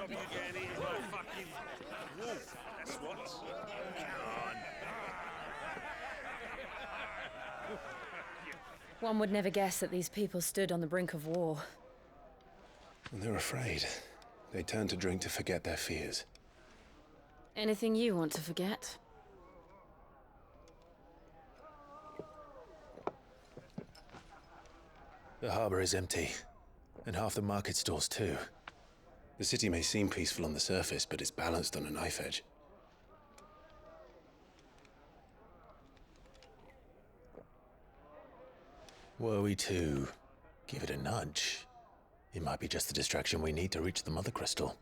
stop you getting eaten by a fucking wolf. That's what. One would never guess that these people stood on the brink of war. And they're afraid. They turn to drink to forget their fears. Anything you want to forget? The harbor is empty, and half the market stalls too. The city may seem peaceful on the surface, but it's balanced on a knife edge. Were we to give it a nudge, it might be just the distraction we need to reach the Mother Crystal.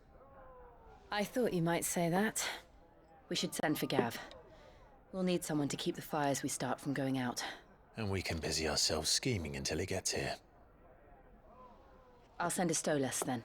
I thought you might say that. We should send for Gav. We'll need someone to keep the fires we start from going out. And we can busy ourselves scheming until he gets here. I'll send a Stolas then.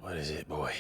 What is it, boy?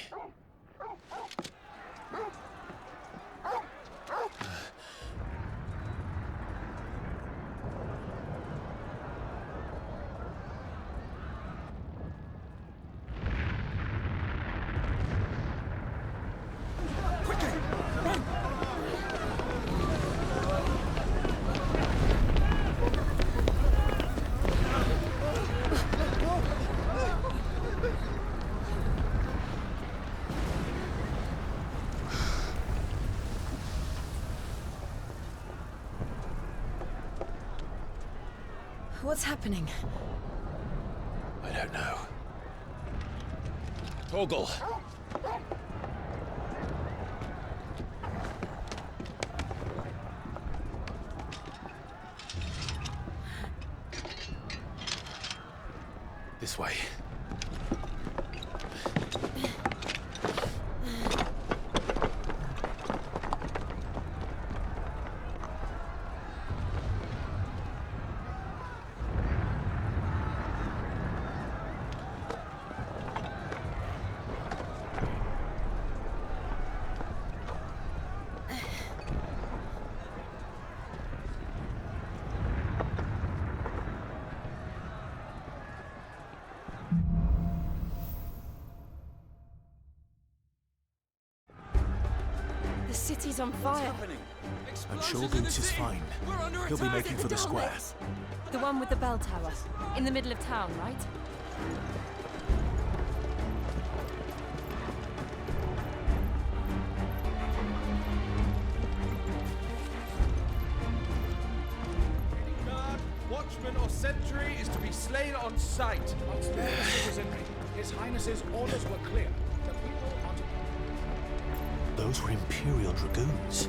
What's happening? I don't know. Toggle! This way. The city's on fire. I'm sure Boots is fine. He'll be making for the square. The one with the bell tower. In the middle of town, right? Guard, watchman or sentry is to be slain on sight. Citizenry, His Highness's orders were clear. The people are to... Those were Imperial Dragoons.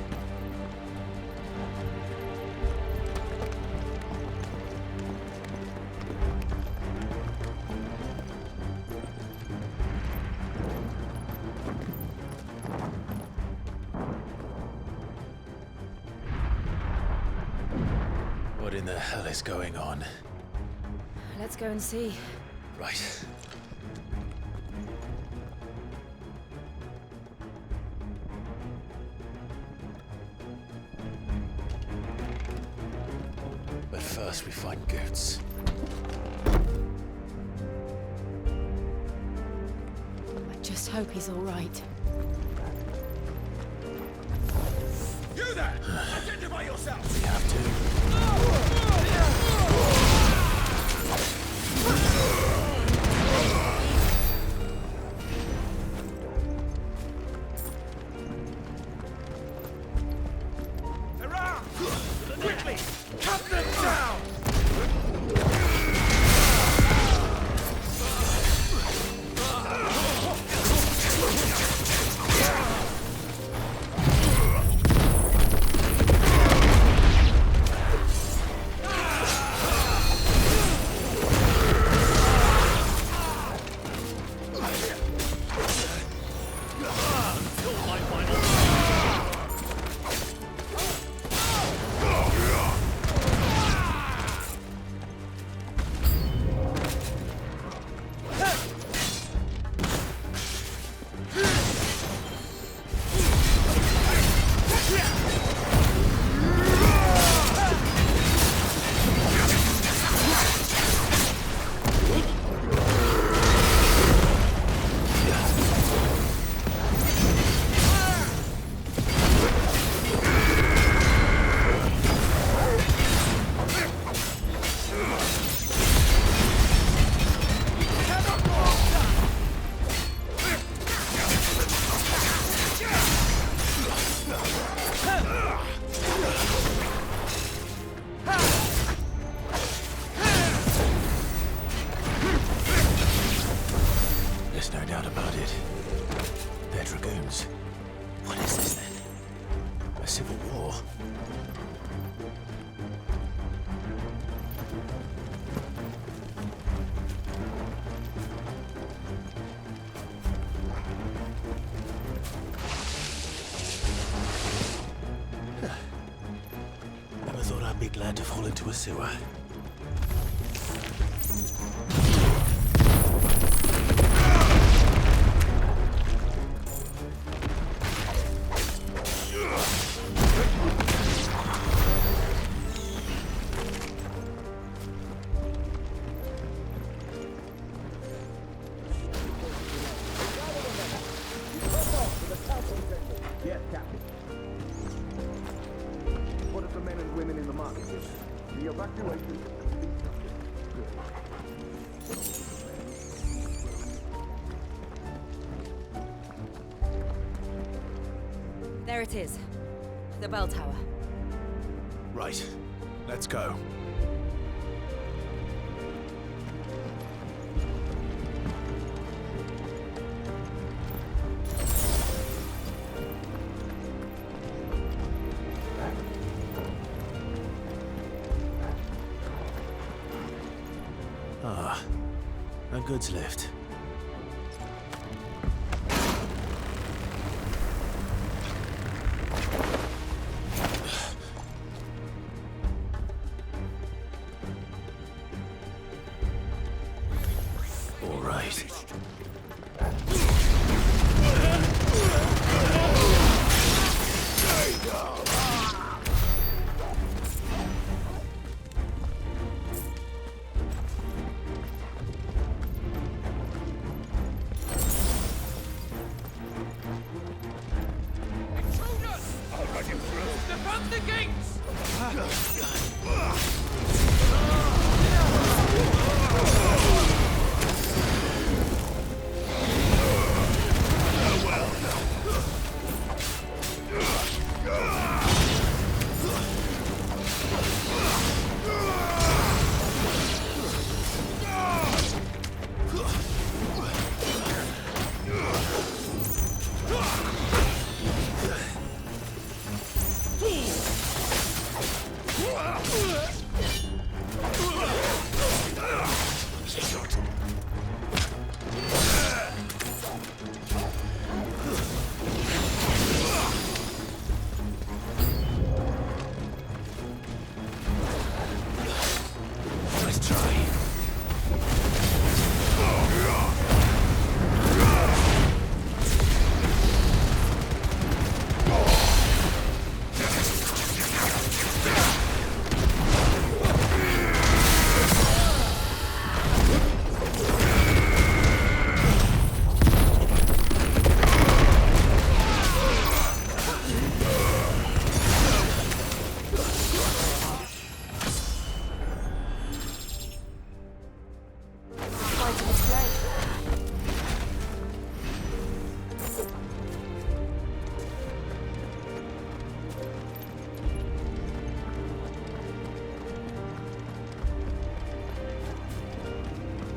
What in the hell is going on? Let's go and see. Right. But first we find Goots. I just hope he's all right. You there! Identify yourself! We have to. Quickly! Cut them down! There's no doubt about it. They're dragoons. What is this then? A civil war? Never thought I'd be glad to fall into a sewer. Yes, Captain. What of the men and women in the market? The evacuation. There it is. The bell tower. Right. Let's go. Ah, a goods lift. All right. Defend the gates! Let's try.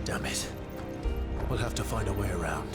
Damn it. We'll have to find a way around.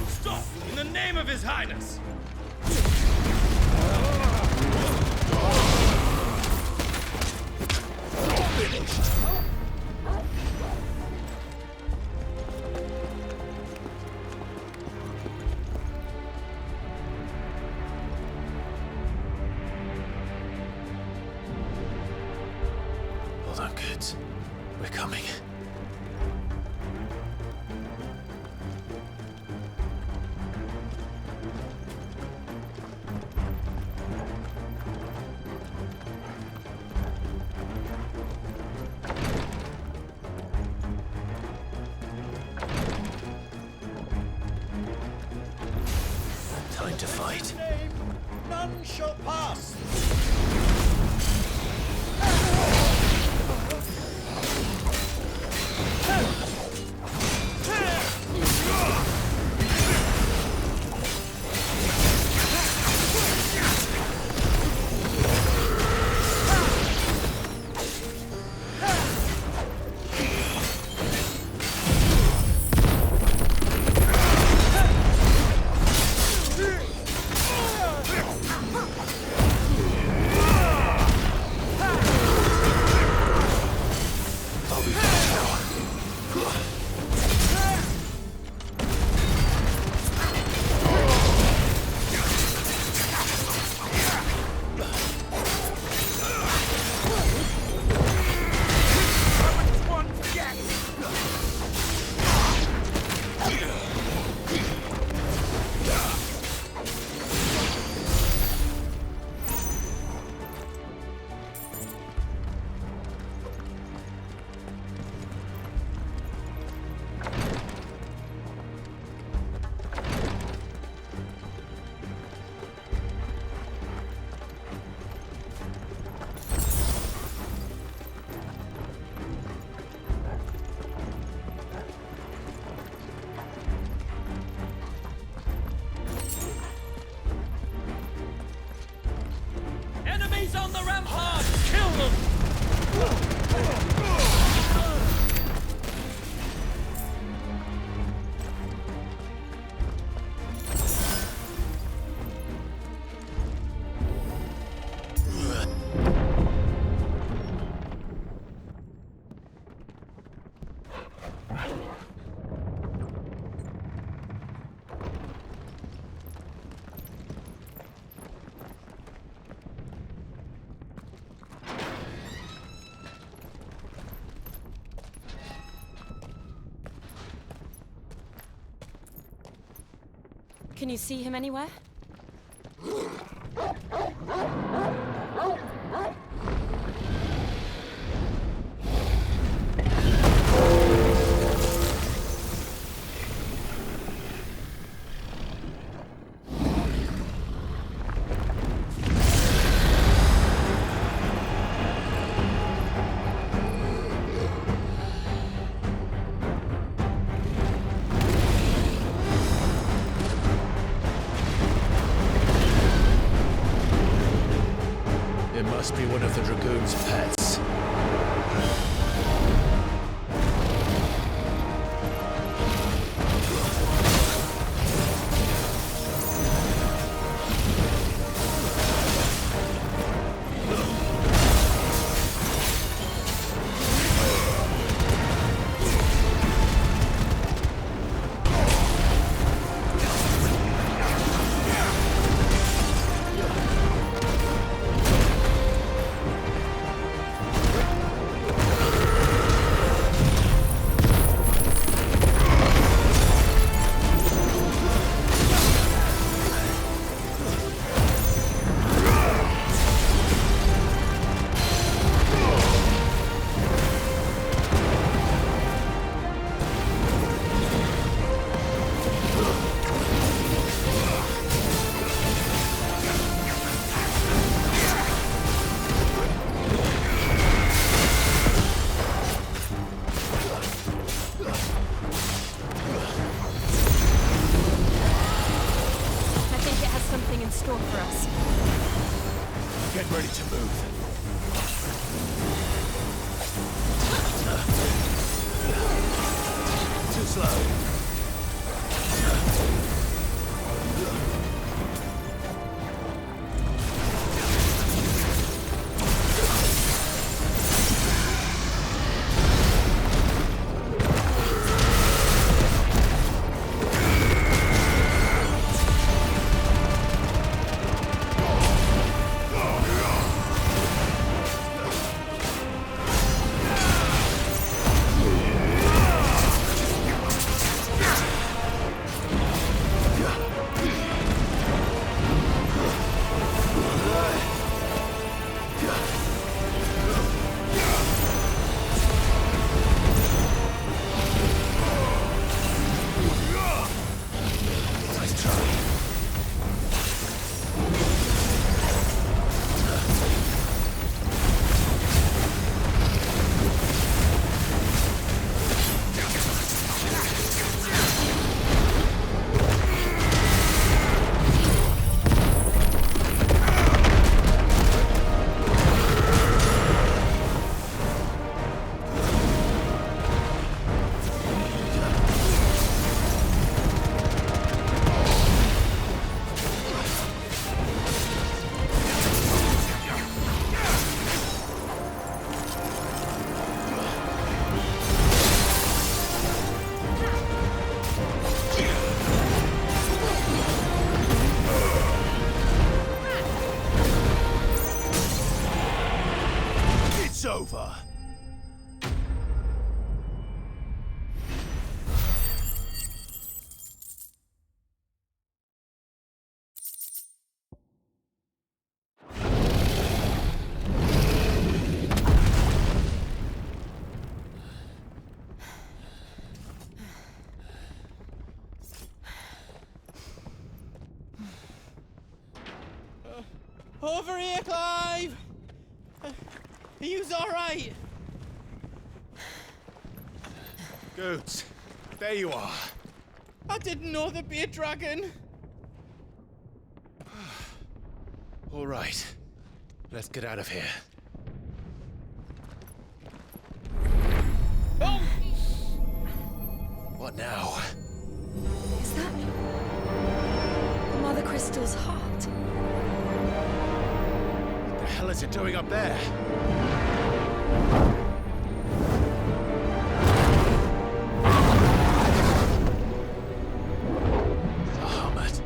Stop! In the name of His Highness! Hold on, kids. We're coming. shall pass. Enemies on the ramparts! Kill them! Can you see him anywhere? It must be one of the Dragoon's pets. Get ready to move. Too slow. Over here, Clive! Are you alright? Goods, there you are. I didn't know there'd be a dragon. All right, let's get out of here. Oh! What now? Is that Mother Crystal's heart? What the hell is it doing up there? Bahamut.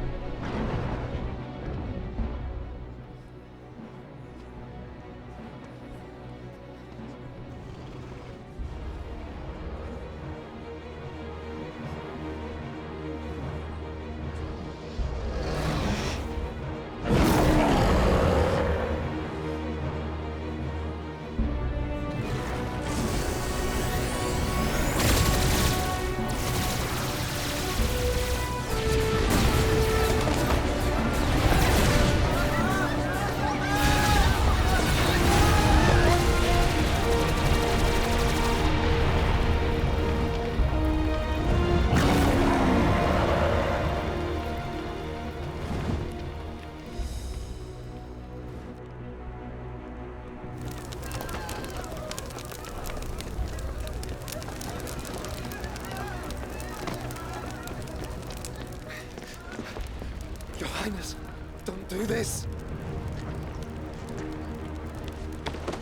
Your Highness, don't do this.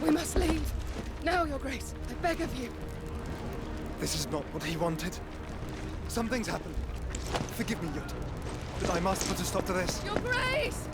We must leave. Now, Your Grace, I beg of you. This is not what he wanted. Something's happened. Forgive me, Yod, but I must put a stop to this. Your Grace!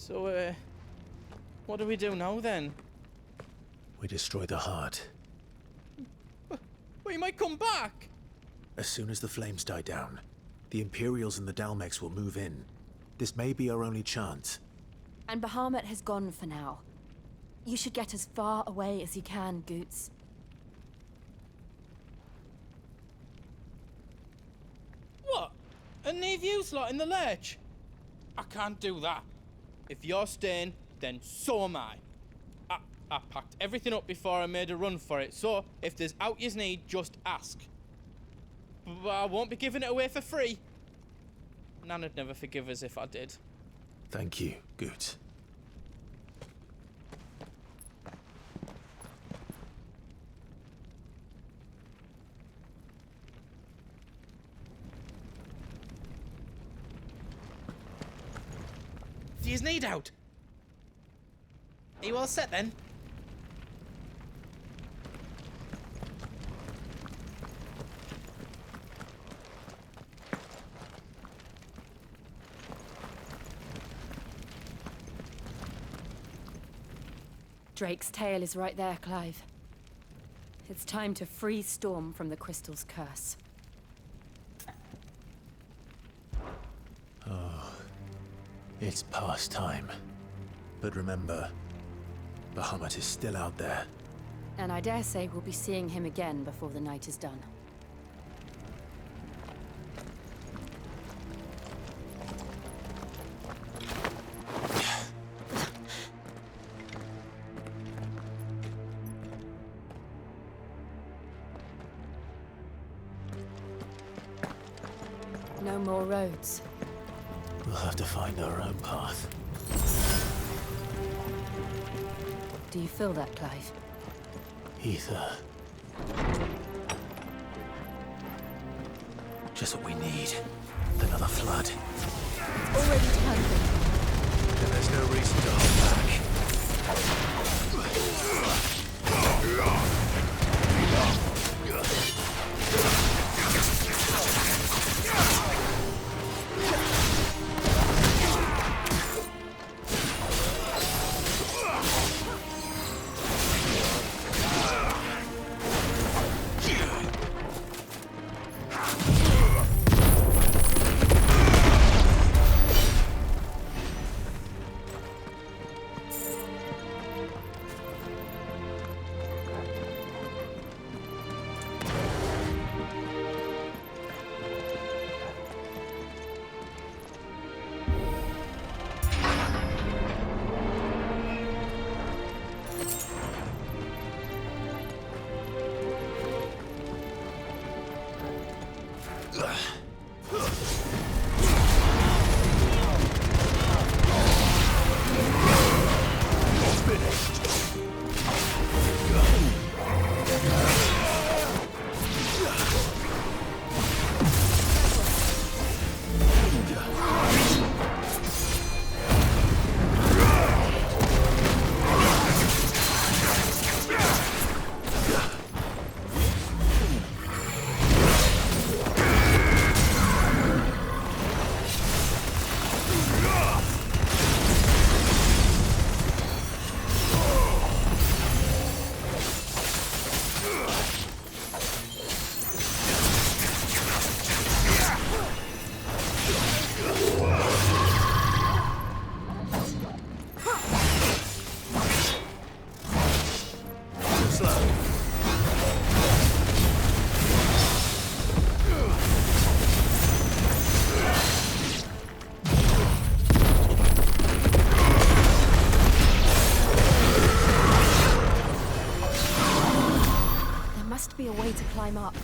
So, what do we do now then? We destroy the heart. We might come back! As soon as the flames die down, the Imperials and the Dalmex will move in. This may be our only chance. And Bahamut has gone for now. You should get as far away as you can, Goots. What? And leave you lot in the lurch? I can't do that. If you're staying, then so am I. I packed everything up before I made a run for it, so if there's out yous need, just ask. But I won't be giving it away for free. Nana'd never forgive us if I did. Thank you, Goots. Do yous need out? Are you all set then? Drake's tail is right there, Clive. It's time to free Storm from the crystal's curse. It's past time. But remember, Bahamut is still out there. And I dare say we'll be seeing him again before the night is done. No more roads. We'll have to find our own path. Do you feel that, Clive? Ether. Just what we need. Another flood. Already turned them. Then there's no reason to hold Be a way to climb up.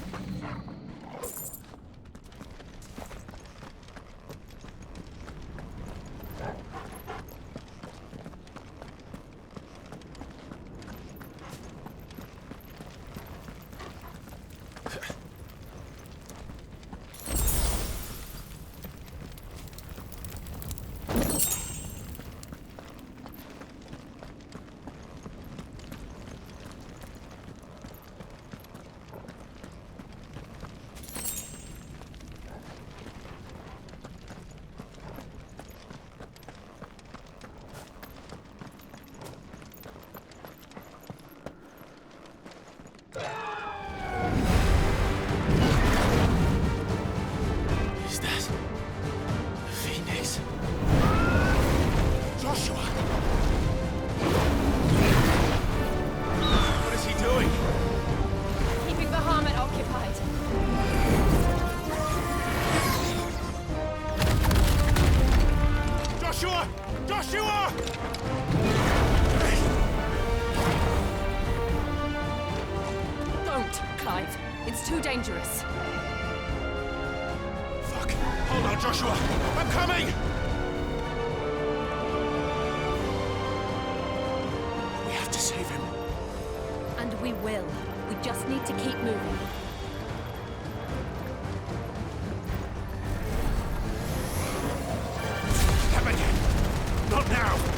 Joshua! Don't, Clive. It's too dangerous. Fuck. Hold on, Joshua. I'm coming! We have to save him. And we will. We just need to keep moving. Come again. Not now.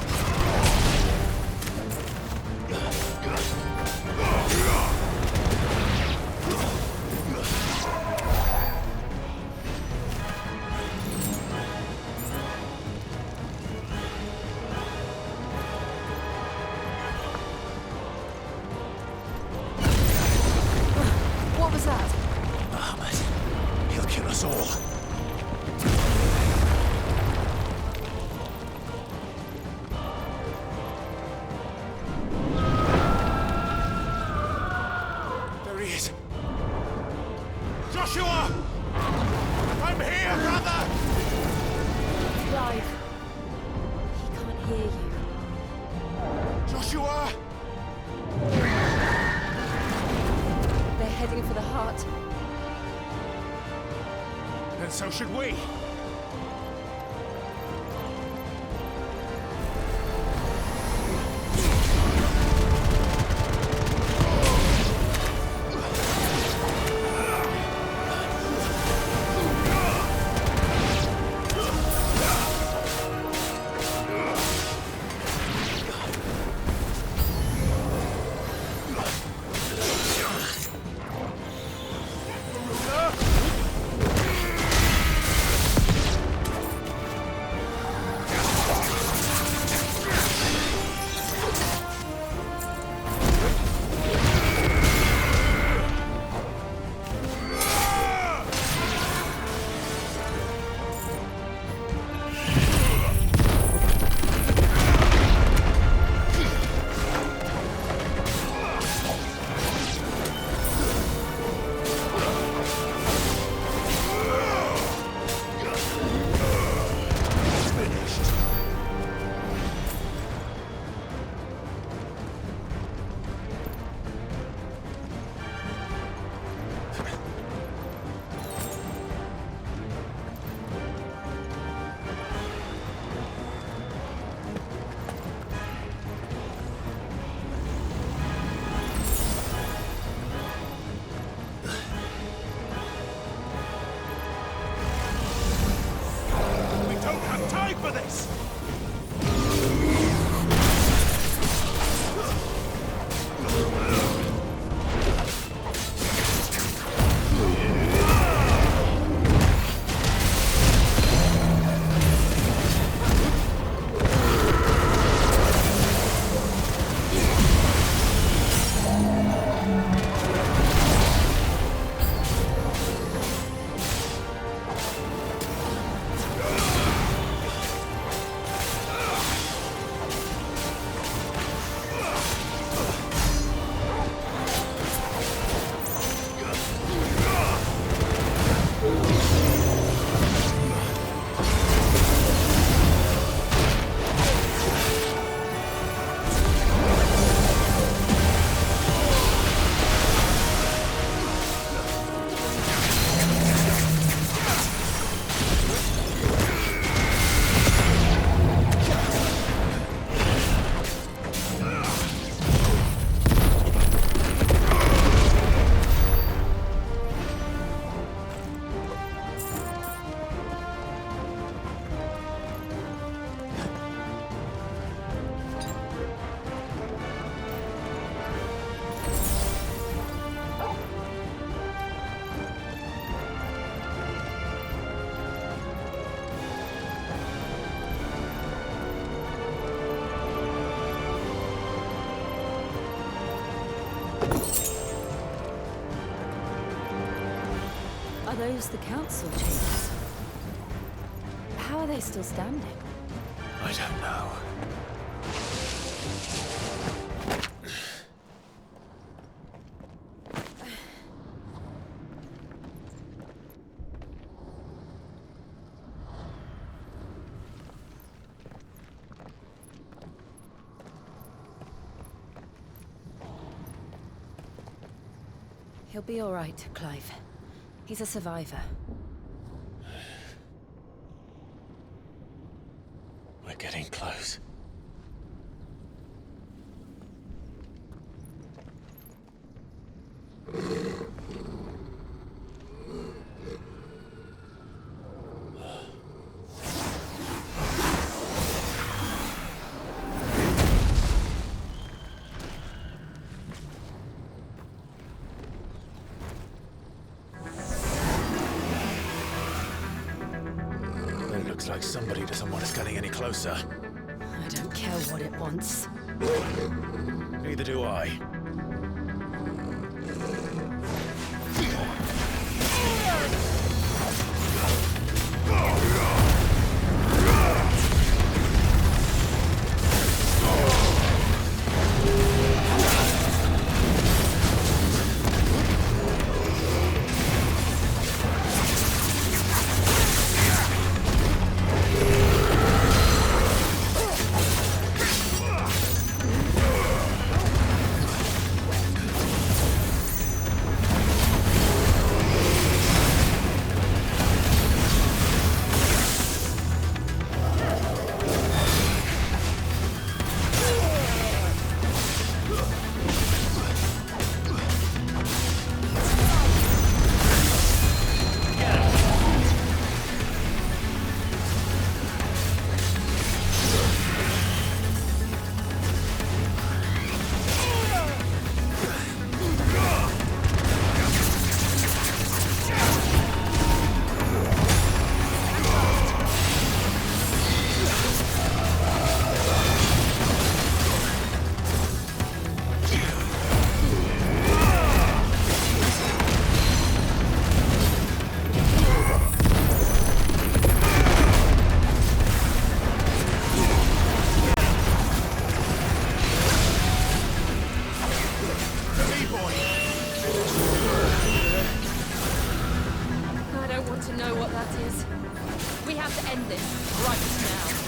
Bahamut. He'll kill us all. There he is. Joshua! I'm here, brother! Clive. He can't hear you. Joshua! They're heading for the heart. And so should we. Are those the council chambers? How are they still standing? I don't know. He'll be all right, Clive. He's a survivor. We're getting close. Looks like somebody doesn't want us getting any closer. I don't care what it wants. Neither do I. that is. We have to end this right now.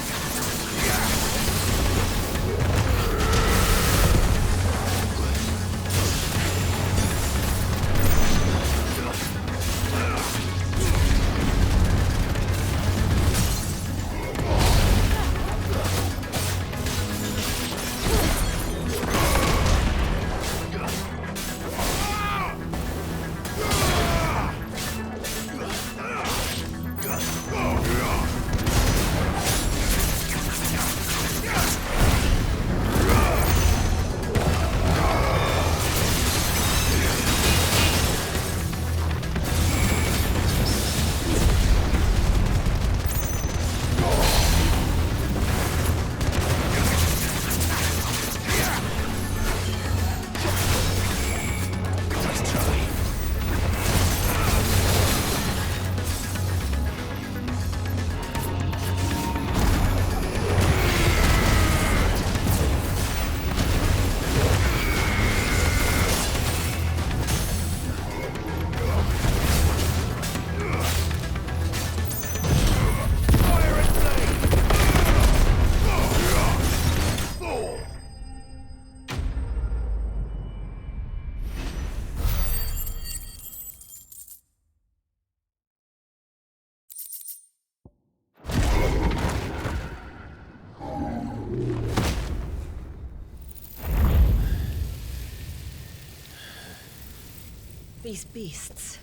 These beasts,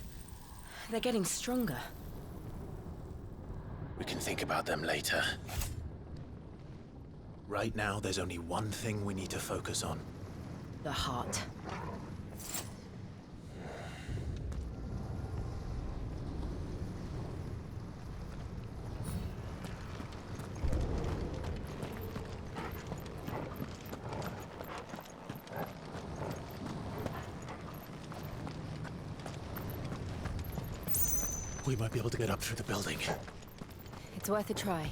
they're getting stronger. We can think about them later. Right now, there's only one thing we need to focus on. The heart. We might be able to get up through the building. It's worth a try.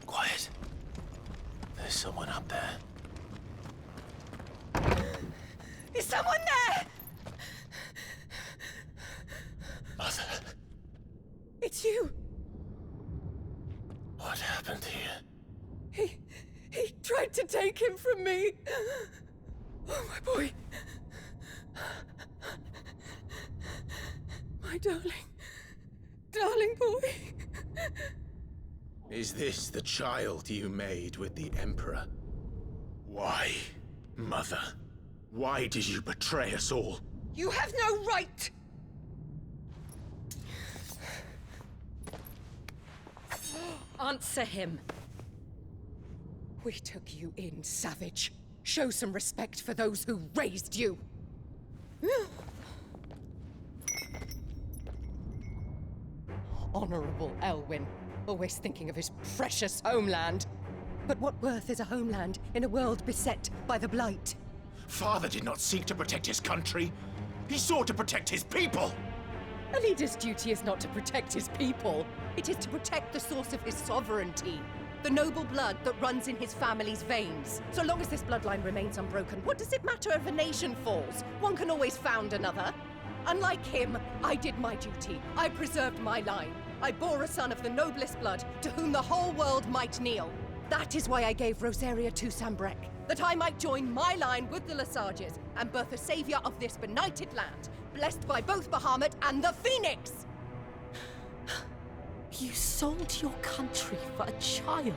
Quiet. There's someone up there. Is someone there? Mother, It's you. what happened here? He tried to take him from me. Oh, my boy. My darling boy. Is this the child you made with the Emperor? Why, Mother? Why did you betray us all? You have no right. Answer him. We took you in, savage. Show some respect for those who raised you. Honorable Elwyn, always thinking of his precious homeland. But what worth is a homeland in a world beset by the Blight? Father did not seek to protect his country. He sought to protect his people. A leader's duty is not to protect his people. It is to protect the source of his sovereignty. The noble blood that runs in his family's veins. So long as this bloodline remains unbroken, what does it matter if a nation falls? One can always found another. Unlike him, I did my duty. I preserved my line. I bore a son of the noblest blood, to whom the whole world might kneel. That is why I gave Rosaria to Sambrek, that I might join my line with the Lesages and birth a savior of this benighted land, blessed by both Bahamut and the Phoenix! You sold your country for a child.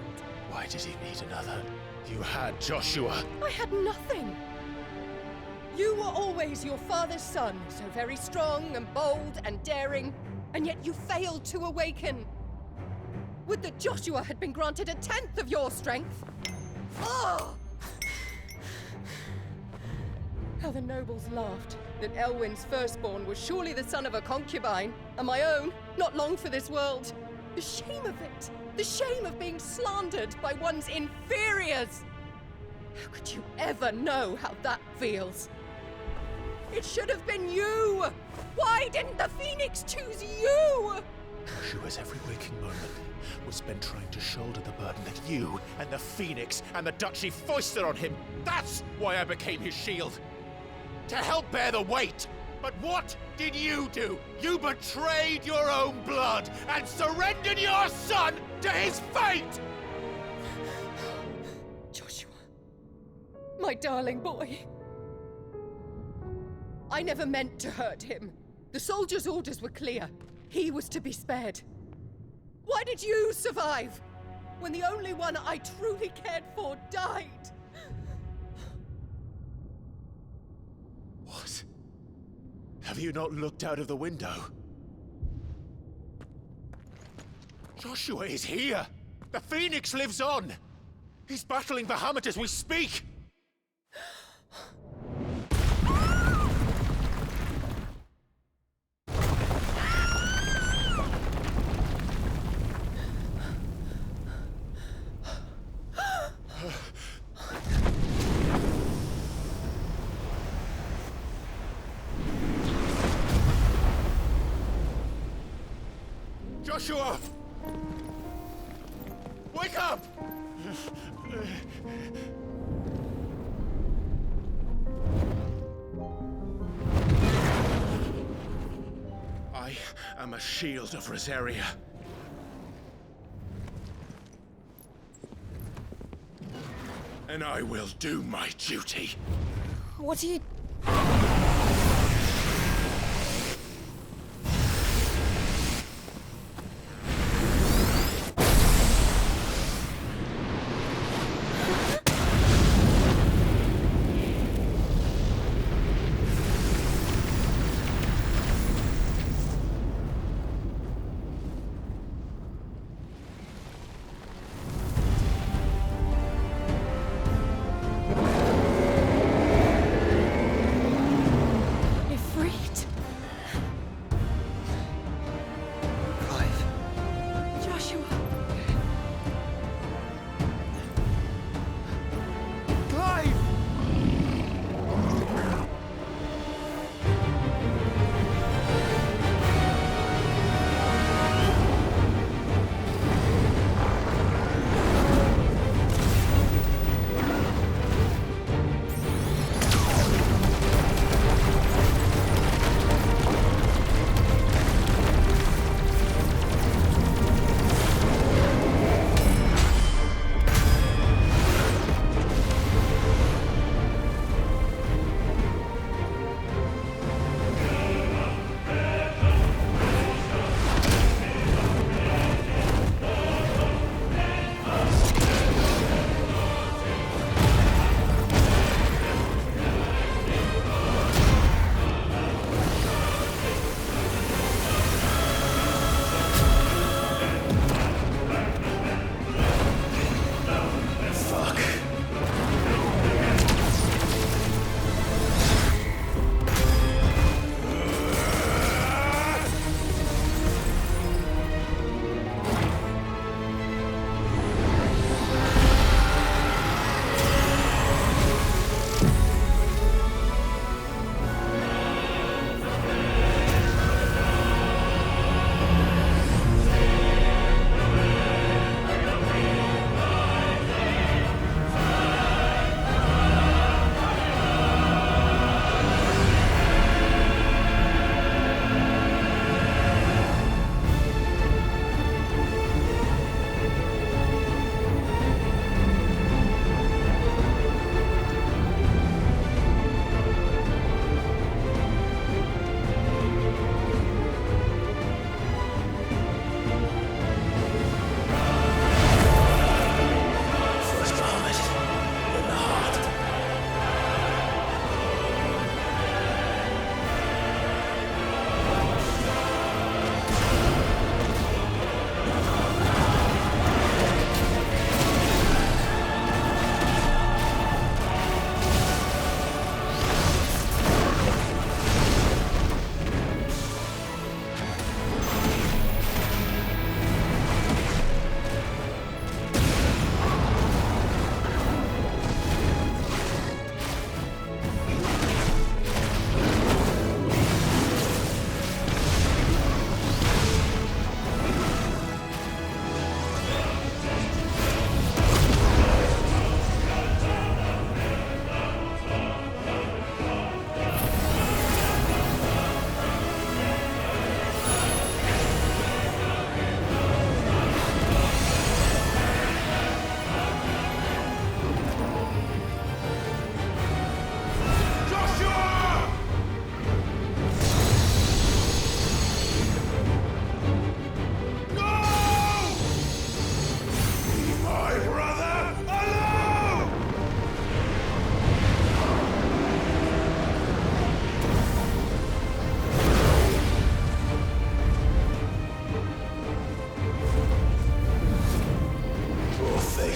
Why did he need another? You had Joshua. I had nothing. You were always your father's son, so very strong and bold and daring, and yet you failed to awaken. Would that Joshua had been granted 1/10 of your strength? Oh! How the nobles laughed that Elwyn's firstborn was surely the son of a concubine, and my own, not long for this world. The shame of it! The shame of being slandered by one's inferiors! How could you ever know how that feels? It should have been you! Why didn't the Phoenix choose you? Joshua's every waking moment was spent trying to shoulder the burden that you and the Phoenix and the Duchy foisted on him. That's why I became his shield. To help bear the weight. But what did you do? You betrayed your own blood and surrendered your son to his fate! Joshua. My darling boy. I never meant to hurt him. The soldiers' orders were clear. He was to be spared. Why did you survive? When the only one I truly cared for died? What? Have you not looked out of the window? Joshua is here! The Phoenix lives on! He's battling Bahamut as we speak! Joshua! Wake up! I am a shield of Rosaria. And I will do my duty. What are you...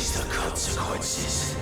face the consequences.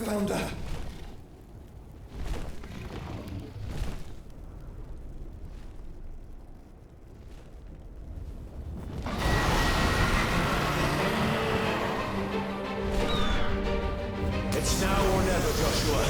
found her. It's now or never, Joshua.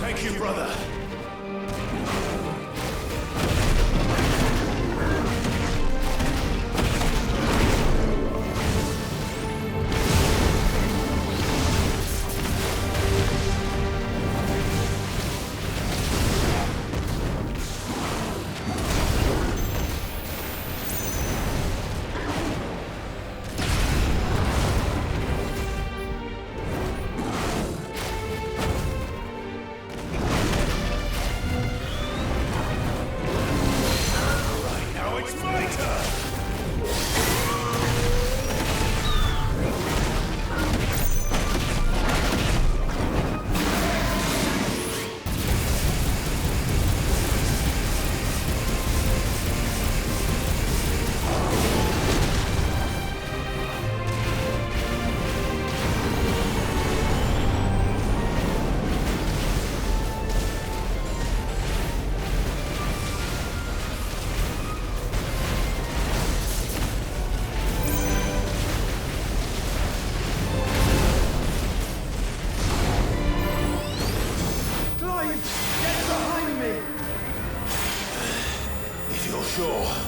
Thank you, brother. Sure.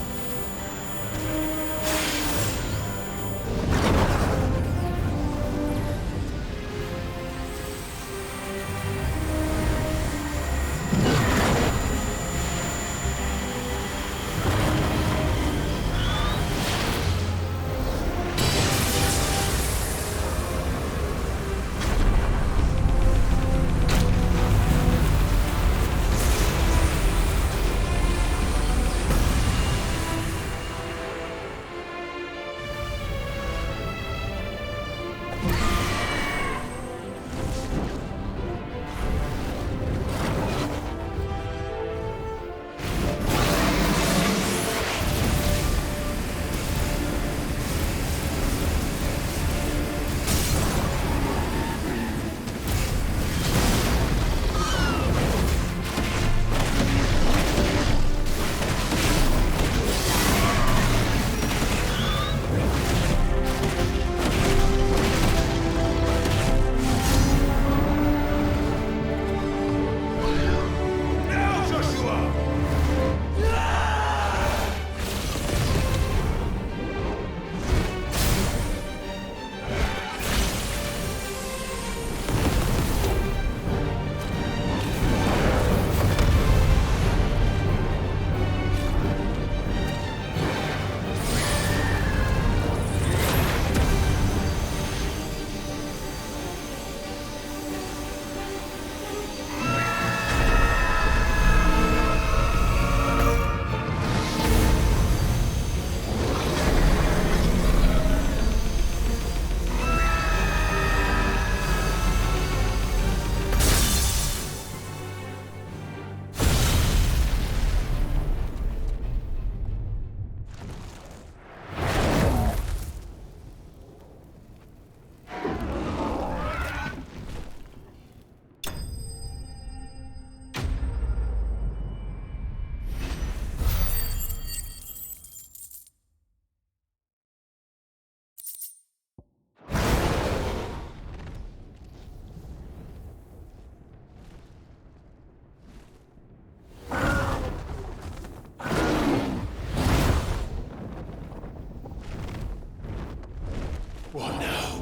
What now?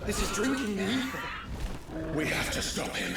This is drinking the ether. We have to stop him.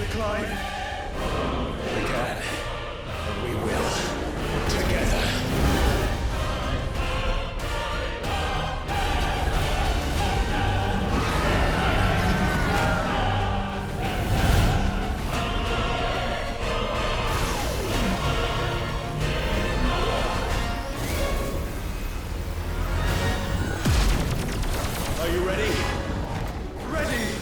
it, Clive? We can. And we will. Together. Are you ready? Ready!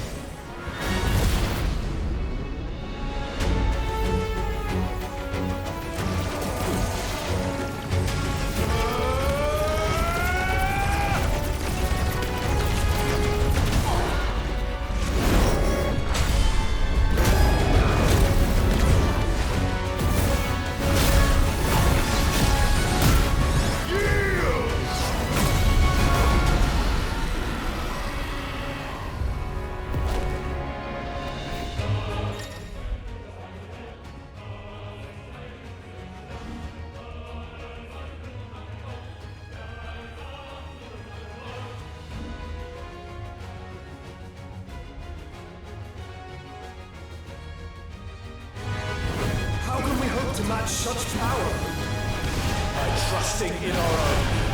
How can we hope to match such power? By trusting in our own.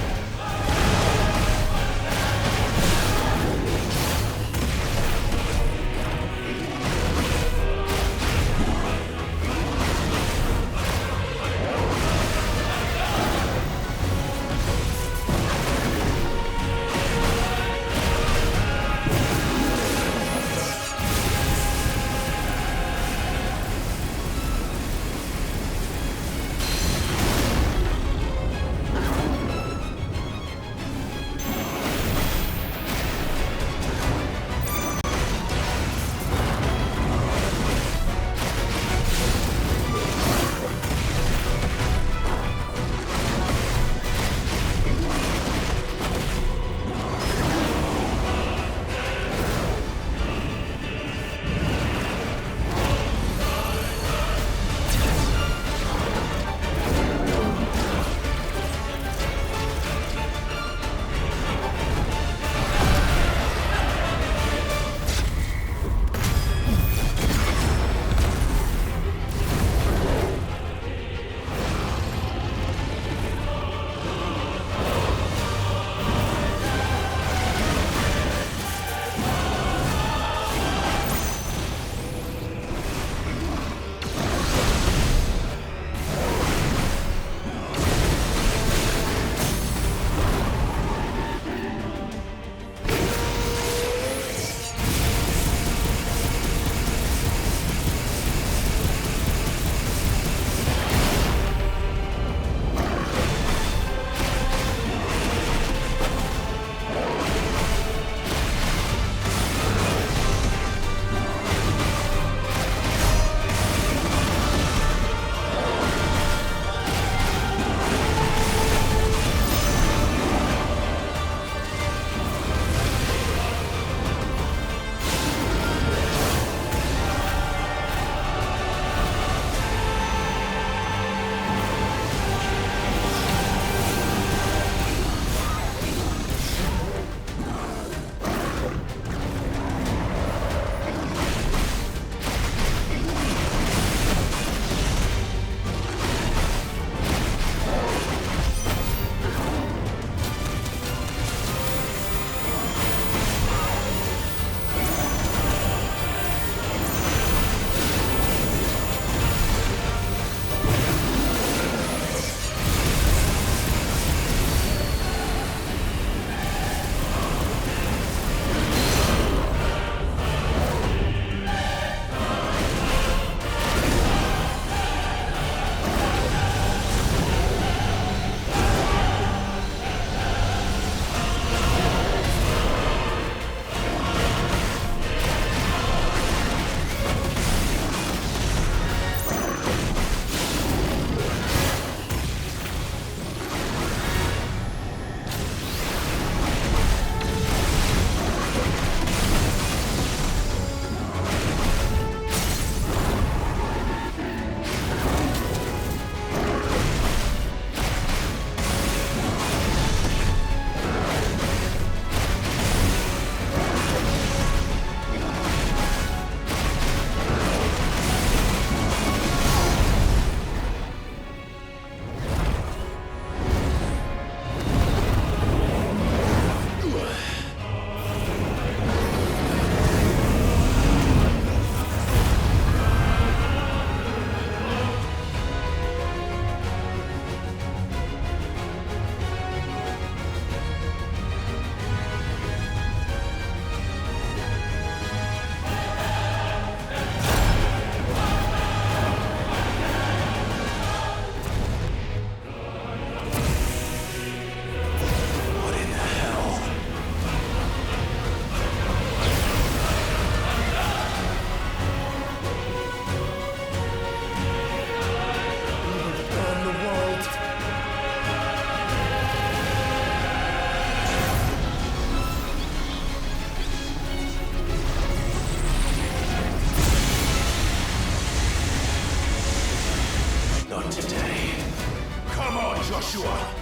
Joshua!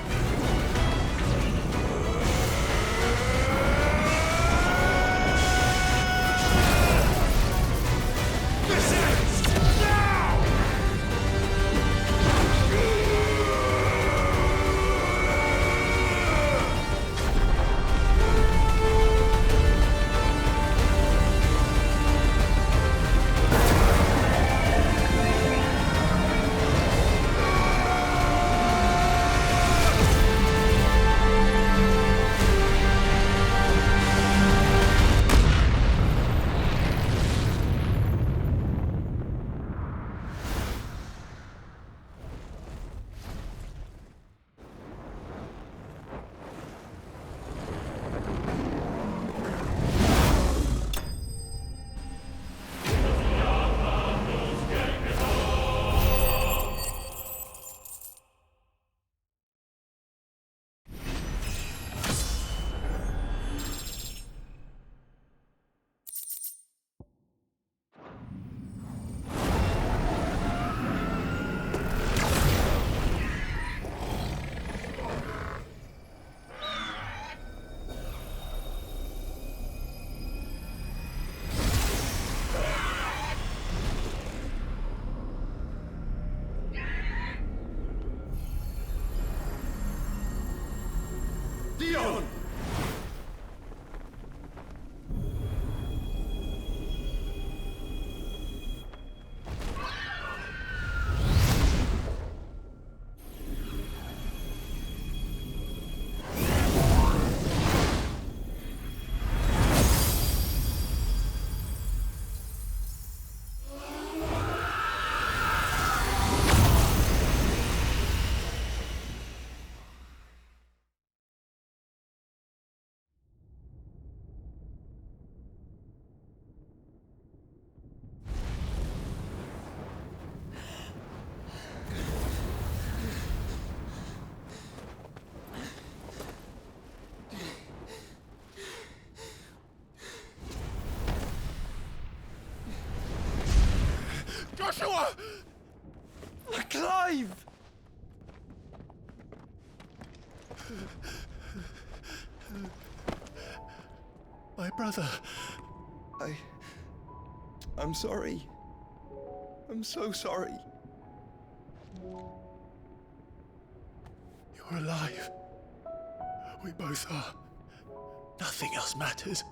Dion! Joshua! Clive! My brother. I'm sorry. I'm so sorry. You're alive. We both are. Nothing else matters.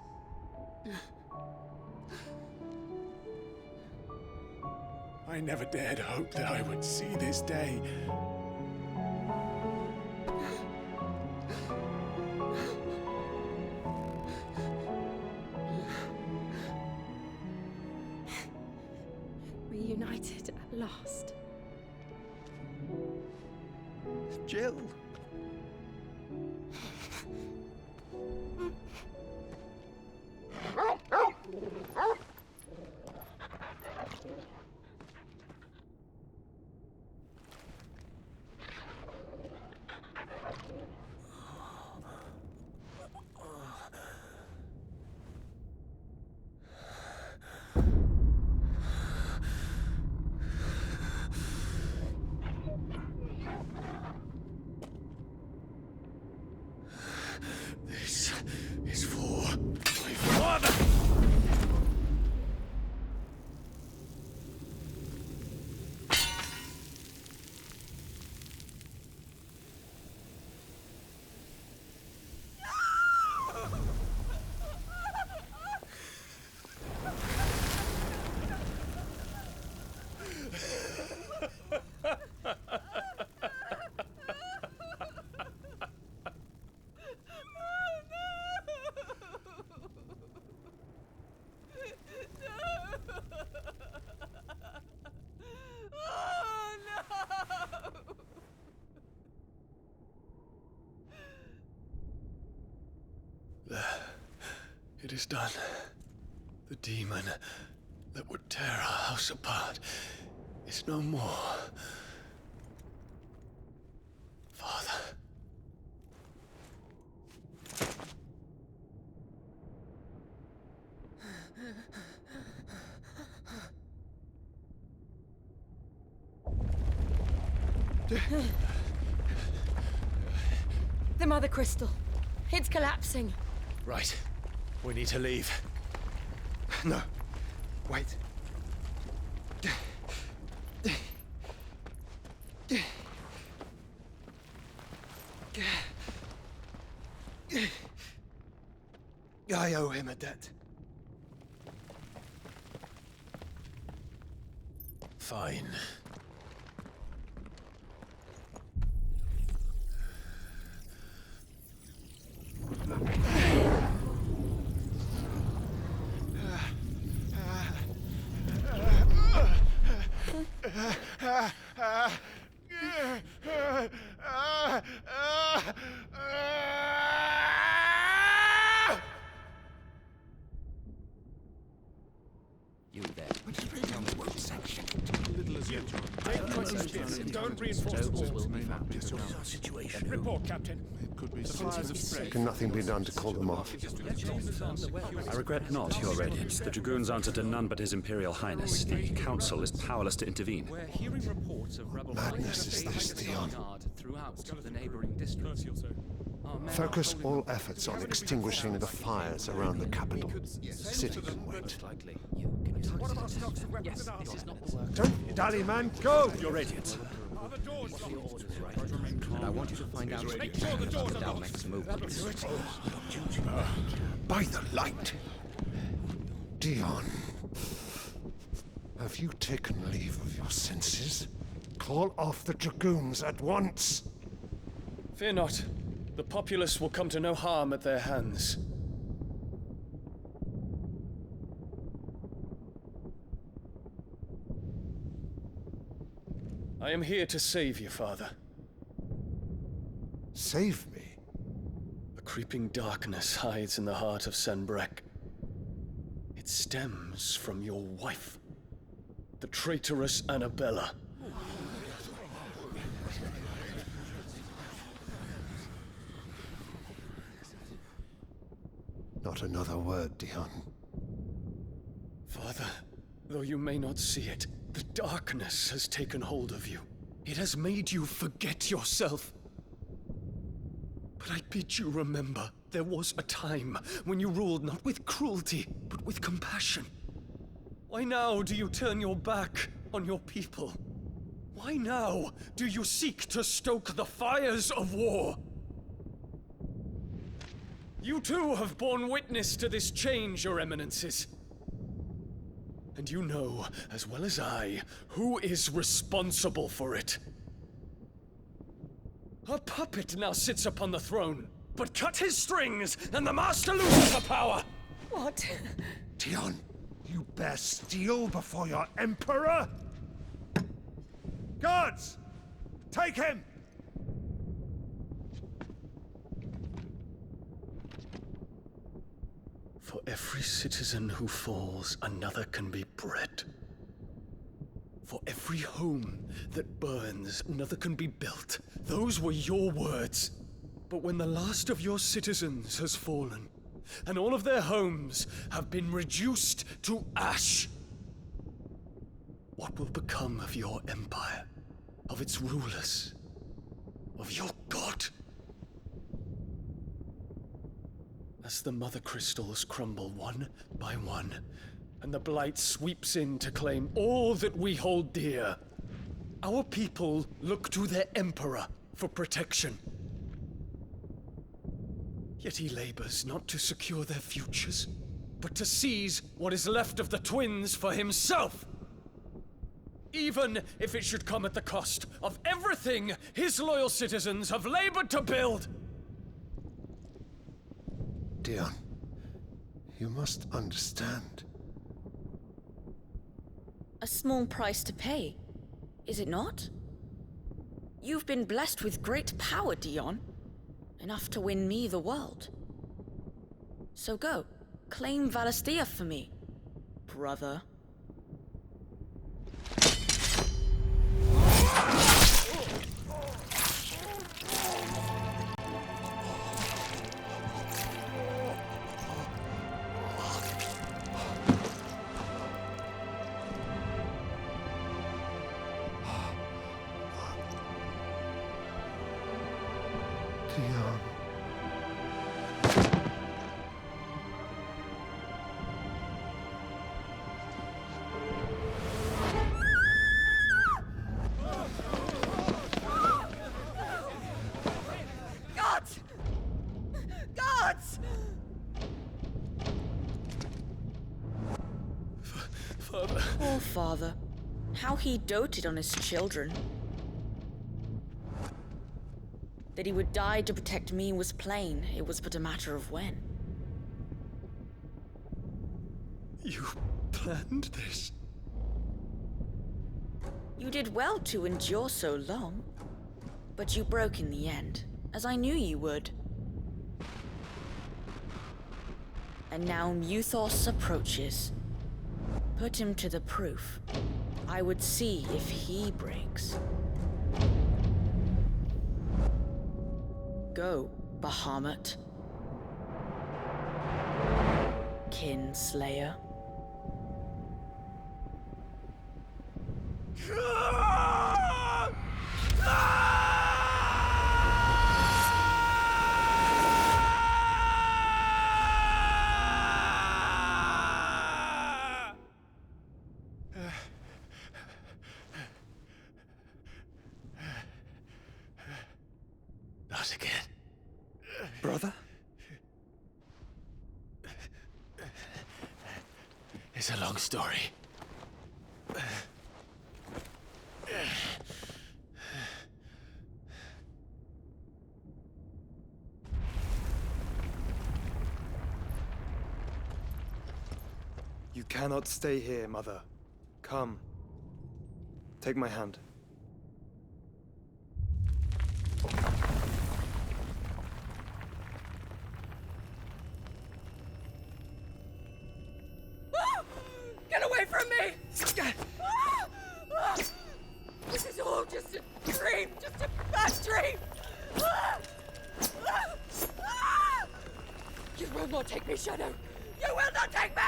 I never dared hope that I would see this day. Reunited at last. Jill. This is for my father! It is done. The demon that would tear our house apart is no more. Father. The Mother Crystal. It's collapsing. Right. We need to leave. No. Wait. I owe him a debt. Fine. You there. Don't reinforce the walls. Report, Captain. Can nothing be done to call them off? I regret not, Your Radiance. The Dragoons answer to none but His Imperial Highness. The Council is powerless to intervene. We're hearing reports of rebel Madness is this, Dion. throughout the neighboring districts. Focus all efforts on extinguishing the fires around the capital. The city can wait. Don't dally, man. Go! Your Radiance. And I want you to find out Make sure the doors are locked. next move. By the light! Dion, have you taken leave of your senses? Call off the Dragoons at once! Fear not. The populace will come to no harm at their hands. I am here to save you, Father. Save me? A creeping darkness hides in the heart of Sanbreque. It stems from your wife, the traitorous Annabella. Not another word, Dion. Father, though you may not see it, the darkness has taken hold of you. It has made you forget yourself. But I bid you remember, there was a time when you ruled not with cruelty, but with compassion. Why now do you turn your back on your people? Why now do you seek to stoke the fires of war? You too have borne witness to this change, Your Eminences. And you know, as well as I, who is responsible for it. A puppet now sits upon the throne, but cut his strings, and the master loses the power! What? Dion, you bear steel before your Emperor? Guards! Take him! For every citizen who falls, another can be bred. For every home that burns, another can be built. Those were your words. But when the last of your citizens has fallen, and all of their homes have been reduced to ash, what will become of your empire, of its rulers, of your god? As the Mother Crystals crumble one by one, and the Blight sweeps in to claim all that we hold dear, our people look to their Emperor for protection. Yet he labors not to secure their futures, but to seize what is left of the twins for himself. Even if it should come at the cost of everything his loyal citizens have labored to build. Dion, you must understand. A small price to pay, is it not? You've been blessed with great power, Dion. Enough to win me the world. So go, claim Valisthea for me, brother. Dion. father. How he doted on his children. That he would die to protect me was plain. It was but a matter of when. You planned this? You did well to endure so long. But you broke in the end, as I knew you would. And now Muthos approaches. Put him to the proof. I would see if he breaks. Go, Bahamut. Kinslayer. Not again. Brother? It's a long story. You cannot stay here, Mother. Come. Take my hand. Get away from me! This is all just a dream, just a bad dream! You will not take me, Shadow! You will not take me!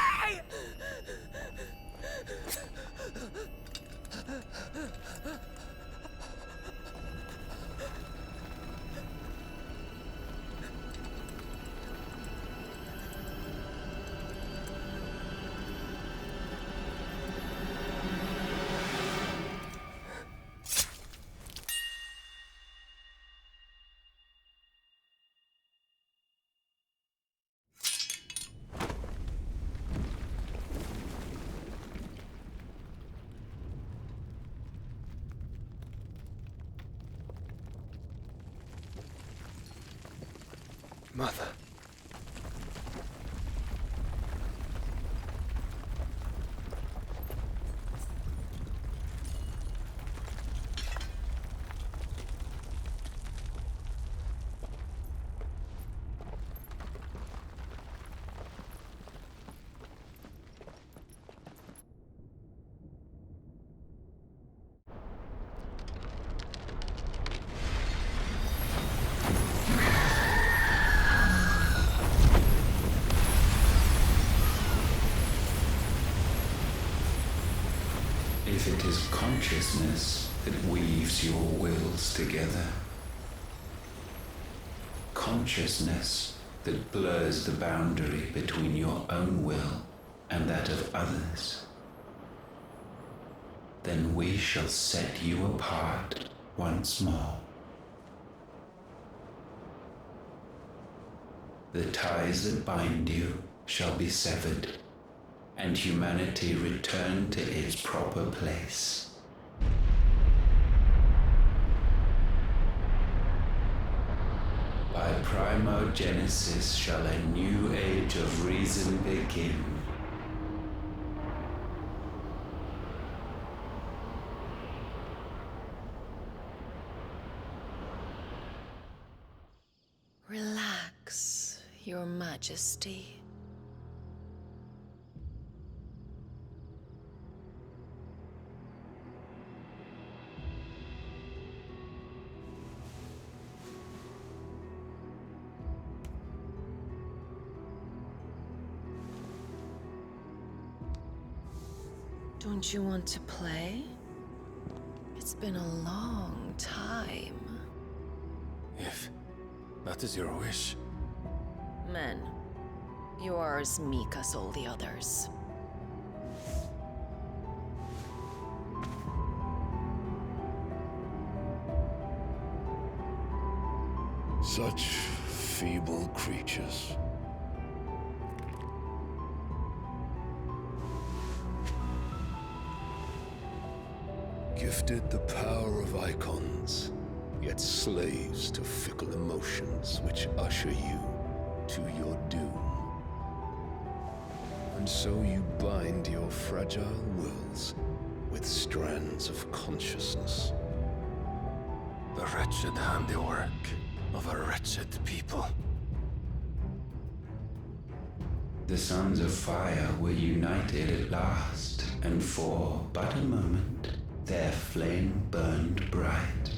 Mother. If it is consciousness that weaves your wills together, consciousness that blurs the boundary between your own will and that of others, then we shall set you apart once more. The ties that bind you shall be severed, and humanity return to its proper place. By primogenesis shall a new age of reason begin. Relax, Your Majesty. Don't you want to play? It's been a long time. If that is your wish. Men, you are as meek as all the others. Such feeble creatures. Gifted the power of icons, yet slaves to fickle emotions which usher you to your doom. And so you bind your fragile wills with strands of consciousness. The wretched handiwork of a wretched people. The sons of fire were united at last, and for but a moment their flame burned bright.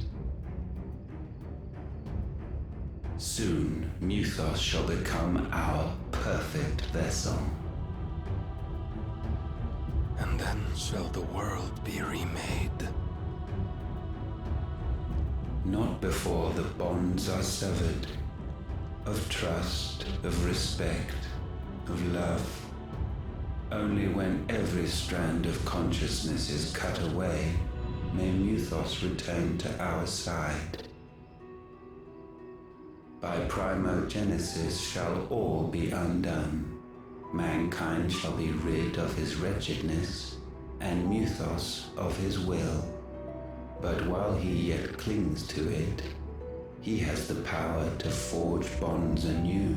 Soon Muthos shall become our perfect vessel. And then shall the world be remade. Not before the bonds are severed, of trust, of respect, of love. Only when every strand of consciousness is cut away, may Muthos return to our side. By primogenesis shall all be undone. Mankind shall be rid of his wretchedness, and Muthos of his will. But while he yet clings to it, he has the power to forge bonds anew.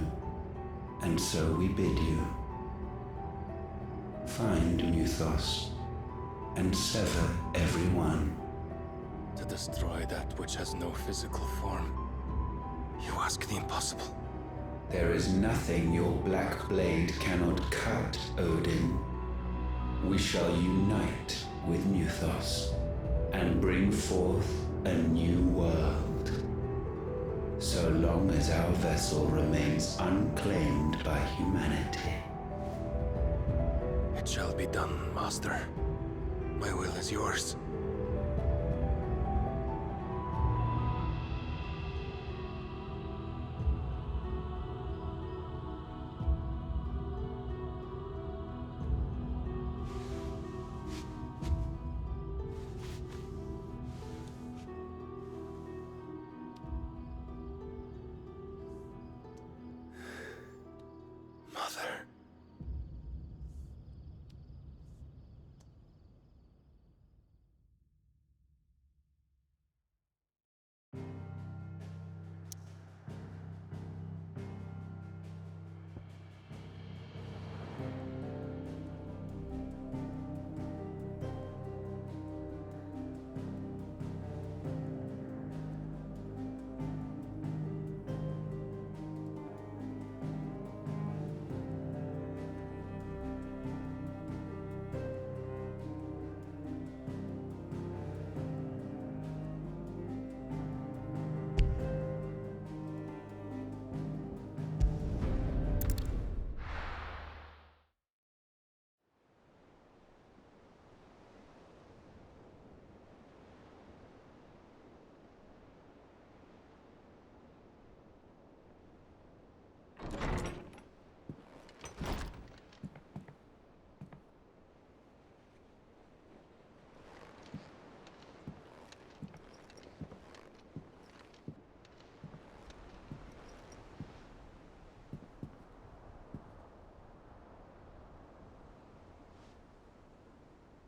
And so we bid you, find Muthos, and sever every one. To destroy that which has no physical form, you ask the impossible. There is nothing your black blade cannot cut, Odin. We shall unite with Muthos, and bring forth a new world. So long as our vessel remains unclaimed by humanity. It shall be done, Master. My will is yours.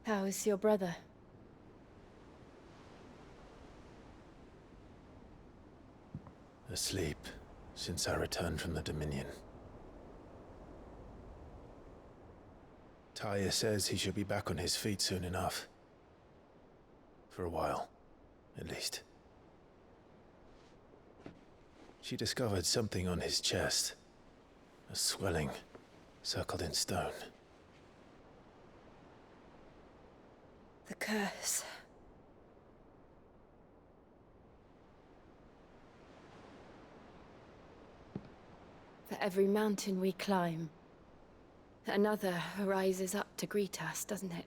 How is your brother? Asleep since I returned from the Dominion. Taya says he should be back on his feet soon enough. For a while, at least. She discovered something on his chest. A swelling, circled in stone. The curse. For every mountain we climb, another rises up to greet us, doesn't it?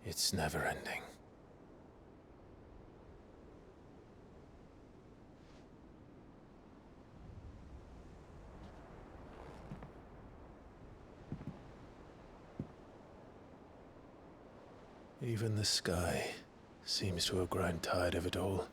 It's never ending. Even the sky seems to have grown tired of it all.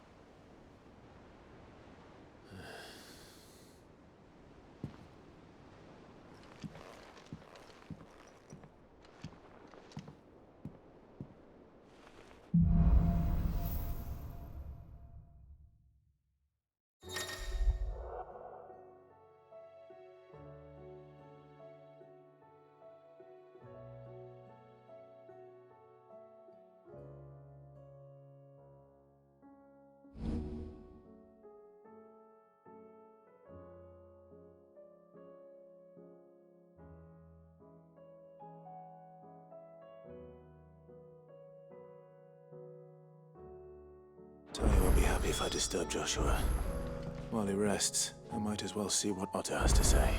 If I disturb Joshua, while he rests, I might as well see what Otto has to say.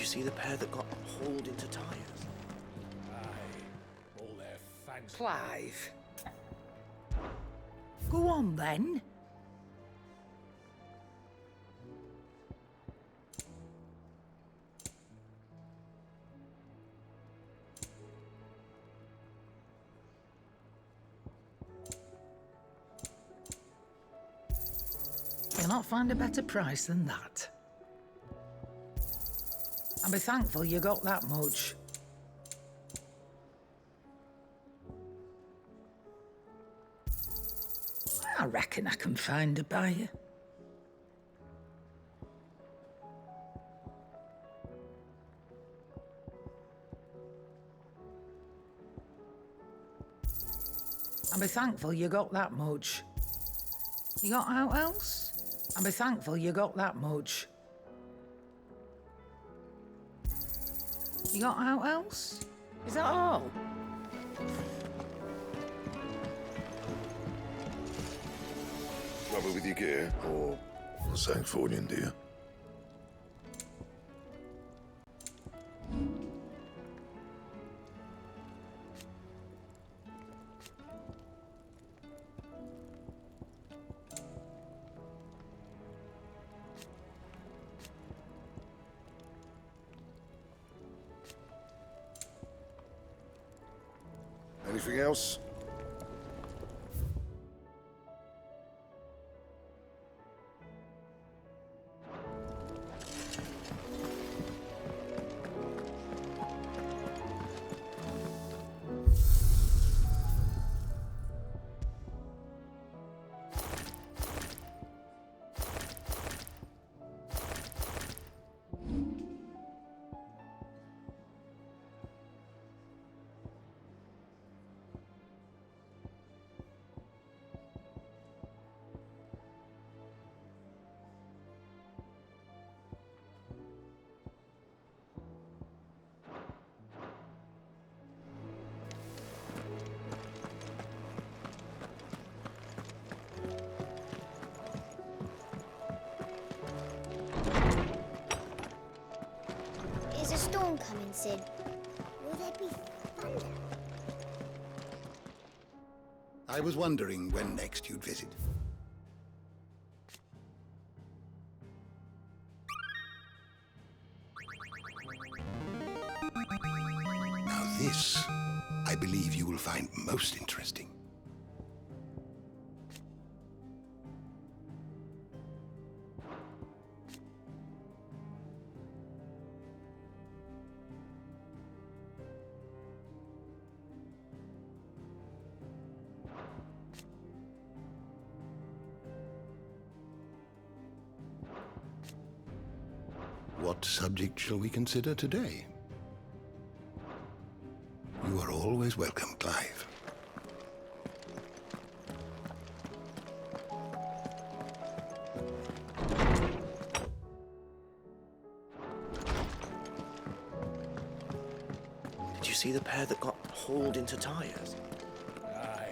See the pair that got hauled into tires? Aye, all their fangs. Clive. Go on then. You'll not find a better price than that. And be thankful you got that much. I reckon I can find a buyer. And be thankful you got that much. You got out else? And be thankful you got that much. You got out else? Is that all? Trouble with your gear, or something for you, dear? Anything else? Is a storm coming, Sid? Will there be thunder? I was wondering when next you'd visit. Now this, I believe you will find most interesting. What subject shall we consider today? You are always welcome, Clive. Did you see the pair that got hauled into tires? Aye,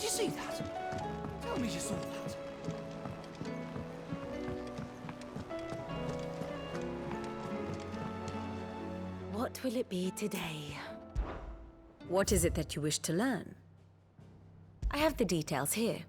you see that? Tell me you saw that. What will it be today? What is it that you wish to learn? I have the details here.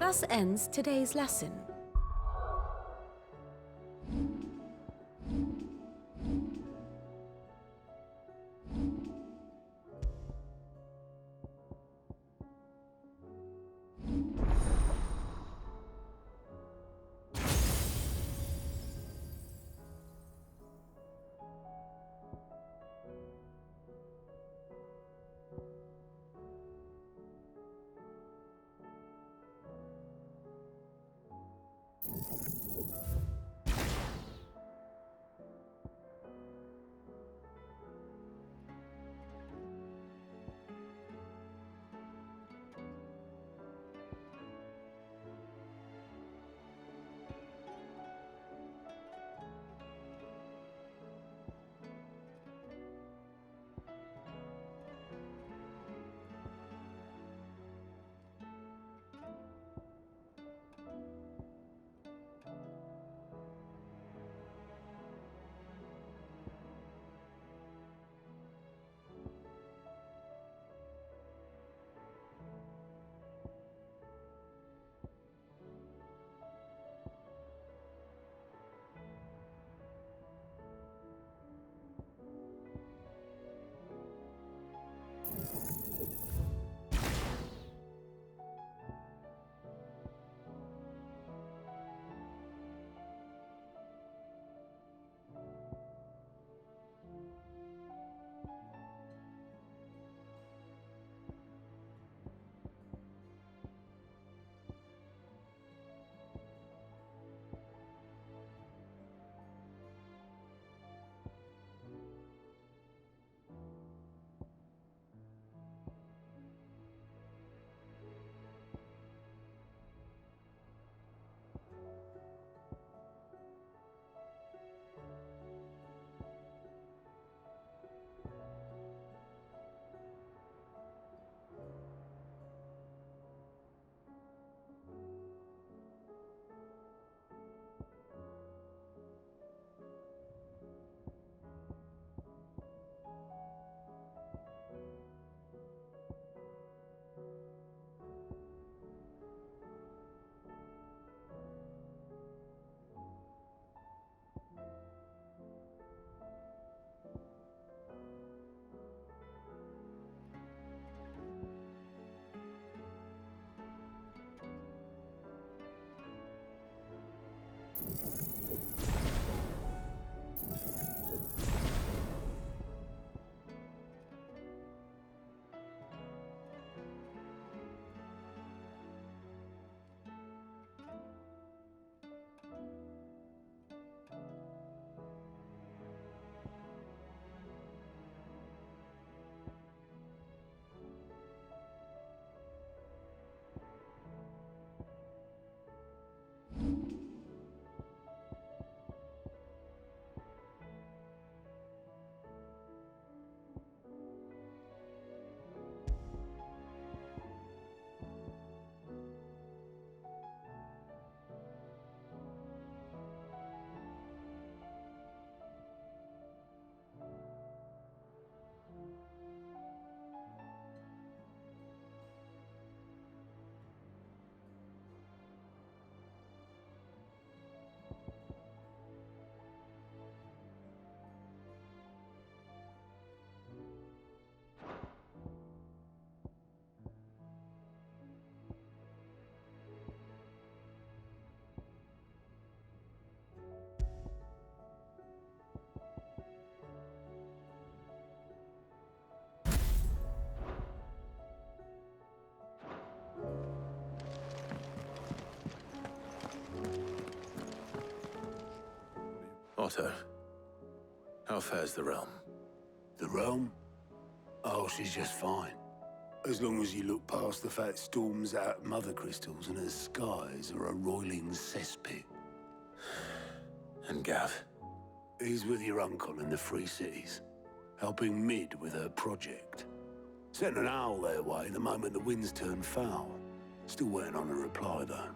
Thus ends today's lesson. Otto, how fares the realm? The realm? Oh, she's just fine. As long as you look past the fat storms out mother crystals and her skies are a roiling cesspit. And Gav? He's with your uncle in the Free Cities, helping Mid with her project. Sent an owl their way the moment the winds turned foul. Still waiting on a reply, though.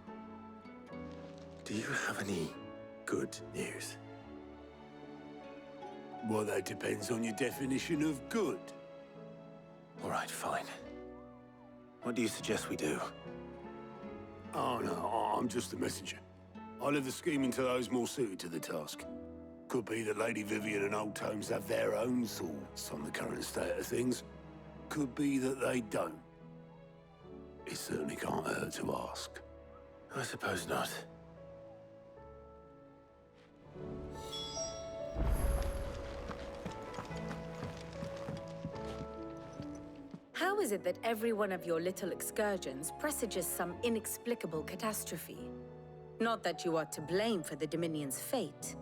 Do you have any good news? Well, that depends on your definition of good. All right, fine. What do you suggest we do? Oh, no, I'm just the messenger. I leave the scheming to those more suited to the task. Could be that Lady Vivian and Old Tomes have their own thoughts on the current state of things. Could be that they don't. It certainly can't hurt to ask. I suppose not. How is it that every one of your little excursions presages some inexplicable catastrophe? Not that you are to blame for the Dominion's fate.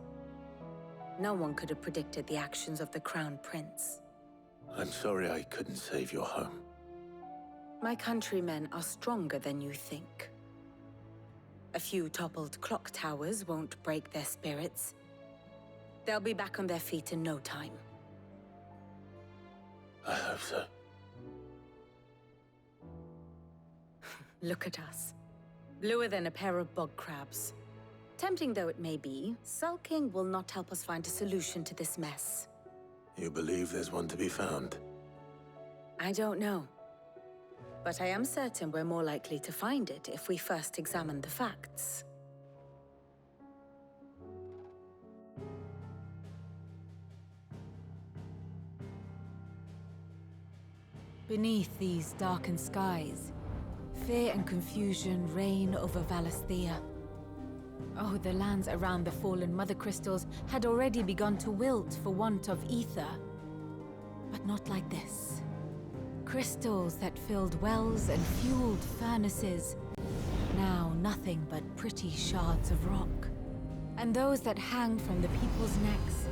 No one could have predicted the actions of the Crown Prince. I'm sorry I couldn't save your home. My countrymen are stronger than you think. A few toppled clock towers won't break their spirits. They'll be back on their feet in no time. I hope so. Look at us. Bluer than a pair of bog crabs. Tempting though it may be, sulking will not help us find a solution to this mess. You believe there's one to be found? I don't know. But I am certain we're more likely to find it if we first examine the facts. Beneath these darkened skies, fear and confusion reign over Valisthea. Oh, the lands around the fallen mother crystals had already begun to wilt for want of ether. But not like this. Crystals that filled wells and fueled furnaces. Now nothing but pretty shards of rock. And those that hang from the people's necks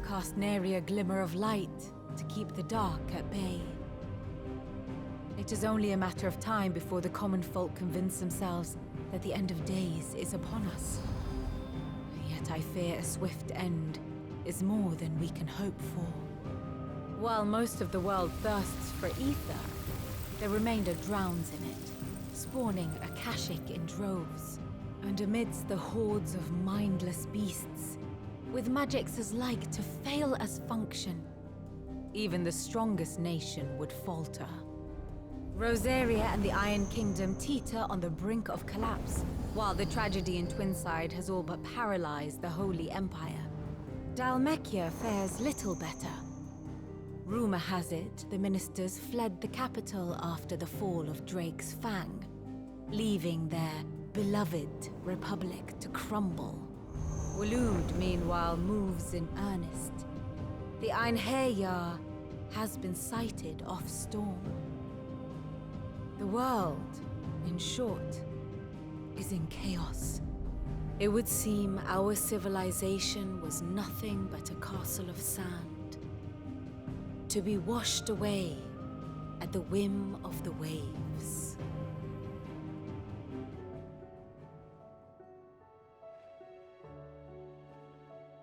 cast nary a glimmer of light to keep the dark at bay. It is only a matter of time before the common folk convince themselves that the end of days is upon us. Yet I fear a swift end is more than we can hope for. While most of the world thirsts for ether, the remainder drowns in it, spawning Akashic in droves. And amidst the hordes of mindless beasts, with magics as like to fail as function, even the strongest nation would falter. Rosaria and the Iron Kingdom teeter on the brink of collapse, while the tragedy in Twinside has all but paralyzed the Holy Empire. Dalmekia fares little better. Rumor has it the ministers fled the capital after the fall of Drake's Fang, leaving their beloved republic to crumble. Waloed, meanwhile, moves in earnest. The Einherjar has been sighted off-storm. The world, in short, is in chaos. It would seem our civilization was nothing but a castle of sand, to be washed away at the whim of the waves.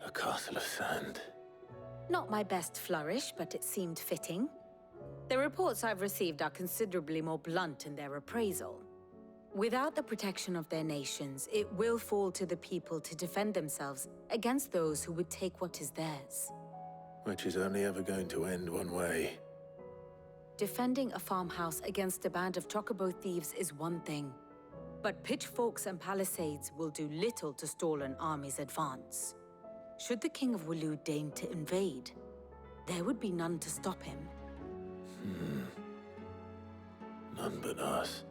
A castle of sand. Not my best flourish, but it seemed fitting. The reports I've received are considerably more blunt in their appraisal. Without the protection of their nations, it will fall to the people to defend themselves against those who would take what is theirs. Which is only ever going to end one way. Defending a farmhouse against a band of chocobo thieves is one thing, but pitchforks and palisades will do little to stall an army's advance. Should the King of Waloed deign to invade, there would be none to stop him. None but us.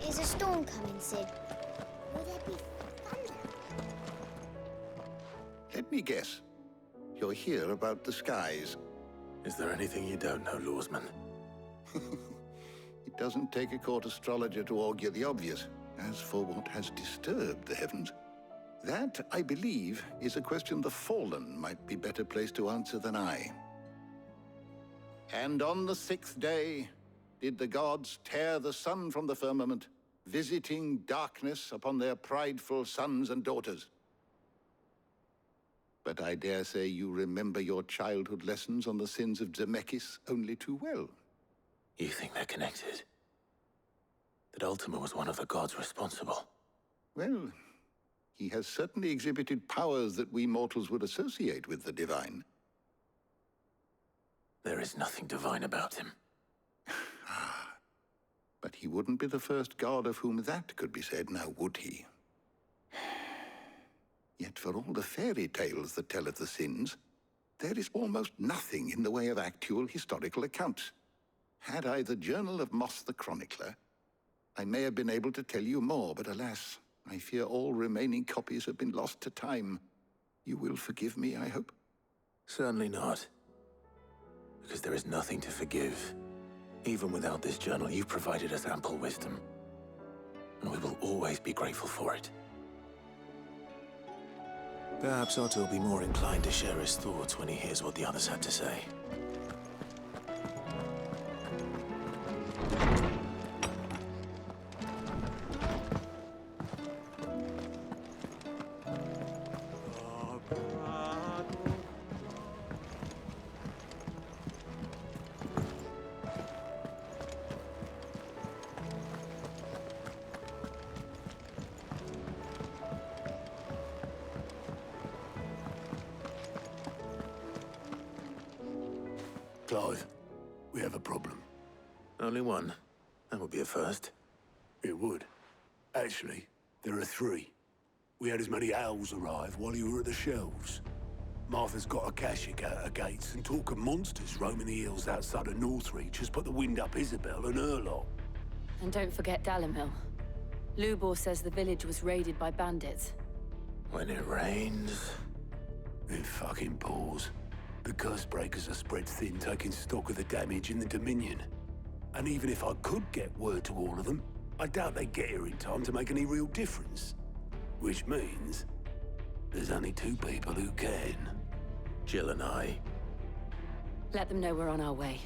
Is a storm coming, Sid? Will there be thunder? Let me guess. You're here about the skies. Is there anything you don't know, Lawsman? It doesn't take a court astrologer to augur the obvious. As for what has disturbed the heavens, that, I believe, is a question the Fallen might be better placed to answer than I. And on the 6th day did the gods tear the sun from the firmament, visiting darkness upon their prideful sons and daughters. But I dare say you remember your childhood lessons on the sins of Zemeckis only too well. You think they're connected? That Ultima was one of the gods responsible? Well, he has certainly exhibited powers that we mortals would associate with the divine. There is nothing divine about him. But he wouldn't be the first god of whom that could be said, now would he? Yet for all the fairy tales that tell of the sins, there is almost nothing in the way of actual historical accounts. Had I the Journal of Moss the Chronicler, I may have been able to tell you more, but alas, I fear all remaining copies have been lost to time. You will forgive me, I hope? Certainly not. Because there is nothing to forgive. Even without this journal, you've provided us ample wisdom. And we will always be grateful for it. Perhaps Otto will be more inclined to share his thoughts when he hears what the others had to say. Clive, we have a problem. Only one. That would be a first. It would. Actually, there are 3. We had as many owls arrive while you were at the shelves. Martha's got a Kashik out her gates, and talk of monsters roaming the hills outside of Northreach has put the wind up Isabel and her lot. And don't forget Dalimil. Lubor says the village was raided by bandits. When it rains... It fucking pours. The curse breakers are spread thin, taking stock of the damage in the Dominion. And even if I could get word to all of them, I doubt they'd get here in time to make any real difference. Which means there's only 2 people who can. Jill and I. Let them know we're on our way.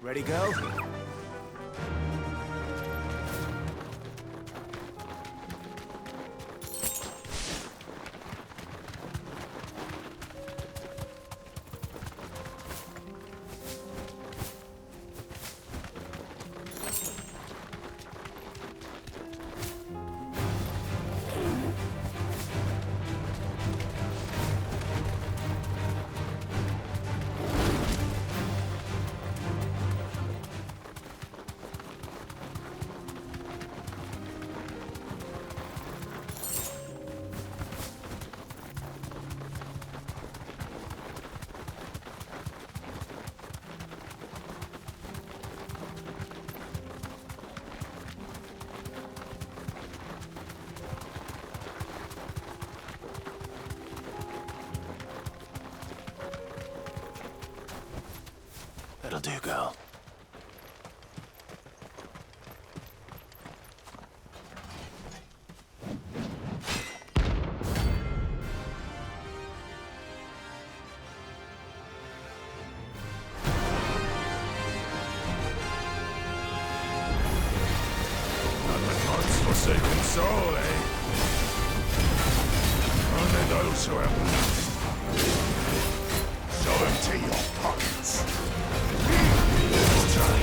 Ready, go? That'll do, girl. Not the God's forsaken soul, eh? Only those who have nothing. So empty your pockets. Let's try.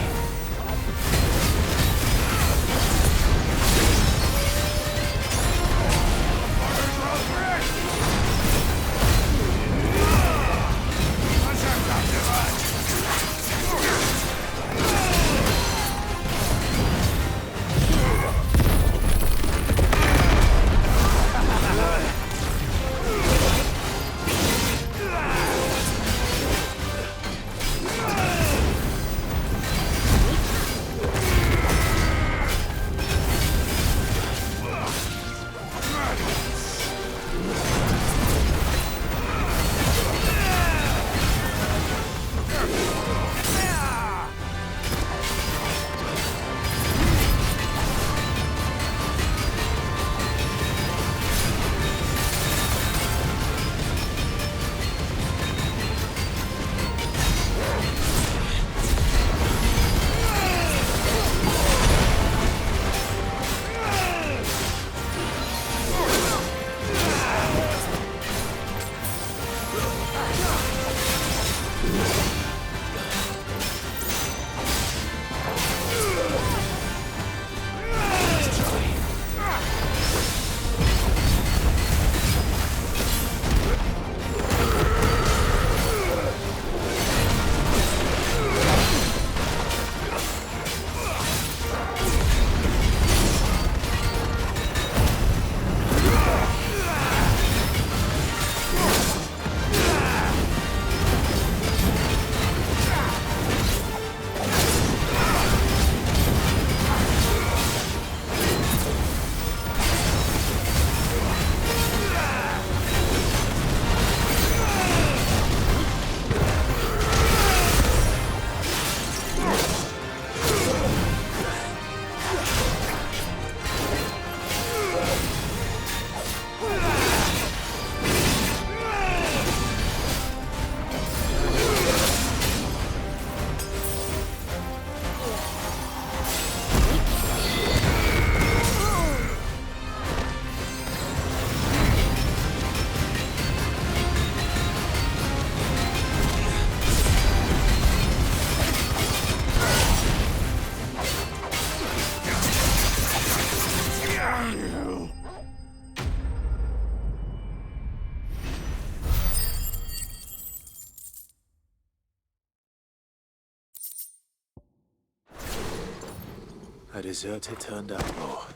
A deserter turned outlaw.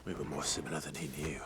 We were more similar than he knew.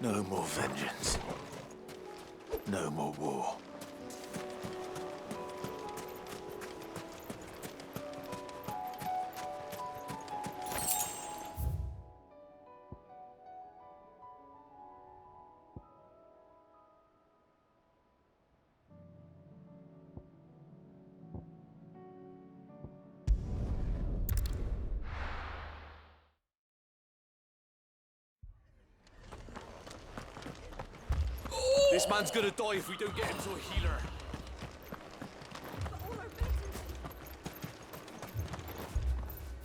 No more vengeance. No more war. This man's gonna die if we don't get him to a healer.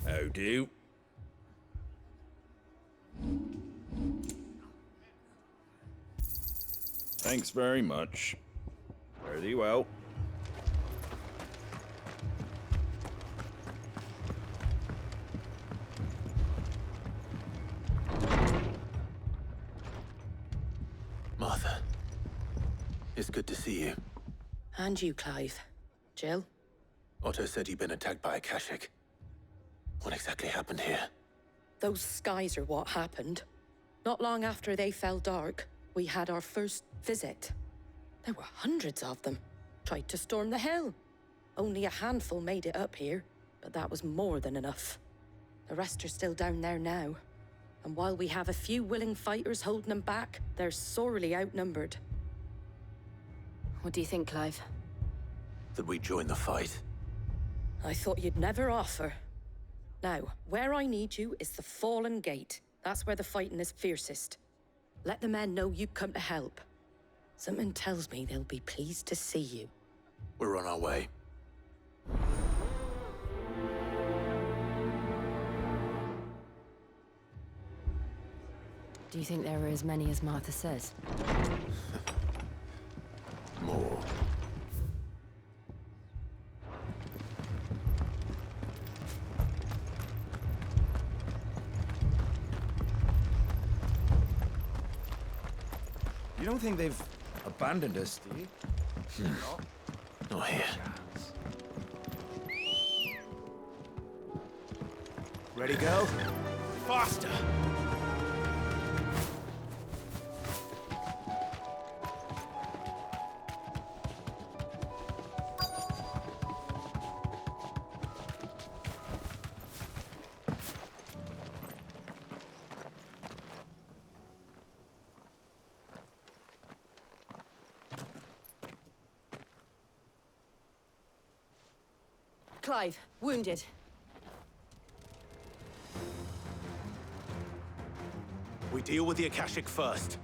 How do? Thanks very much. Fare thee well. Martha, it's good to see you. And you, Clive. Jill? Otto said you'd been attacked by a Akashic. What exactly happened here? Those skies are what happened. Not long after they fell dark, we had our first visit. There were hundreds of them. Tried to storm the hill. Only a handful made it up here, but that was more than enough. The rest are still down there now. And while we have a few willing fighters holding them back, they're sorely outnumbered. What do you think, Clive? That we join the fight? I thought you'd never offer. Now, where I need you is the Fallen Gate. That's where the fighting is fiercest. Let the men know you come to help. Something tells me they'll be pleased to see you. We're on our way. Do you think there are as many as Martha says? More. You don't think they've abandoned us, do you? Not here. Ready, go? Faster! Clive, wounded. We deal with the Akashic first.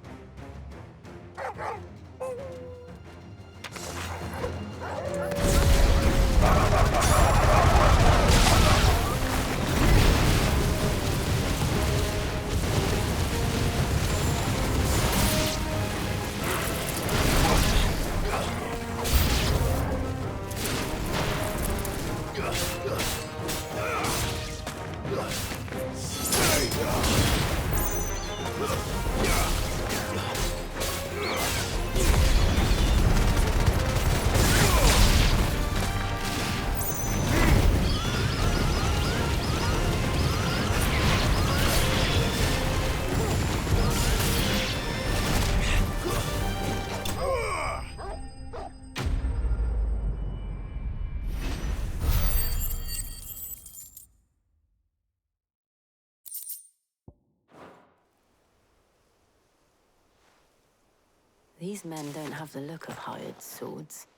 These men don't have the look of hired swords.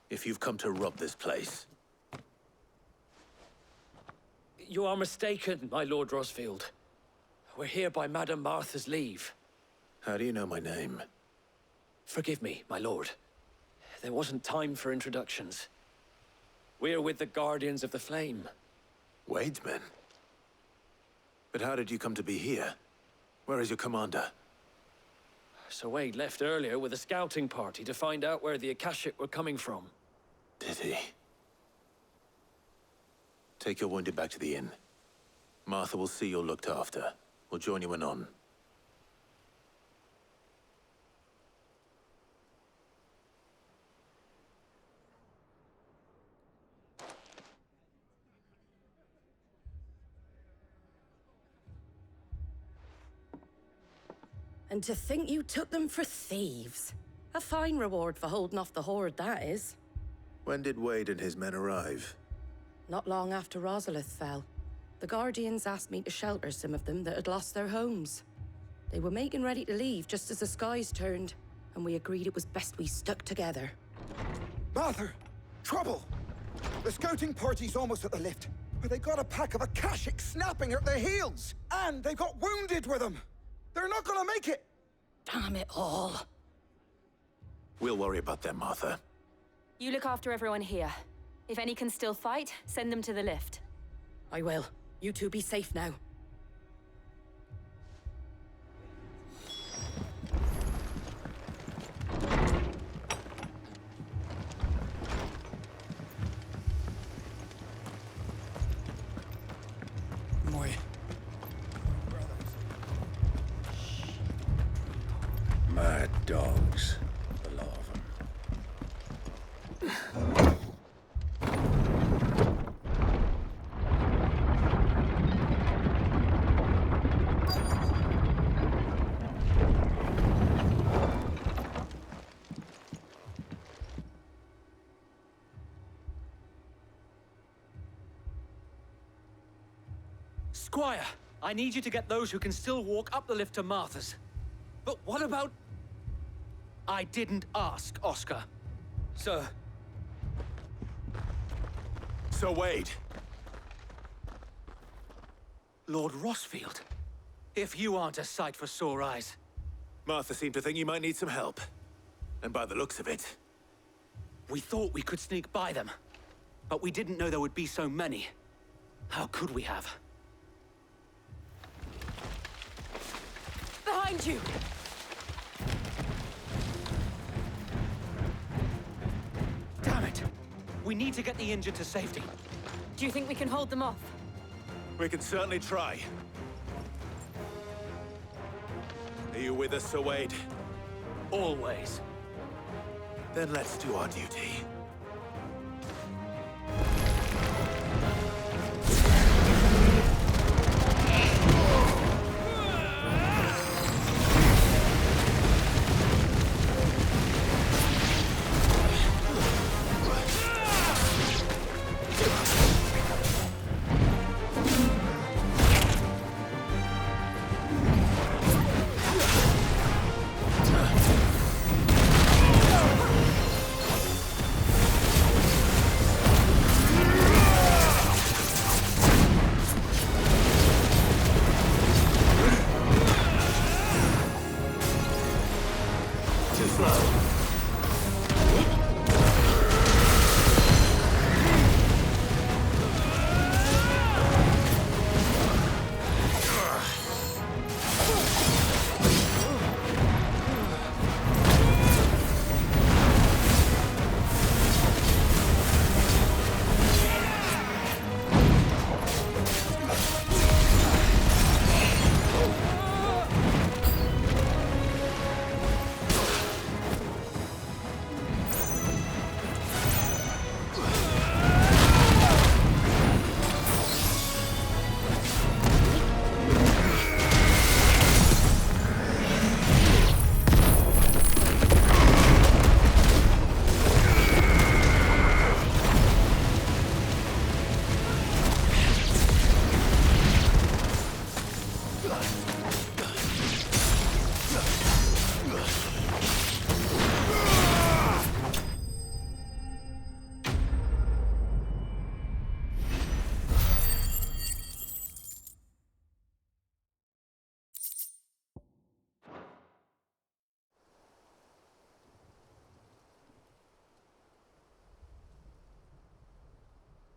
If you've come to rob this place... You are mistaken, my Lord Rosfield. We're here by Madame Martha's leave. How do you know my name? Forgive me, my lord. There wasn't time for introductions. We're with the Guardians of the Flame. Wade's men? But how did you come to be here? Where is your commander? Sir Wade left earlier with a scouting party to find out where the Akashic were coming from. Did he? Take your wounded back to the inn. Martha will see you're looked after. We'll join you anon. And to think you took them for thieves. A fine reward for holding off the horde, that is. When did Wade and his men arrive? Not long after Rosalith fell. The Guardians asked me to shelter some of them that had lost their homes. They were making ready to leave just as the skies turned, and we agreed it was best we stuck together. Martha! Trouble! The scouting party's almost at the lift, where they got a pack of Akashics snapping at their heels! And they got wounded with them! They're not gonna make it! Damn it all. We'll worry about them, Martha. You look after everyone here. If any can still fight, send them to the lift. I will. You two be safe now. Moi. Mad dogs. The lot of them. Squire, I need you to get those who can still walk up the lift to Martha's. But what about... I didn't ask, Oscar. Sir. Sir Wade. Lord Rossfield. If you aren't a sight for sore eyes. Martha seemed to think you might need some help. And by the looks of it... We thought we could sneak by them. But we didn't know there would be so many. How could we have? Behind you! Damn it! We need to get the injured to safety. Do you think we can hold them off? We can certainly try. Are you with us, Sir Wade? Always. Then let's do our duty.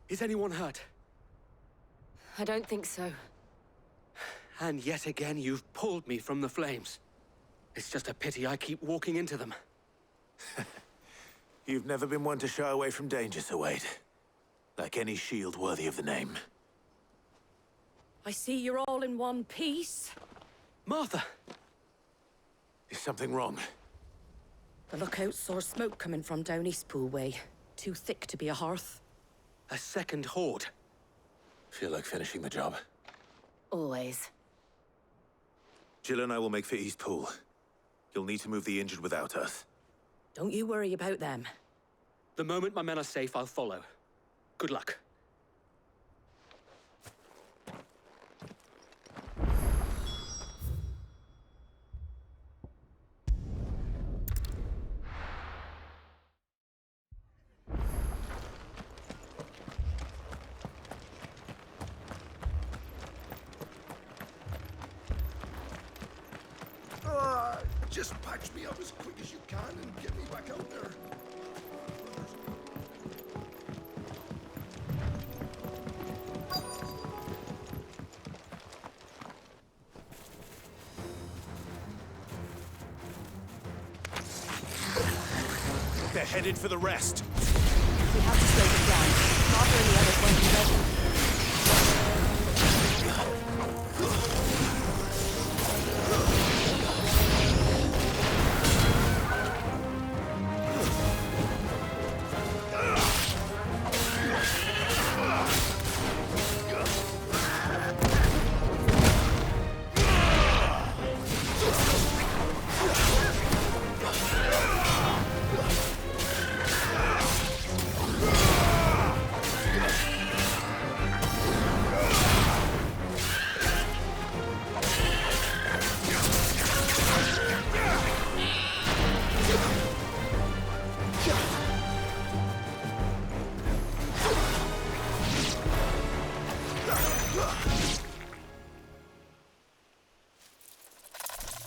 Is anyone hurt? I don't think so. And yet again, you've pulled me from the flames. It's just a pity I keep walking into them. You've never been one to shy away from danger, Sir Wade. Like any shield worthy of the name. I see you're all in one piece. Martha! Is something wrong? The lookout saw smoke coming from down Eastpool way. Too thick to be a hearth. A second horde. Feel like finishing the job? Always. Jill and I will make for East Pool. You'll need to move the injured without us. Don't you worry about them. The moment my men are safe, I'll follow. Good luck. Just patch me up as quick as you can and get me back out there. They're headed for the rest. We have to slow them down. Martha and the others won't be ready.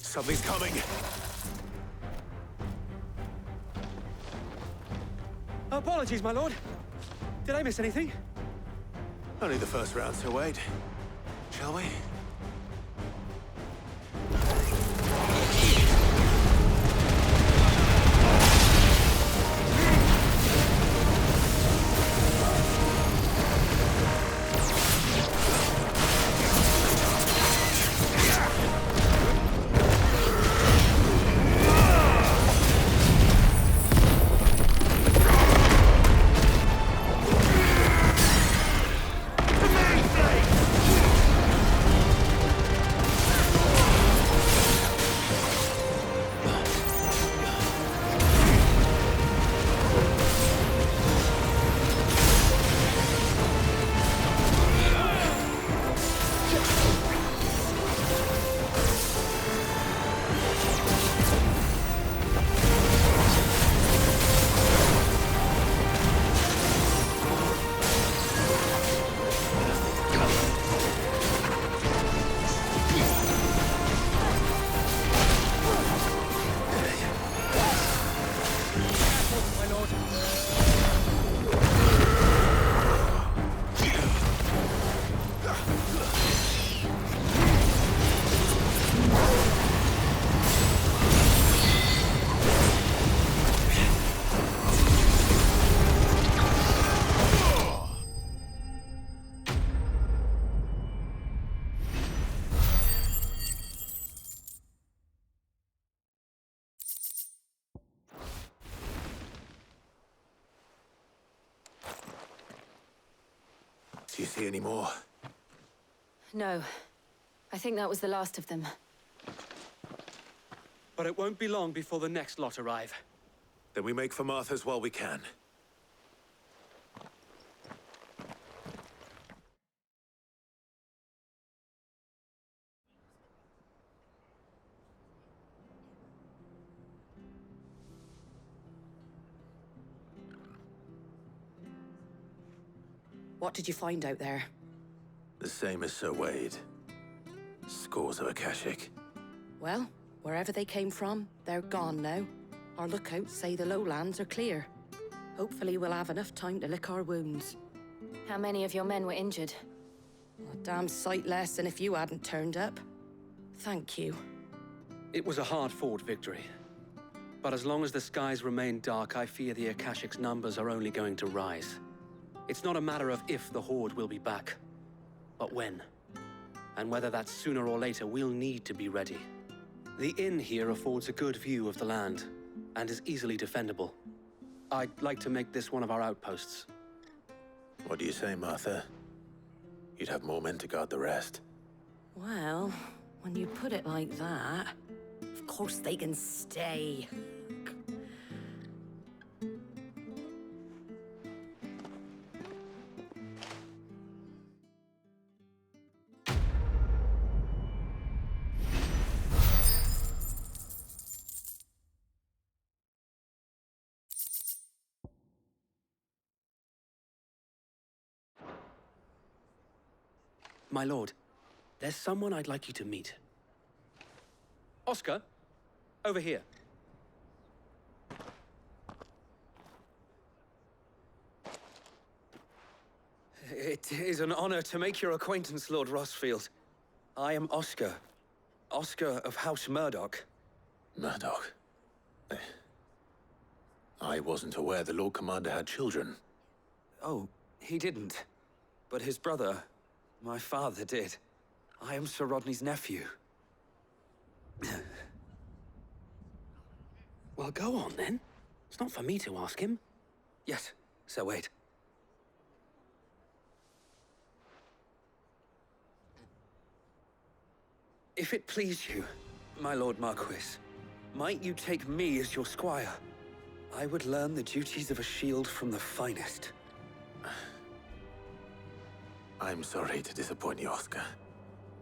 Something's coming. Apologies, my lord. Did I miss anything? Only the first round, so wait. Shall we? Do you see any more? No. I think that was the last of them. But it won't be long before the next lot arrive. Then we make for Martha's while we can. What did you find out there? The same as Sir Wade. Scores of Akashic. Well, wherever they came from, they're gone now. Our lookouts say the lowlands are clear. Hopefully we'll have enough time to lick our wounds. How many of your men were injured? A damn sight less than if you hadn't turned up. Thank you. It was a hard-fought victory. But as long as the skies remain dark, I fear the Akashic's numbers are only going to rise. It's not a matter of if the Horde will be back, but when. And whether that's sooner or later, we'll need to be ready. The inn here affords a good view of the land, and is easily defendable. I'd like to make this one of our outposts. What do you say, Martha? You'd have more men to guard the rest. Well, When you put it like that, of course they can stay. My lord, there's someone I'd like you to meet. Oscar, over here. It is an honor to make your acquaintance, Lord Rossfield. I am Oscar. Oscar of House Murdoch. Murdoch? I wasn't aware the Lord Commander had children. Oh, he didn't. But his brother, my father, did. I am Sir Rodney's nephew. Well, go on, then. It's not for me to ask him. Yes, so wait. If it please you, my Lord Marquis, might you take me as your squire? I would learn the duties of a shield from the finest. I'm sorry to disappoint you, Oscar,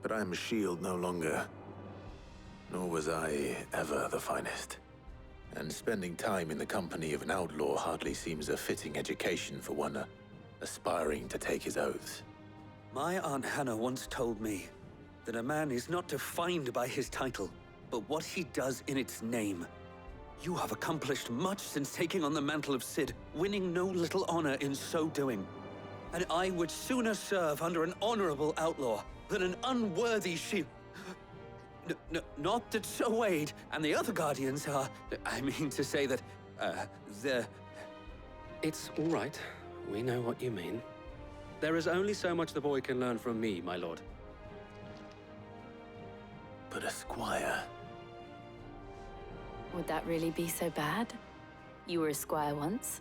but I'm a shield no longer. Nor was I ever the finest. And spending time in the company of an outlaw hardly seems a fitting education for one aspiring to take his oaths. My Aunt Hannah once told me that a man is not defined by his title, but what he does in its name. You have accomplished much since taking on the mantle of Cid, winning no little honor in so doing. And I would sooner serve under an honorable outlaw than an unworthy shield. Not that Sir Wade and the other Guardians are... I mean to say that, they're... It's all right. We know what you mean. There is only so much the boy can learn from me, my lord. But a squire... Would that really be so bad? You were a squire once.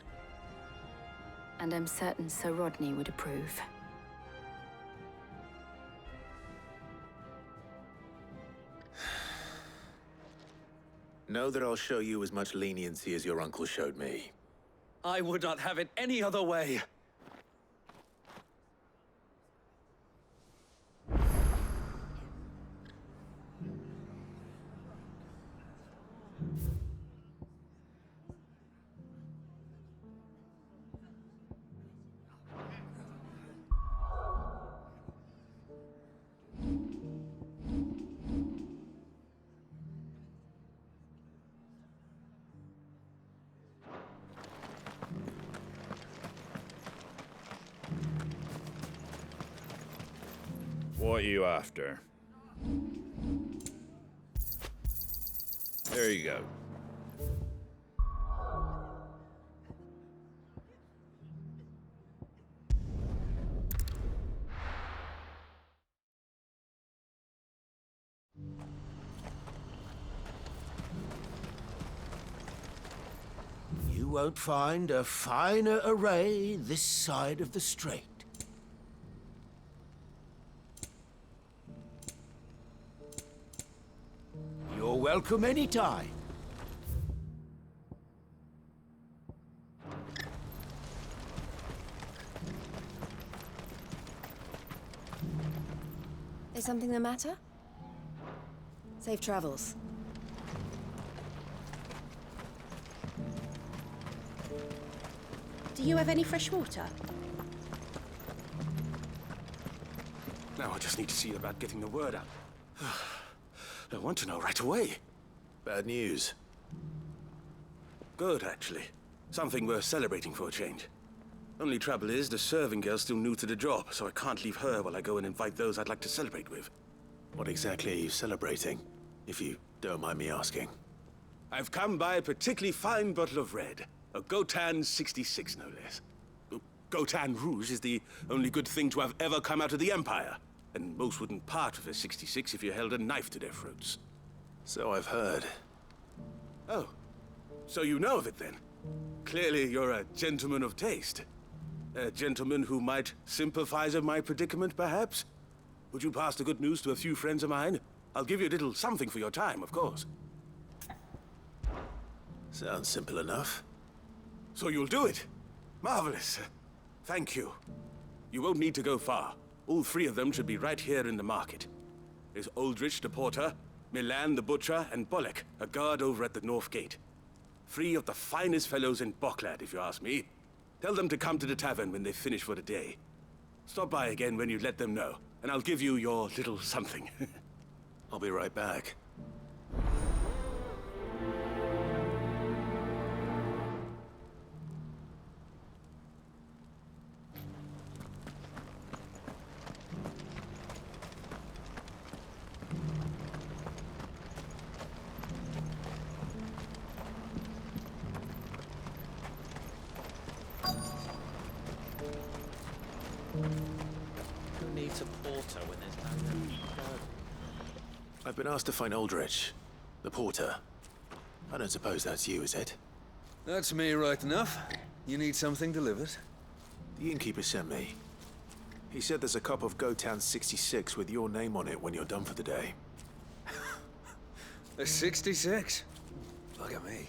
And I'm certain Sir Rodney would approve. Know that I'll show you as much leniency as your uncle showed me. I would not have it any other way. What are you after? There you go. You won't find a finer array this side of the strait. You're welcome anytime. Is something the matter? Safe travels. Do you have any fresh water? Now I just need to see about getting the word out. I want to know right away. Bad news. Good, actually. Something worth celebrating for a change. Only trouble is, the serving girl's still new to the job, so I can't leave her while I go and invite those I'd like to celebrate with. What exactly are you celebrating, if you don't mind me asking? I've come by a particularly fine bottle of red. A Gotan 66, no less. Gotan Rouge is the only good thing to have ever come out of the Empire. And most wouldn't part with a 66 if you held a knife to their throats. So I've heard. Oh, so you know of it then? Clearly you're a gentleman of taste. A gentleman who might sympathize with my predicament, perhaps? Would you pass the good news to a few friends of mine? I'll give you a little something for your time, of course. Sounds simple enough. So you'll do it? Marvelous. Thank you. You won't need to go far. All three of them should be right here in the market. There's Aldrich the porter, Milan the butcher, and Bolek, a guard over at the north gate. 3 of the finest fellows in Boklad, if you ask me. Tell them to come to the tavern when they finish for the day. Stop by again when you let them know, and I'll give you your little something. I'll be right back. Who needs a porter when there's no guard? I've been asked to find Aldrich, the porter. I don't suppose that's you, is it? That's me, right enough. You need something delivered? The innkeeper sent me. He said there's a cup of Gotan 66 with your name on it when you're done for the day. A 66? Look at me.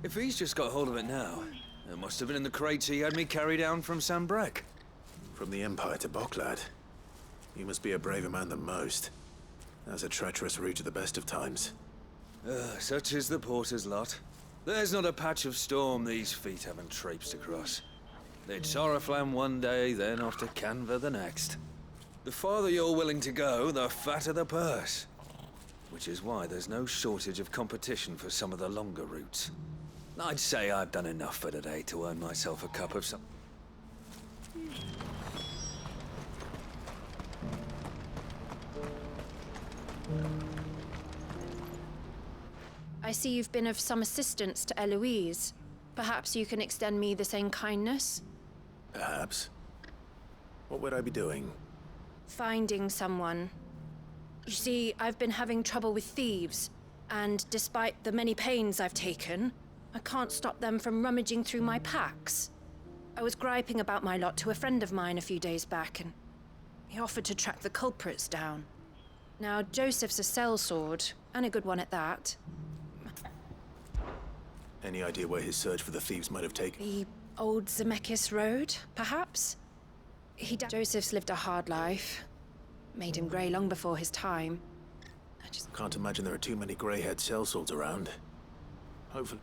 If he's just got hold of it now, it must have been in the crates he had me carry down from Sanbrek. From the Empire to Boklad. You must be a braver man than most. That's a treacherous route at the best of times. Such is the porter's lot. There's not a patch of storm these feet haven't traipsed across. They'd Soraflam one day, then off to Canva the next. The farther you're willing to go, the fatter the purse. Which is why there's no shortage of competition for some of the longer routes. I'd say I've done enough for today to earn myself a cup of some... I see you've been of some assistance to Eloise. Perhaps you can extend me the same kindness? Perhaps. What would I be doing? Finding someone. You see, I've been having trouble with thieves, and despite the many pains I've taken, I can't stop them from rummaging through my packs. I was griping about my lot to a friend of mine a few days back, and he offered to track the culprits down. Now, Joseph's a sellsword, and a good one at that. Any idea where his search for the thieves might have taken? The old Zemeckis Road, perhaps? Joseph's lived a hard life. Made him grey long before his time. I just can't imagine there are too many grey-haired sellswords around. Hopefully...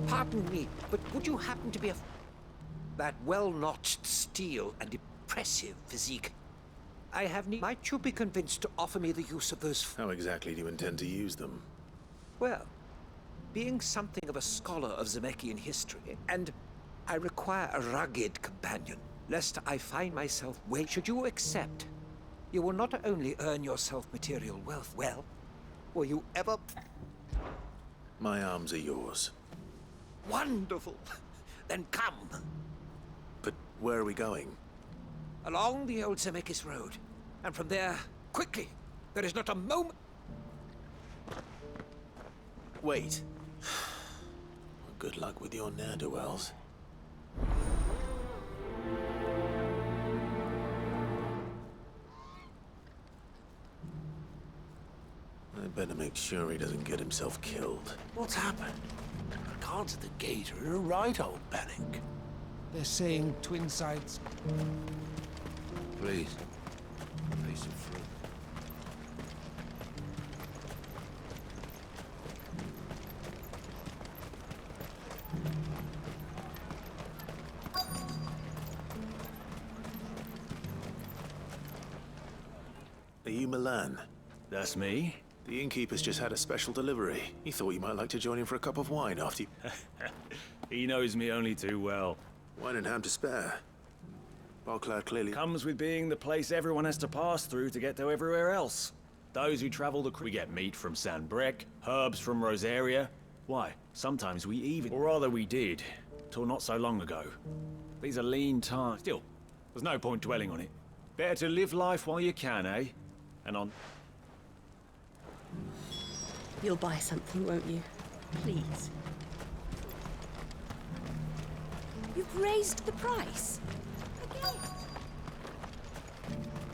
Pardon me, but would you happen to be that well-notched steel and impressive physique? I have need. Might you be convinced to offer me the use of those... How exactly do you intend to use them? Well, being something of a scholar of Zemeckis history, and I require a rugged companion, lest I find myself should you accept, you will not only earn yourself material wealth, well, will you ever... My arms are yours. Wonderful! Then come! But where are we going? Along the old Zemeckis Road. And from there, quickly! There is not a moment... Wait. Good luck with your ne'er-do-wells. I better make sure he doesn't get himself killed. What's happened? The guards at the gate are in a right old panic. They're saying twin sides. Please. Piece of fruit. Are you Milan? That's me. The innkeeper's just had a special delivery. He thought you might like to join him for a cup of wine after you... He knows me only too well. Wine and ham to spare. Boklad clearly... Comes with being the place everyone has to pass through to get to everywhere else. Those who travel the... We get meat from Sanbrek, herbs from Rosaria. Why, sometimes we even... Or rather we did, till not so long ago. These are lean times. Still, there's no point dwelling on it. Better to live life while you can, eh? And on... You'll buy something, won't you? Please. You've raised the price. Again.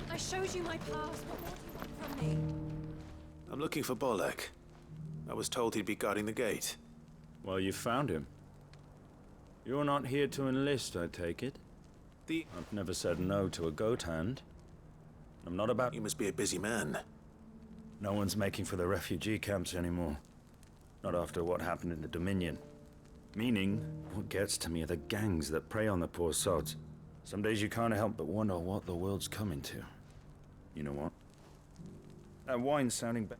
I showed you my powers. What more do you want from me? I'm looking for Bolek. I was told he'd be guarding the gate. Well, you found him. You're not here to enlist, I take it? I've never said no to a goat hand. I'm not about... You must be a busy man. No one's making for the refugee camps anymore. Not after what happened in the Dominion. Meaning, what gets to me are the gangs that prey on the poor sods. Some days you can't help but wonder what the world's coming to. You know what? That wine's sounding bad.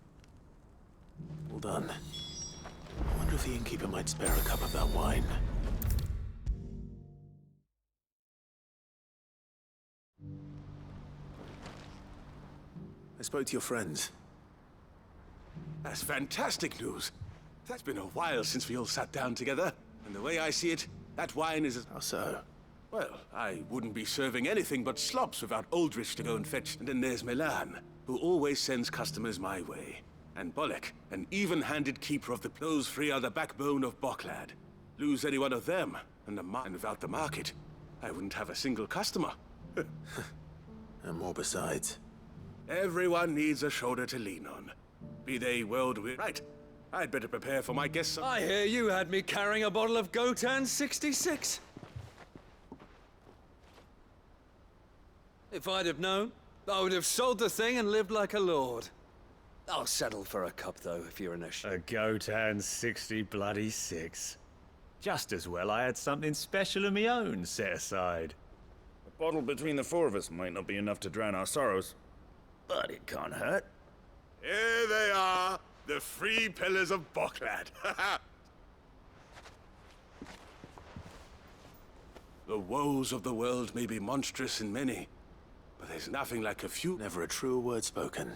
Well done. I wonder if the innkeeper might spare a cup of that wine. I spoke to your friends. That's fantastic news. That's been a while since we all sat down together. And the way I see it, that wine is... How so? Well, I wouldn't be serving anything but slops without Aldrich to go and fetch. And then there's Milan, who always sends customers my way. And Bolek, an even-handed keeper of the... Those three are the backbone of Boklad. Lose any one of them, and without the market, I wouldn't have a single customer. And more besides. Everyone needs a shoulder to lean on. Be they world-weary. Right. I'd better prepare for my guests. I hear you had me carrying a bottle of Gotan 66. If I'd have known, I would have sold the thing and lived like a lord. I'll settle for a cup, though, if you're in a Gotan 60 Just as well I had something special of my own set aside. A bottle between the four of us might not be enough to drown our sorrows, but it can't hurt. Here they are, the three pillars of Boklad. The woes of the world may be monstrous in many, but there's nothing like a few... Never a truer word spoken.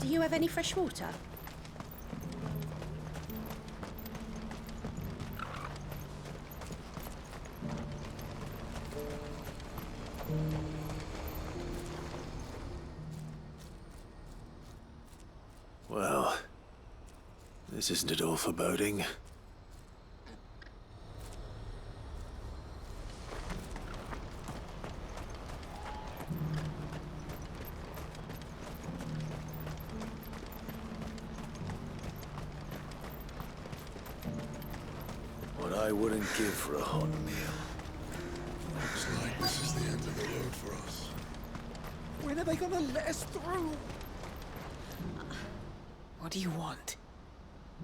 Do you have any fresh water? Well, this isn't at all foreboding. I wouldn't give for a hot meal. Looks like this is the end of the road for us. When are they gonna let us through? What do you want?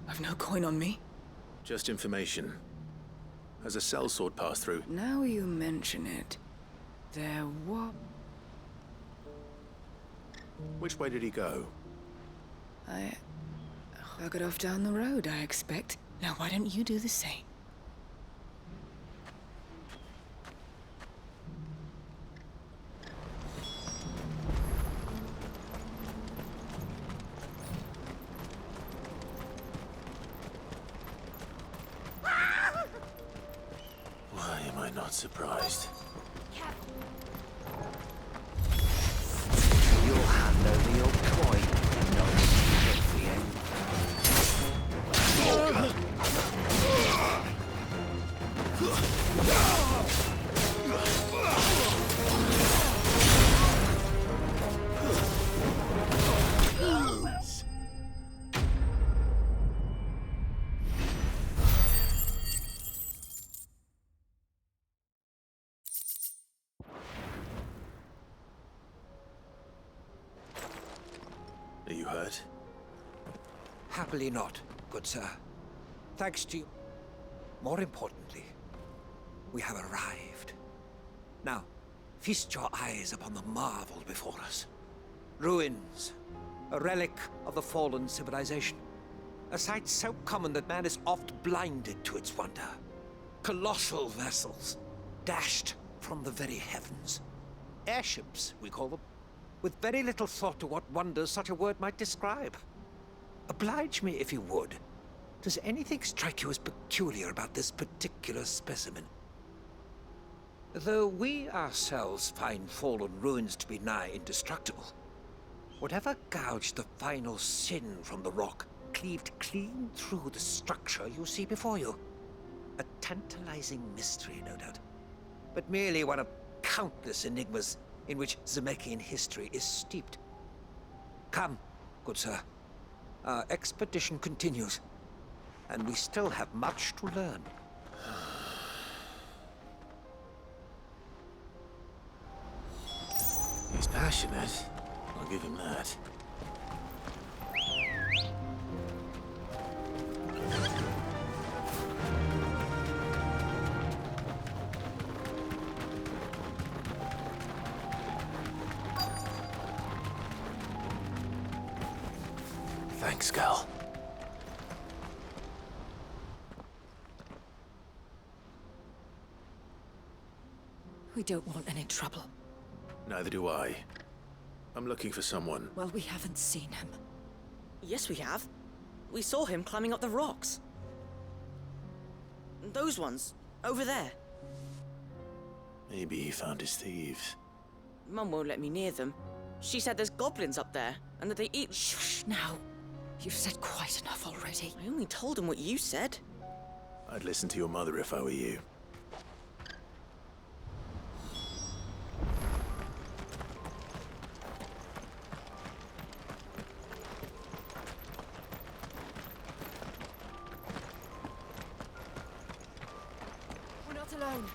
I've no coin on me. Just information. Has a sellsword passed through? Now you mention it, there was... Which way did he go? I got off down the road, I expect. Now why don't you do the same? Why am I not surprised? You'll hand over your coin and not shit for you. Are you hurt? Happily not, good sir. Thanks to you. More importantly, we have arrived. Now, feast your eyes upon the marvel before us. Ruins, A relic of the fallen civilization. A sight so common that man is oft blinded to its wonder. Colossal vessels, dashed from the very heavens. Airships, we call them, with very little thought to what wonders such a word might describe. Oblige me, if you would. Does anything strike you as peculiar about this particular specimen? Though we ourselves find fallen ruins to be nigh indestructible, whatever gouged the final sin from the rock cleaved clean through the structure you see before you. A tantalizing mystery, no doubt, but merely one of countless enigmas in which Zemeckyan history is steeped. Come, good sir. Our expedition continues, and we still have much to learn. He's passionate. I'll give him that. Thanks, Gal. We don't want any trouble. Neither do I. I'm looking for someone. Well, we haven't seen him. Yes, we have. We saw him climbing up the rocks. Those ones, over there. Maybe he found his thieves. Mum won't let me near them. She said there's goblins up there, and that they eat— Shush, now. You've said quite enough already. I only told him what you said. I'd listen to your mother if I were you. We're not alone.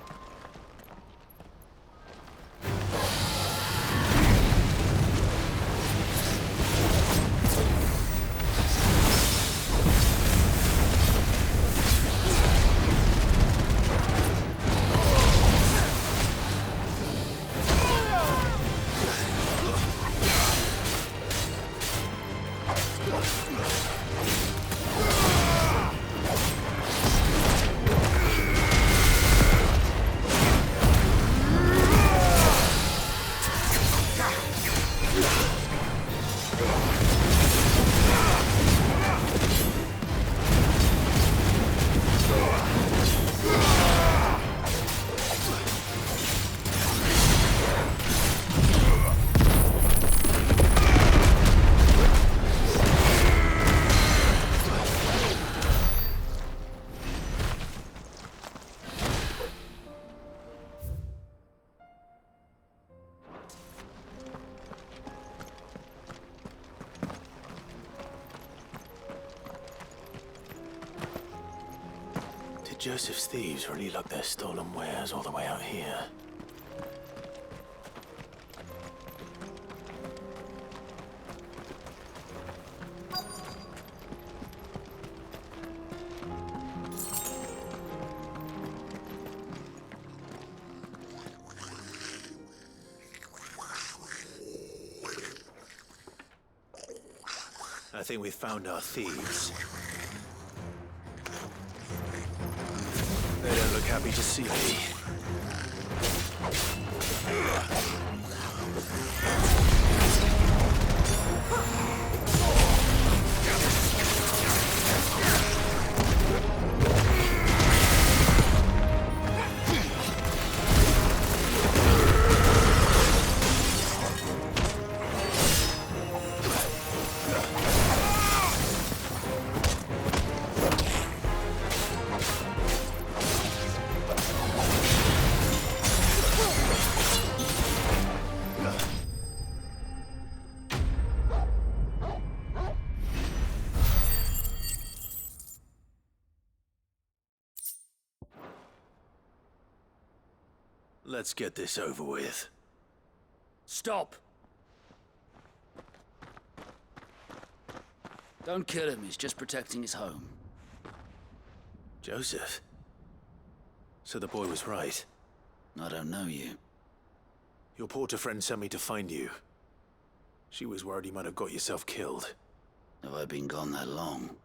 Joseph's thieves really lug their stolen wares all the way out here. I think we've found our thieves. They don't look happy to see me. Let's get this over with. Stop! Don't kill him, he's just protecting his home. Joseph? So the boy was right. I don't know you. Your porter friend sent me to find you. She was worried you might have got yourself killed. Have I been gone that long?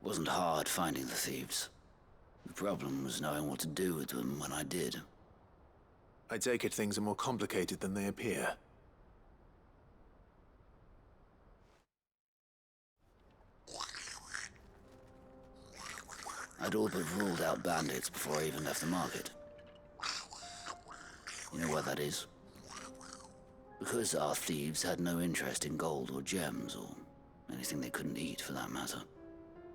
Wasn't hard finding the thieves. The problem was knowing what to do with them when I did. I take it things are more complicated than they appear. I'd all but ruled out bandits before I even left the market. You know why that is? Because our thieves had no interest in gold or gems, or anything they couldn't eat for that matter.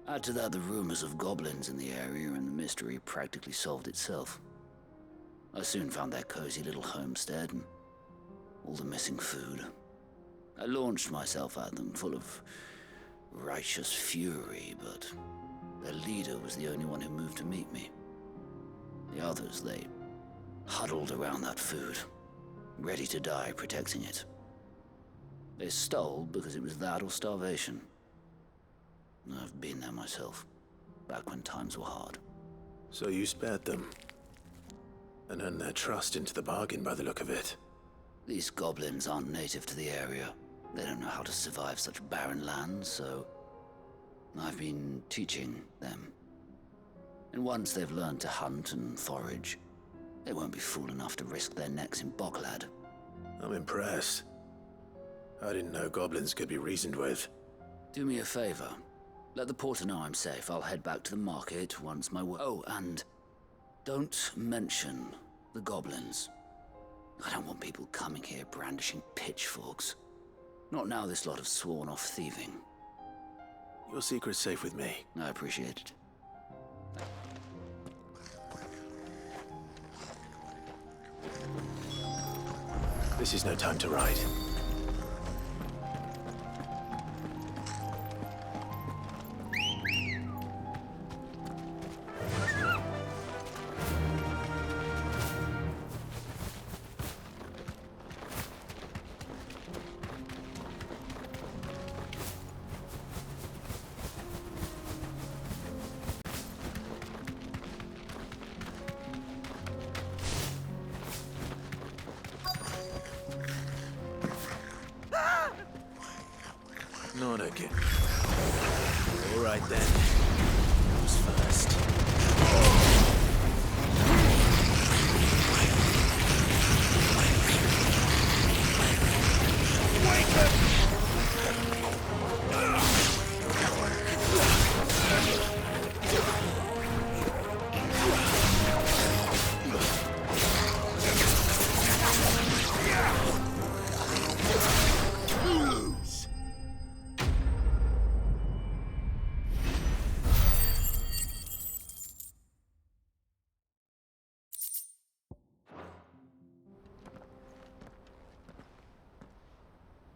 Add to that the rumors of goblins in the area, and the mystery practically solved itself. I soon found their cozy little homestead, and all the missing food. I launched myself at them, full of righteous fury, but their leader was the only one who moved to meet me. The others, they huddled around that food, ready to die protecting it. They stole because it was that or starvation. I've been there myself, back when times were hard. So you spared them, and earned their trust into the bargain by the look of it. These goblins aren't native to the area. They don't know how to survive such barren lands, so I've been teaching them. And once they've learned to hunt and forage, they won't be fool enough to risk their necks in Bocklad. I'm impressed. I didn't know goblins could be reasoned with. Do me a favor. Let the porter know I'm safe. I'll head back to the market once my work... Oh, and don't mention the goblins. I don't want people coming here brandishing pitchforks. Not now this lot have sworn off thieving. Your secret's safe with me. I appreciate it. This is no time to ride. Not again. All right then. Who's first?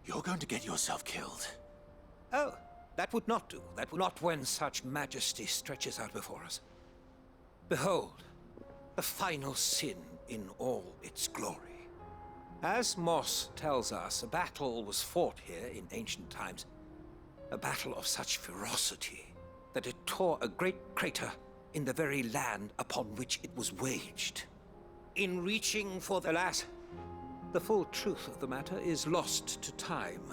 You're going to get yourself killed. Oh, that would not do. That would not when such majesty stretches out before us. Behold, the final sin in all its glory. As Moss tells us, a battle was fought here in ancient times. A battle of such ferocity that it tore a great crater in the very land upon which it was waged. In reaching for the last, the full truth of the matter is lost to time.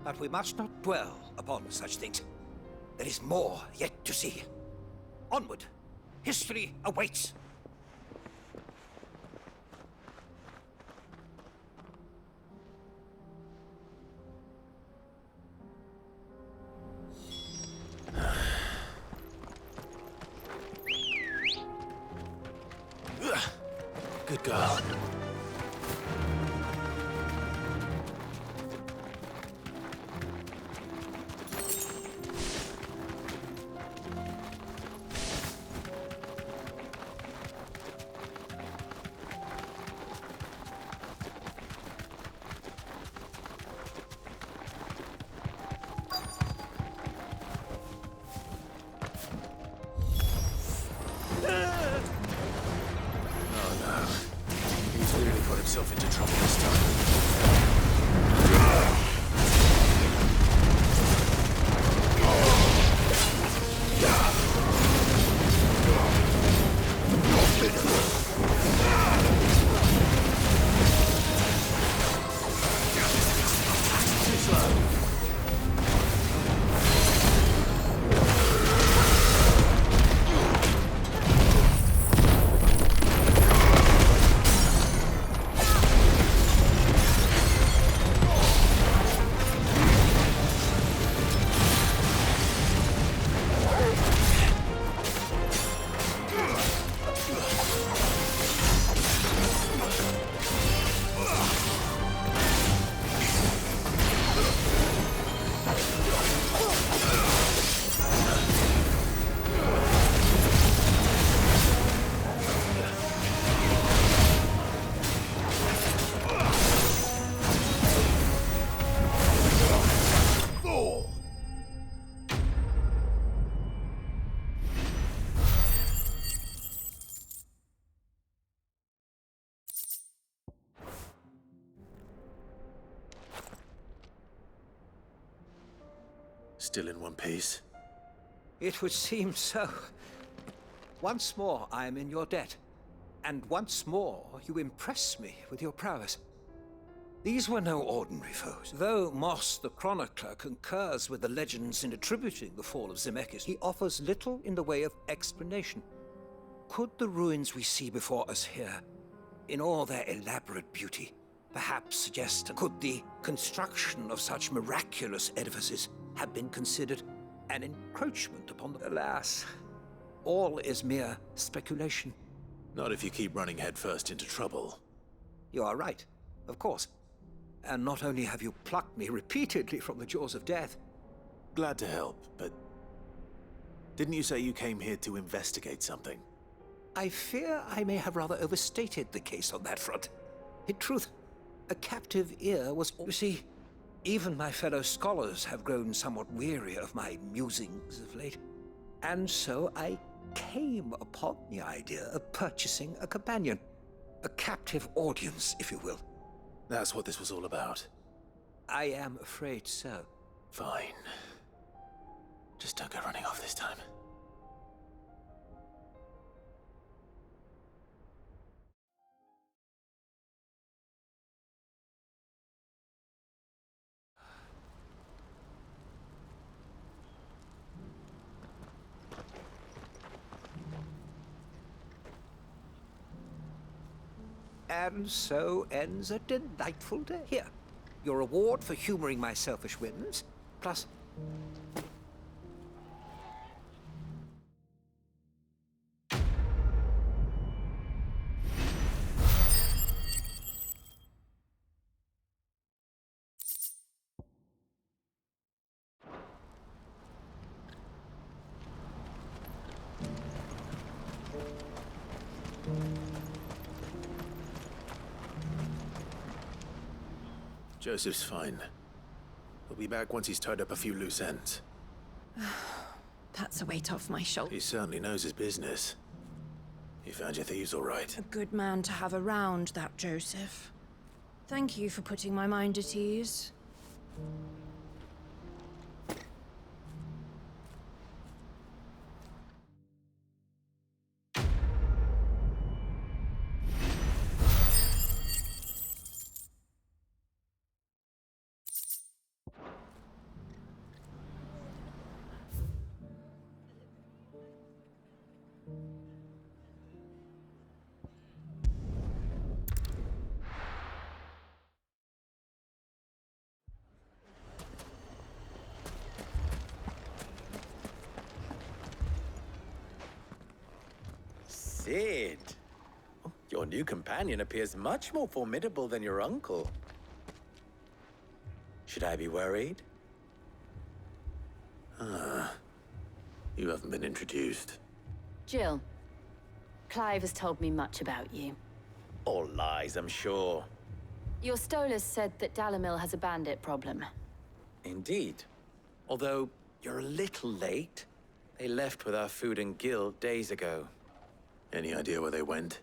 But we must not dwell upon such things. There is more yet to see. Onward. History awaits. Good girl. Still in one piece? It would seem so. Once more, I am in your debt. And once more, you impress me with your prowess. These were no ordinary foes. Though Moss the Chronicler concurs with the legends in attributing the fall of Zemeckis, he offers little in the way of explanation. Could the ruins we see before us here, in all their elaborate beauty, perhaps suggest, could the construction of such miraculous edifices have been considered an encroachment upon the... Alas, all is mere speculation. Not if you keep running headfirst into trouble. You are right, of course. And not only have you plucked me repeatedly from the jaws of death... Glad to help, but... Didn't you say you came here to investigate something? I fear I may have rather overstated the case on that front. In truth, a captive ear was... You see, even my fellow scholars have grown somewhat weary of my musings of late. And so I came upon the idea of purchasing a companion. A captive audience, if you will. That's what this was all about. I am afraid so. Fine. Just don't go running off this time. And so ends a delightful day. Here, your reward for humoring my selfish whims, plus... Joseph's fine. He'll be back once he's tied up a few loose ends. That's a weight off my shoulder. He certainly knows his business. You found your thieves all right? A good man to have around, that Joseph. Thank you for putting my mind at ease. Sid, your new companion appears much more formidable than your uncle. Should I be worried? You haven't been introduced. Jill, Clive has told me much about you. All lies, I'm sure. Your Stolas said that Dalamil has a bandit problem. Indeed. Although, you're a little late. They left with our food and guild days ago. Any idea where they went?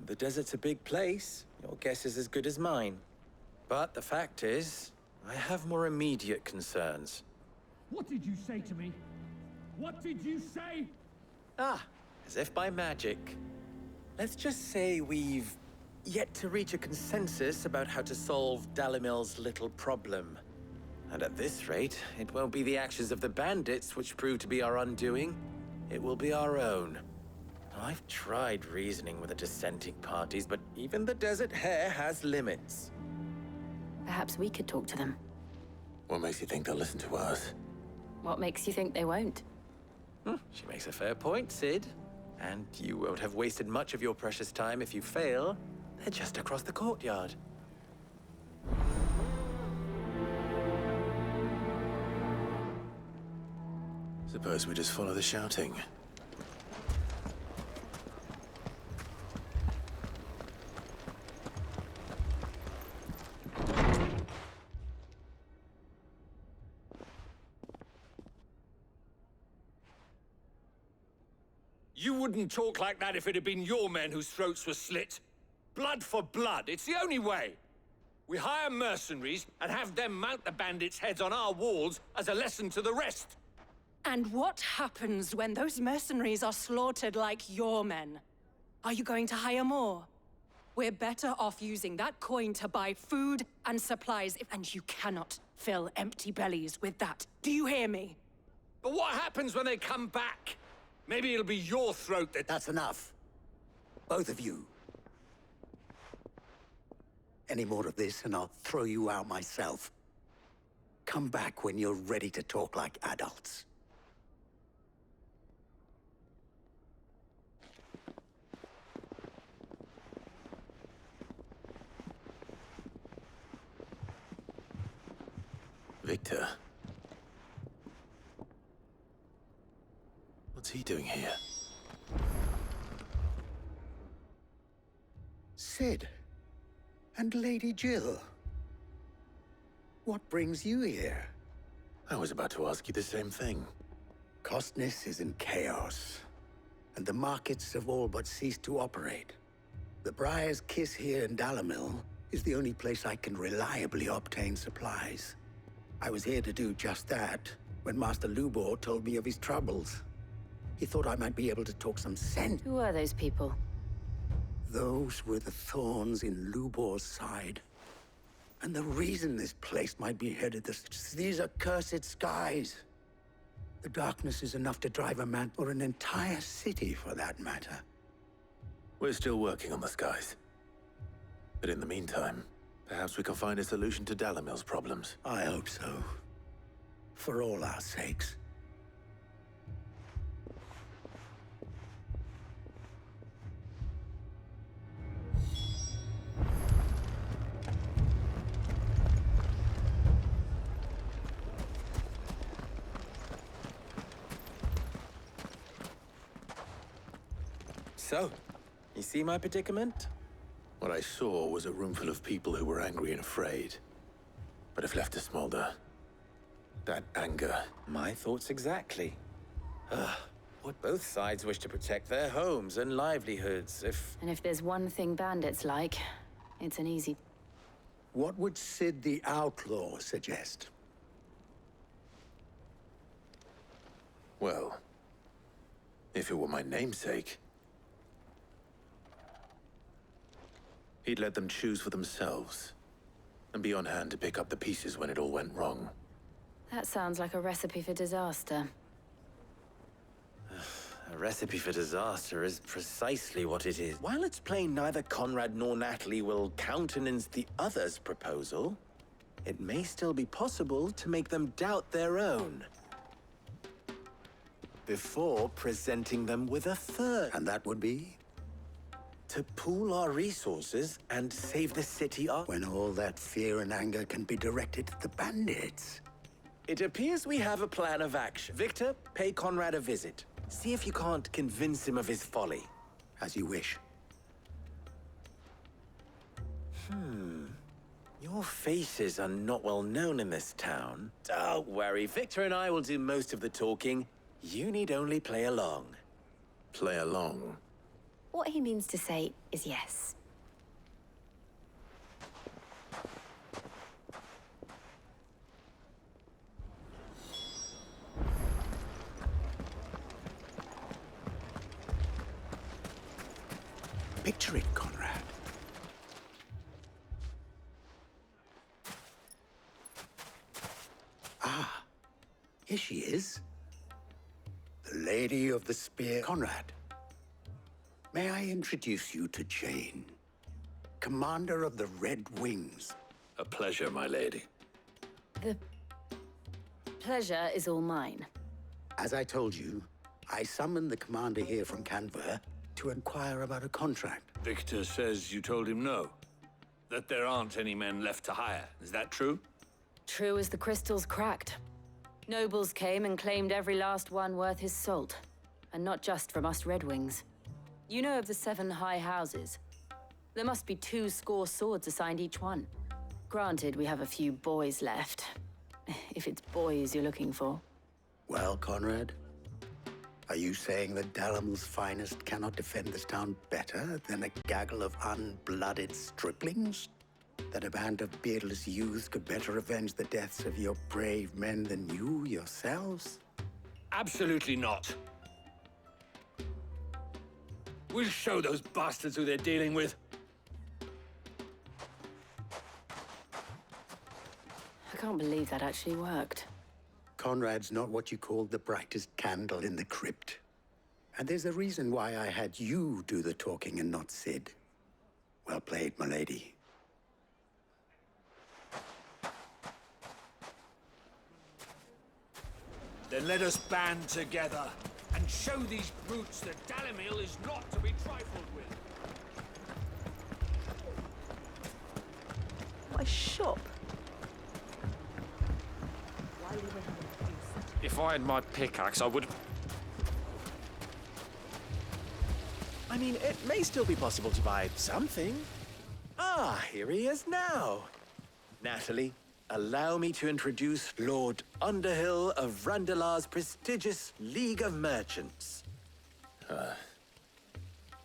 The desert's a big place. Your guess is as good as mine. But the fact is, I have more immediate concerns. What did you say to me? What did you say? Ah, as if by magic. Let's just say we've yet to reach a consensus about how to solve Dalamil's little problem. And at this rate, it won't be the actions of the bandits which prove to be our undoing. It will be our own. I've tried reasoning with the dissenting parties, but even the Desert Hare has limits. Perhaps we could talk to them. What makes you think they'll listen to us? What makes you think they won't? She makes a fair point, Sid. And you won't have wasted much of your precious time if you fail. They're just across the courtyard. Suppose we just follow the shouting. You wouldn't talk like that if it had been your men whose throats were slit. Blood for blood, it's the only way. We hire mercenaries and have them mount the bandits' heads on our walls as a lesson to the rest. And what happens when those mercenaries are slaughtered like your men? Are you going to hire more? We're better off using that coin to buy food and supplies, and you cannot fill empty bellies with that. Do you hear me? But what happens when they come back? Maybe it'll be your throat that... That's enough. Both of you. Any more of this and I'll throw you out myself. Come back when you're ready to talk like adults. Victor. What's he doing here? Sid. And Lady Jill. What brings you here? I was about to ask you the same thing. Costness is in chaos, and the markets have all but ceased to operate. The Briar's Kiss here in Dalimil is the only place I can reliably obtain supplies. I was here to do just that when Master Lubor told me of his troubles. He thought I might be able to talk some sense. Who are those people? Those were the thorns in Lubor's side. And the reason this place might be headed these accursed skies. The darkness is enough to drive a man, or an entire city for that matter. We're still working on the skies. But in the meantime, perhaps we can find a solution to Dalimil's problems. I hope so. For all our sakes. So, you see my predicament? What I saw was a room full of people who were angry and afraid. But if left to smolder, that anger... My thoughts exactly. What both sides wish to protect their homes and livelihoods, if... And if there's one thing bandits like, it's an easy... What would Sid the Outlaw suggest? Well, if it were my namesake, he'd let them choose for themselves, and be on hand to pick up the pieces when it all went wrong. That sounds like a recipe for disaster. A recipe for disaster is precisely what it is. While it's plain neither Conrad nor Natalie will countenance the other's proposal, it may still be possible to make them doubt their own before presenting them with a third. And that would be? To pool our resources and save the city up. When all that fear and anger can be directed at the bandits. It appears we have a plan of action. Victor, pay Conrad a visit. See if you can't convince him of his folly. As you wish. Your faces are not well known in this town. Don't worry, Victor and I will do most of the talking. You need only play along. Play along? What he means to say is yes. Picture it, Conrad. Ah, here she is. The Lady of the Spear. Conrad, may I introduce you to Jane, Commander of the Red Wings. A pleasure, my lady. The pleasure is all mine. As I told you, I summoned the commander here from Canver to inquire about a contract. Victor says you told him no. That there aren't any men left to hire. Is that true? True as the crystals cracked. Nobles came and claimed every last one worth his salt. And not just from us Red Wings. You know of the 7 high houses. There must be 2 swords assigned each one. Granted, we have a few boys left. If it's boys you're looking for. Well, Conrad, are you saying that Dalimil's finest cannot defend this town better than a gaggle of unblooded striplings? That a band of beardless youths could better avenge the deaths of your brave men than you yourselves? Absolutely not. We'll show those bastards who they're dealing with. I can't believe that actually worked. Conrad's not what you call the brightest candle in the crypt. And there's a reason why I had you do the talking and not Sid. Well played, milady. Then let us band together and show these brutes that Dalimil is not to be trifled with. My shop. If I had my pickaxe, I would... I mean, it may still be possible to buy something. Ah, here he is now. Natalie, allow me to introduce Lord Underhill of Randalar's prestigious League of Merchants.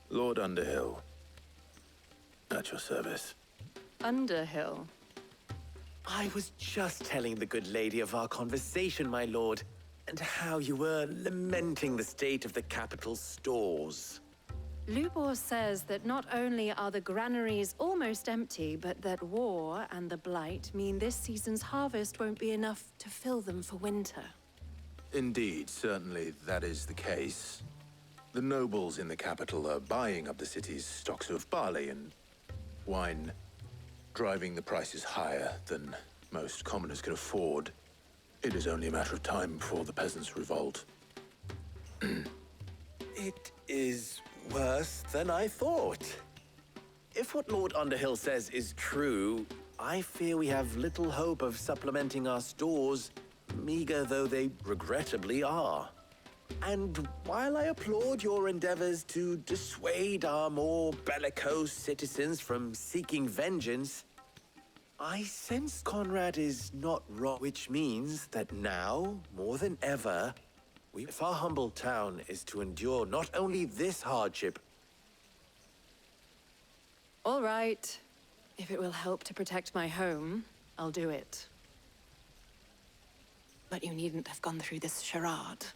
Lord Underhill. At your service. Underhill? I was just telling the good lady of our conversation, my lord, and how you were lamenting the state of the capital's stores. Lubor says that not only are the granaries almost empty, but that war and the blight mean this season's harvest won't be enough to fill them for winter. Indeed, certainly that is the case. The nobles in the capital are buying up the city's stocks of barley and wine, driving the prices higher than most commoners can afford. It is only a matter of time before the peasants revolt. It is worse than I thought. If what Lord Underhill says is true, I fear we have little hope of supplementing our stores, meager though they regrettably are. And while I applaud your endeavors to dissuade our more bellicose citizens from seeking vengeance, I sense Conrad is not wrong, which means that now, more than ever, if our humble town is to endure not only this hardship... All right. If it will help to protect my home, I'll do it. But you needn't have gone through this charade.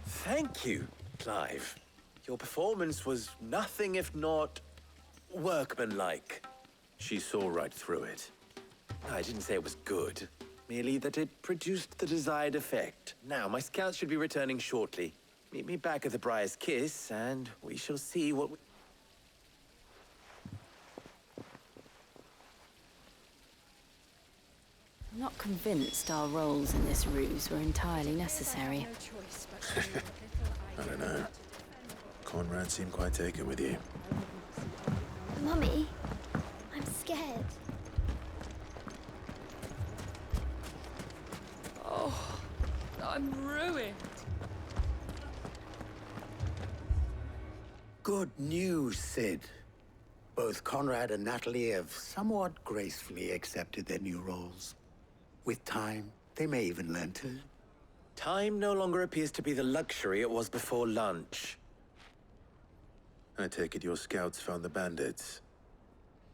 Thank you, Clive. Your performance was nothing if not workmanlike. She saw right through it. I didn't say it was good, merely that it produced the desired effect. Now, my scouts should be returning shortly. Meet me back at the Briar's Kiss, and we shall see what we... I'm not convinced our roles in this ruse were entirely necessary. I don't know. Conrad seemed quite taken with you. Mummy, I'm scared. Oh, I'm ruined. Good news, Sid. Both Conrad and Natalie have somewhat gracefully accepted their new roles. With time, they may even learn to. Time no longer appears to be the luxury it was before lunch. I take it your scouts found the bandits.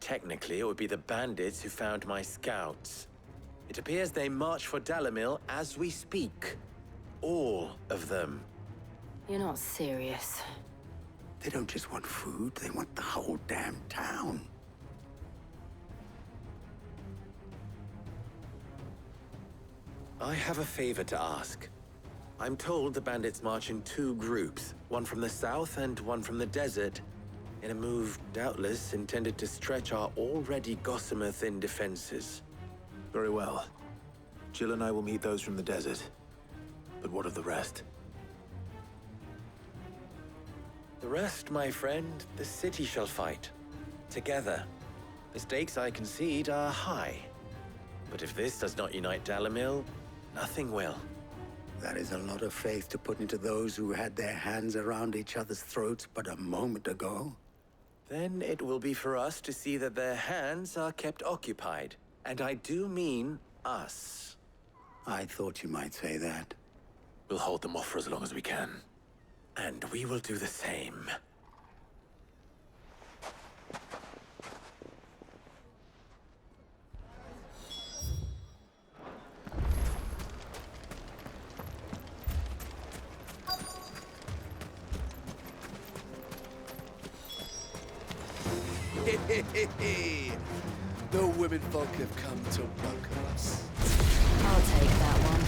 Technically, it would be the bandits who found my scouts. It appears they march for Dalimil as we speak. All of them. You're not serious. They don't just want food, they want the whole damn town. I have a favor to ask. I'm told the bandits march in two groups, one from the south and one from the desert, in a move doubtless intended to stretch our already gossamer-thin defenses. Very well. Jill and I will meet those from the desert. But what of the rest? The rest, my friend, the city shall fight. Together. The stakes, I concede, are high. But if this does not unite Dalimil, nothing will. That is a lot of faith to put into those who had their hands around each other's throats but a moment ago. Then it will be for us to see that their hands are kept occupied. And I do mean us. I thought you might say that. We'll hold them off for as long as we can. And we will do the same. The women folk have come to welcome us. I'll take that one.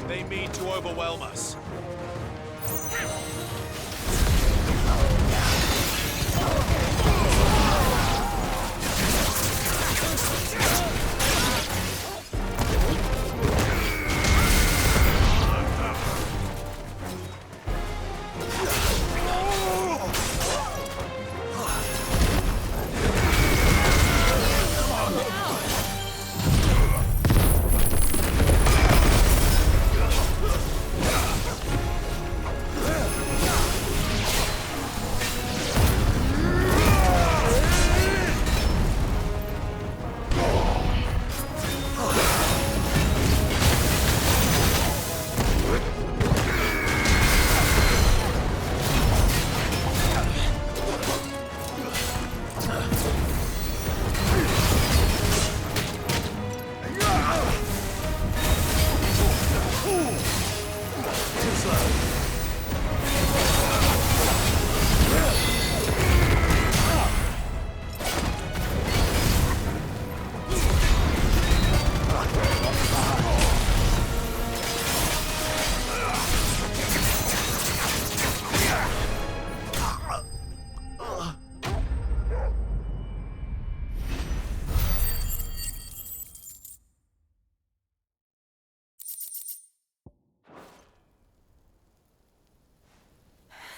They mean to overwhelm us.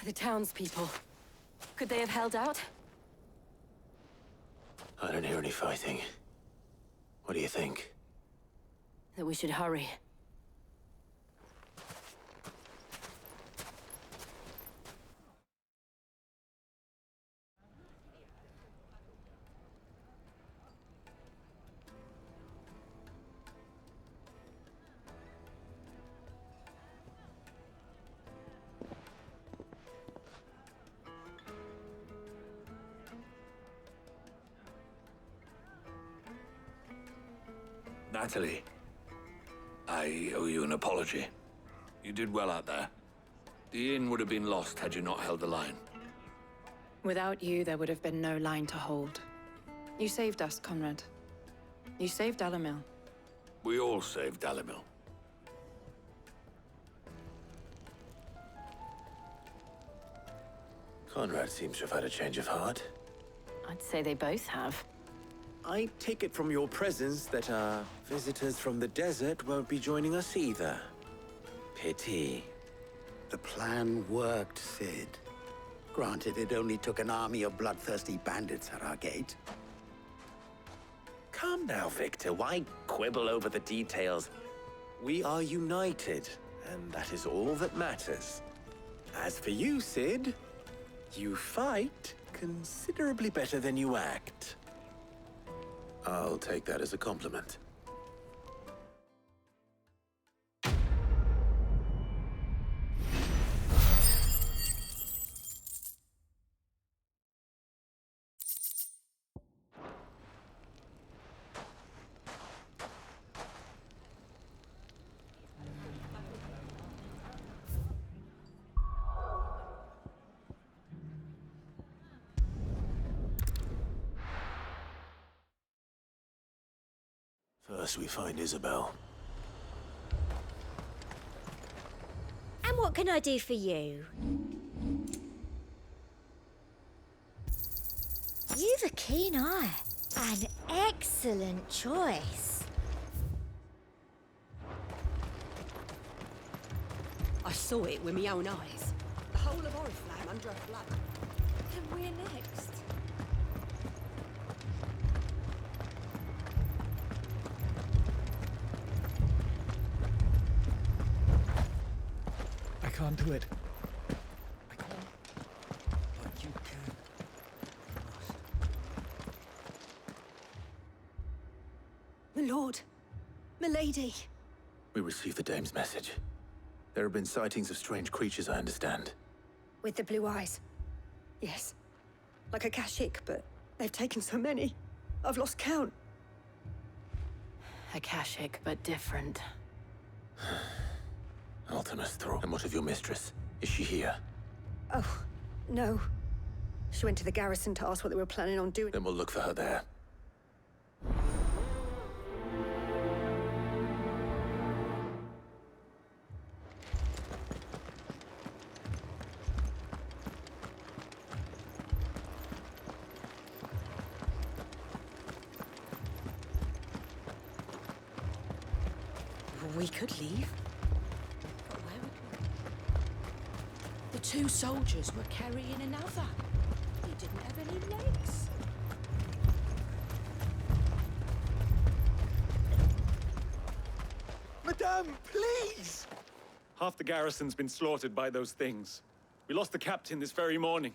The townspeople. Could they have held out? I don't hear any fighting. What do you think? That we should hurry. Natalie, I owe you an apology. You did well out there. The inn would have been lost had you not held the line. Without you, there would have been no line to hold. You saved us, Conrad. You saved Dalimil. We all saved Dalimil. Conrad seems to have had a change of heart. I'd say they both have. I take it from your presence that our visitors from the desert won't be joining us either. Pity. The plan worked, Sid. Granted, it only took an army of bloodthirsty bandits at our gate. Calm now, Victor. Why quibble over the details? We are united, and that is all that matters. As for you, Sid, you fight considerably better than you act. I'll take that as a compliment. First we find Isabel. And what can I do for you? You've a keen eye. An excellent choice. I saw it with my own eyes. The whole of Oriflamme under a flood. And we're next. can't do it. I can't. But you can. My lord. Milady. We received the dame's message. There have been sightings of strange creatures, I understand. With the blue eyes. Yes. Like a Kashik, but they've taken so many. I've lost count. Akashic, but different. Ultimus Thrall. And what of your mistress? Is she here? Oh, no. She went to the garrison to ask what they were planning on doing. Then we'll look for her there. We could leave. But where would we? The two soldiers were carrying another. He didn't have any legs. Madame, please! Half the garrison's been slaughtered by those things. We lost the captain this very morning.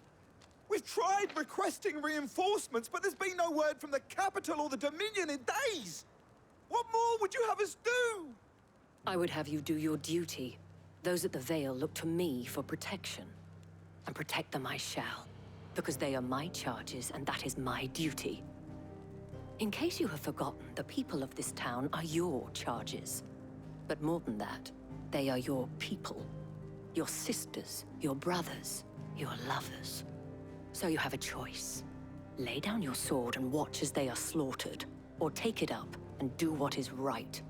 We've tried requesting reinforcements, but there's been no word from the capital or the Dominion in days! What more would you have us do? I would have you do your duty. Those at the Vale look to me for protection. And protect them I shall. Because they are my charges, and that is my duty. In case you have forgotten, the people of this town are your charges. But more than that, they are your people. Your sisters, your brothers, your lovers. So you have a choice. Lay down your sword and watch as they are slaughtered, or take it up and do what is right.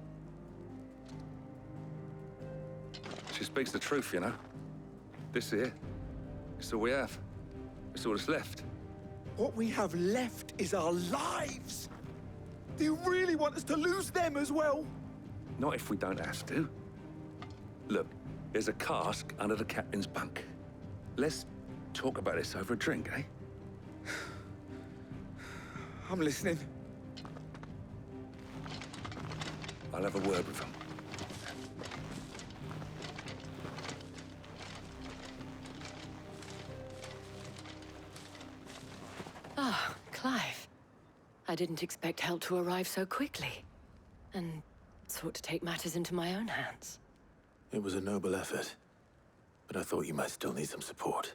She speaks the truth, you know. This here, it's all we have. It's all that's left. What we have left is our lives! Do you really want us to lose them as well? Not if we don't have to. Look, there's a cask under the captain's bunk. Let's talk about this over a drink, eh? I'm listening. I'll have a word with him. Ah, Clive. I didn't expect help to arrive so quickly. And sought to take matters into my own hands. It was a noble effort. But I thought you might still need some support.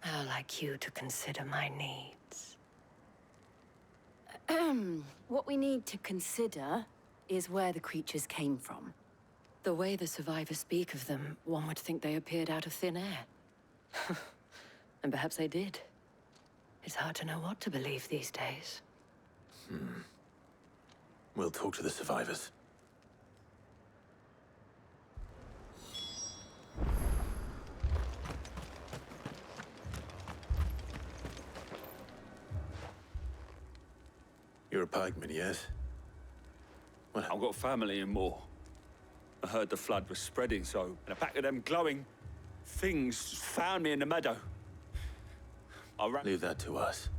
How like you to consider my needs. What we need to consider is where the creatures came from. The way the survivors speak of them, one would think they appeared out of thin air. And perhaps they did. It's hard to know what to believe these days. We'll talk to the survivors. You're a pikeman, yes? Well, I've got family in Moor. I heard the flood was spreading, so in the back of them glowing things found me in the meadow. I ran. Leave that to us.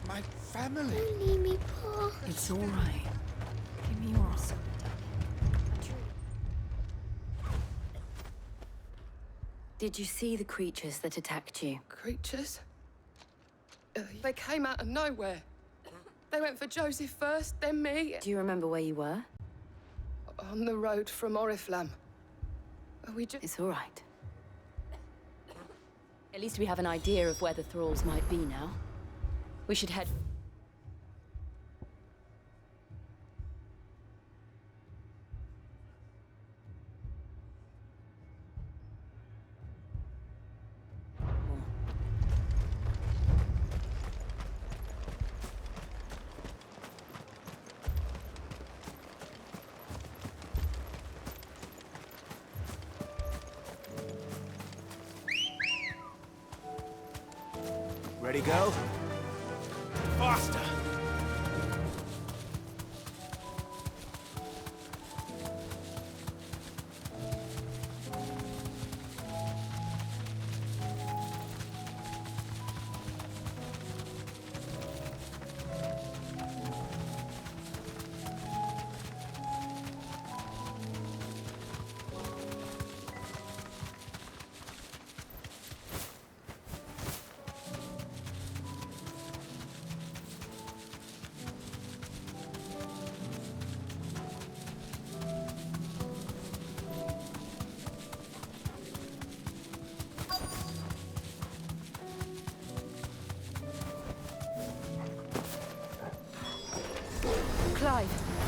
My family. Don't leave me, Paul. It's all right. Give me yours. Did you see the creatures that attacked you? Creatures? They came out of nowhere. They went for Joseph first, then me. Do you remember where you were? On the road from Oriflamme. We just... It's all right. At least we have an idea of where the thralls might be now. We should head... Ready, go? Faster!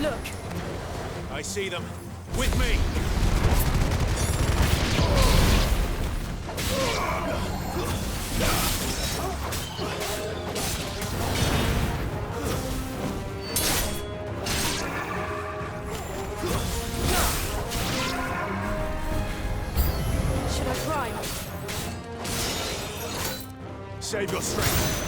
Look! I see them. With me! Should I try? Save your strength.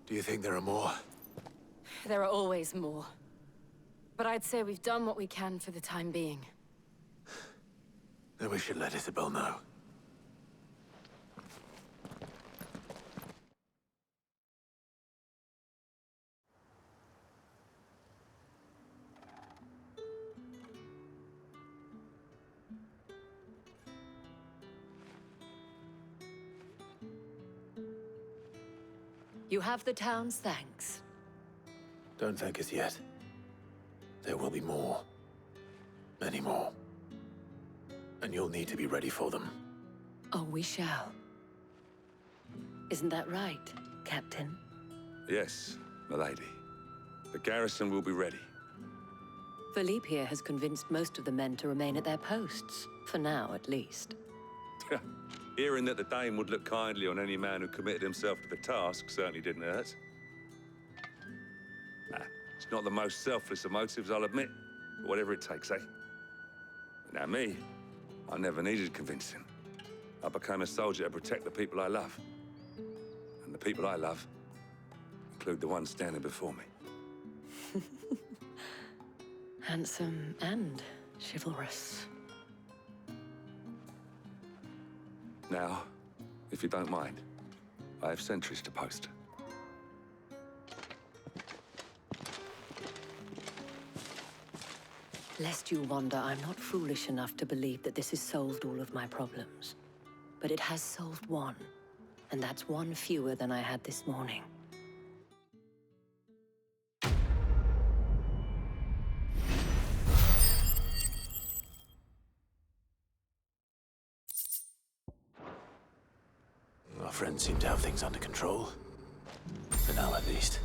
Do you think there are more? There are always more. But I'd say we've done what we can for the time being. Then we should let Isabel know. You have the town's thanks. Don't thank us yet. There will be more. Many more. And you'll need to be ready for them. Oh, we shall. Isn't that right, Captain? Yes, milady. The garrison will be ready. Philippe here has convinced most of the men to remain at their posts. For now, at least. Hearing that the Dane would look kindly on any man who committed himself to the task certainly didn't hurt. It's not the most selfless of motives, I'll admit. But whatever it takes, eh? Now me, I never needed convincing. I became a soldier to protect the people I love. And the people I love include the ones standing before me. Handsome and chivalrous. Now, if you don't mind, I have sentries to post. Lest you wonder, I'm not foolish enough to believe that this has solved all of my problems. But it has solved one, and that's one fewer than I had this morning. Our friends seem to have things under control. For now, at least.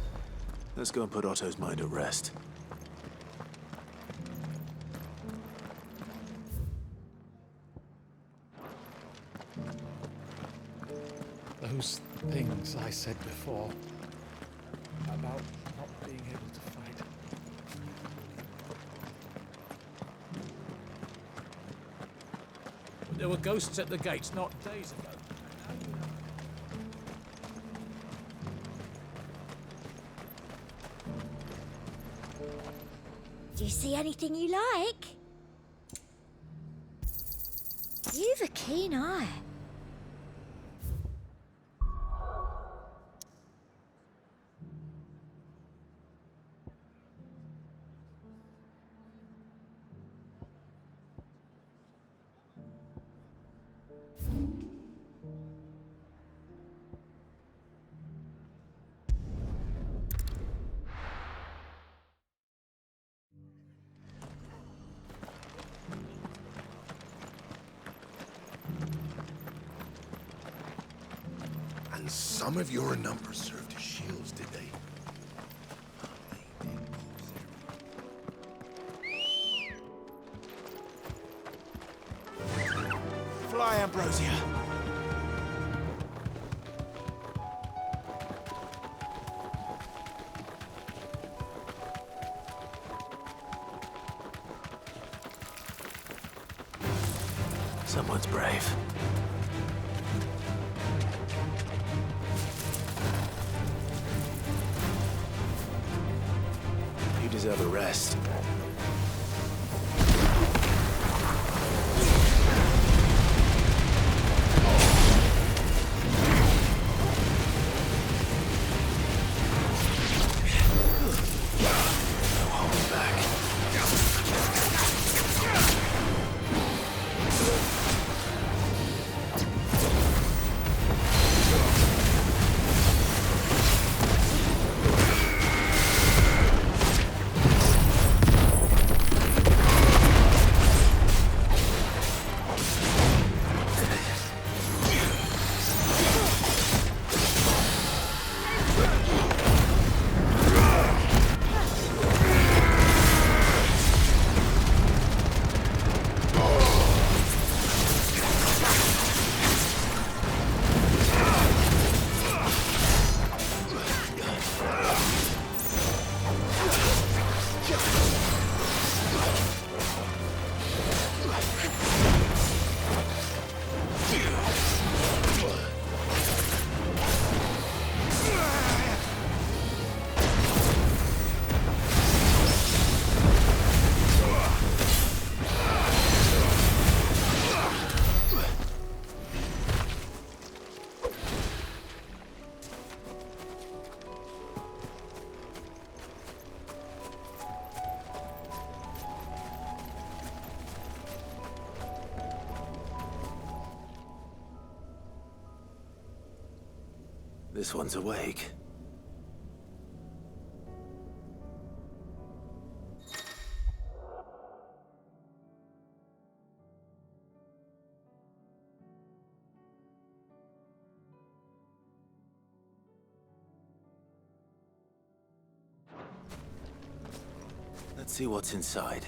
Let's go and put Otto's mind at rest. Those things I said before about not being able to fight. There were ghosts at the gates not days ago. Do you see anything you like? You've a keen eye. And some of your numbers served as shields, did they? Fly, Ambrosia. Someone's brave. You deserve a rest. This one's awake. Let's see what's inside.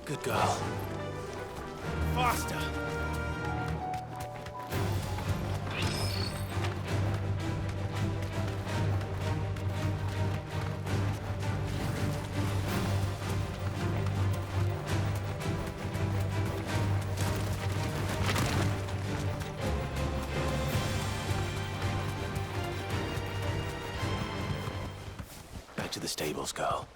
Good girl. Faster! Back to the stables, girl.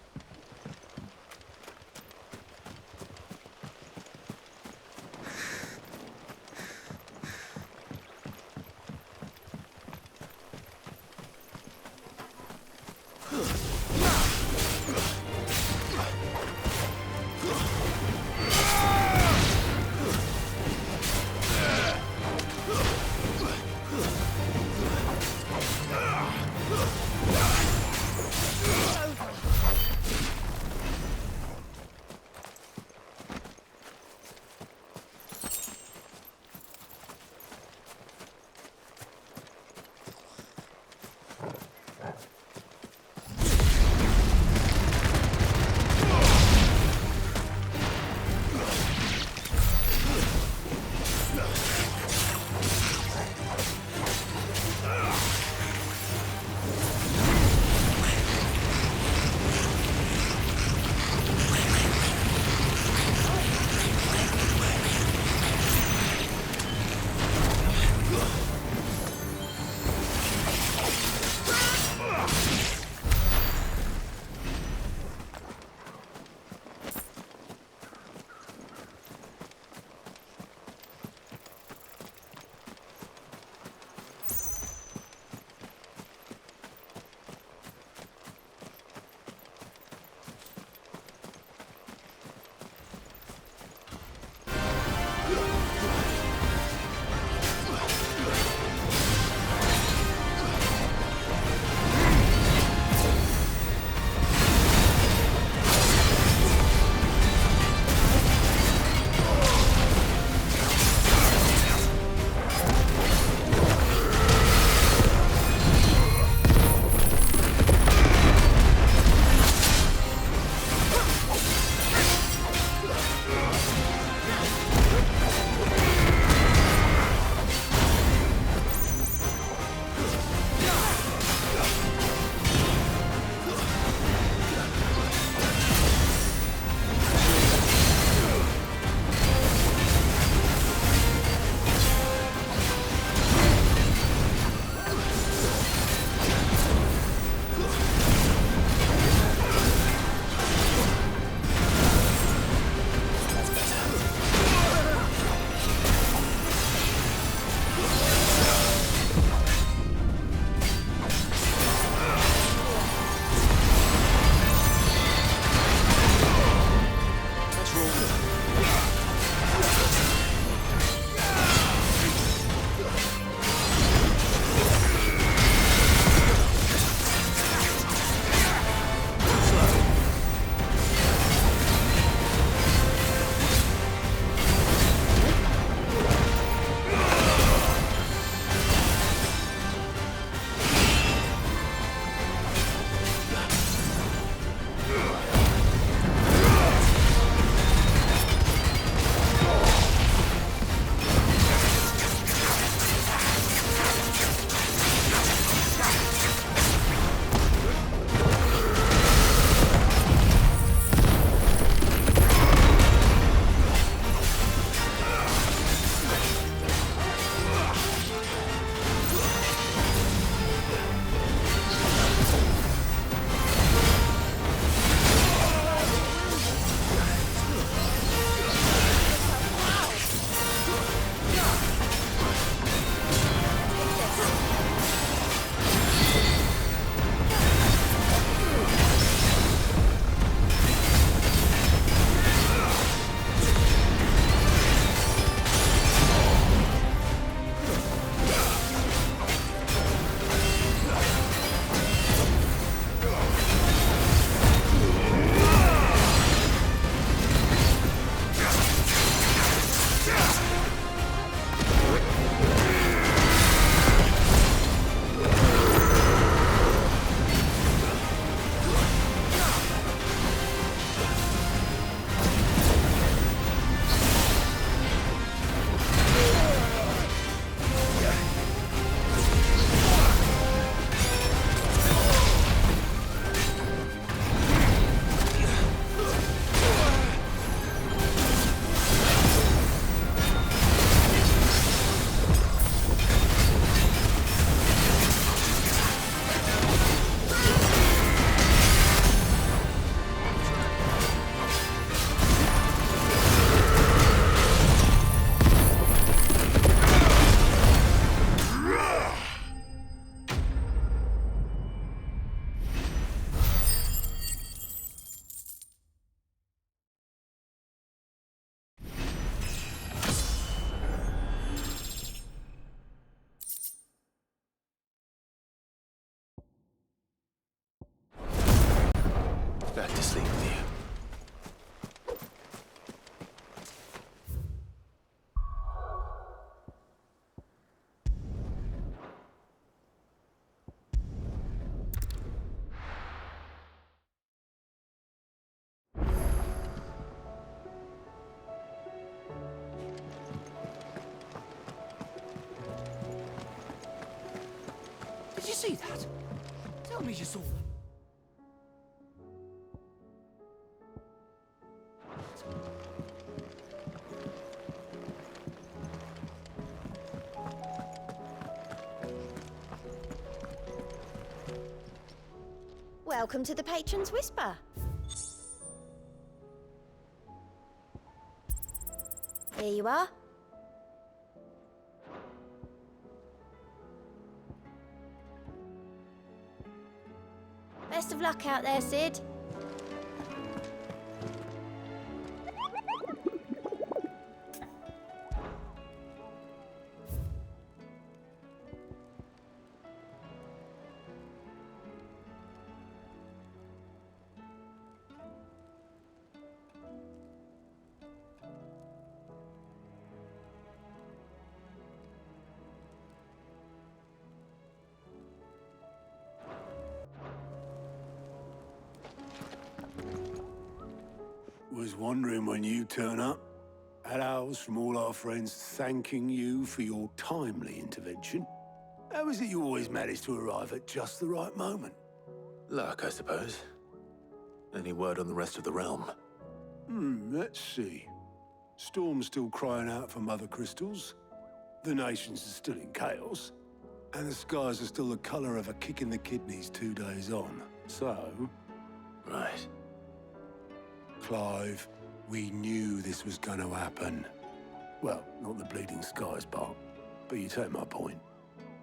see that? Tell me you saw that. Welcome to the Patron's Whisper. Here you are. Best of luck out there, Sid. Was wondering when you turn up. Had owls from all our friends thanking you for your timely intervention. How is it you always manage to arrive at just the right moment? Luck, I suppose. Any word on the rest of the realm? Let's see. Storm's still crying out for mother crystals. The nations are still in chaos. And the skies are still the color of a kick in the kidneys 2 days on. So... Right. Clive, we knew this was going to happen. Well, not the bleeding skies part, but you take my point.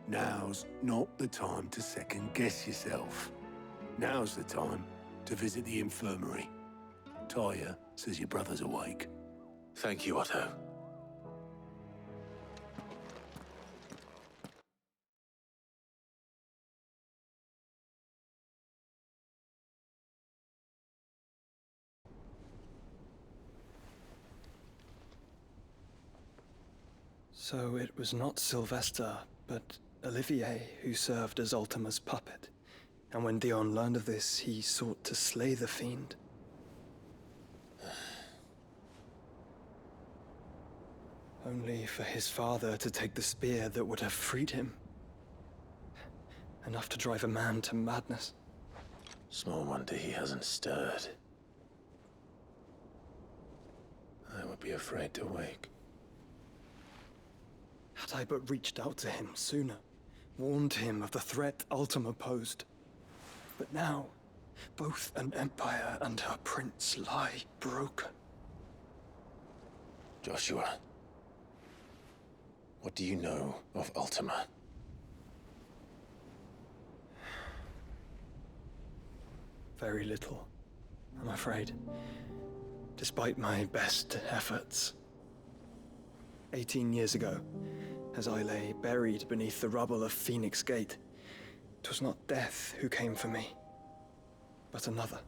Now's not the time to second-guess yourself. Now's the time to visit the infirmary. Talia says your brother's awake. Thank you, Otto. So it was not Sylvester, but Olivier who served as Ultima's puppet. And when Dion learned of this, he sought to slay the fiend. Only for his father to take the spear that would have freed him. Enough to drive a man to madness. Small wonder he hasn't stirred. I would be afraid to wake. Had I but reached out to him sooner, warned him of the threat Ultima posed. But now, both an empire and her prince lie broken. Joshua, what do you know of Ultima? Very little, I'm afraid. Despite my best efforts. 18 years ago, as I lay buried beneath the rubble of Phoenix Gate, 'twas not death who came for me, but another.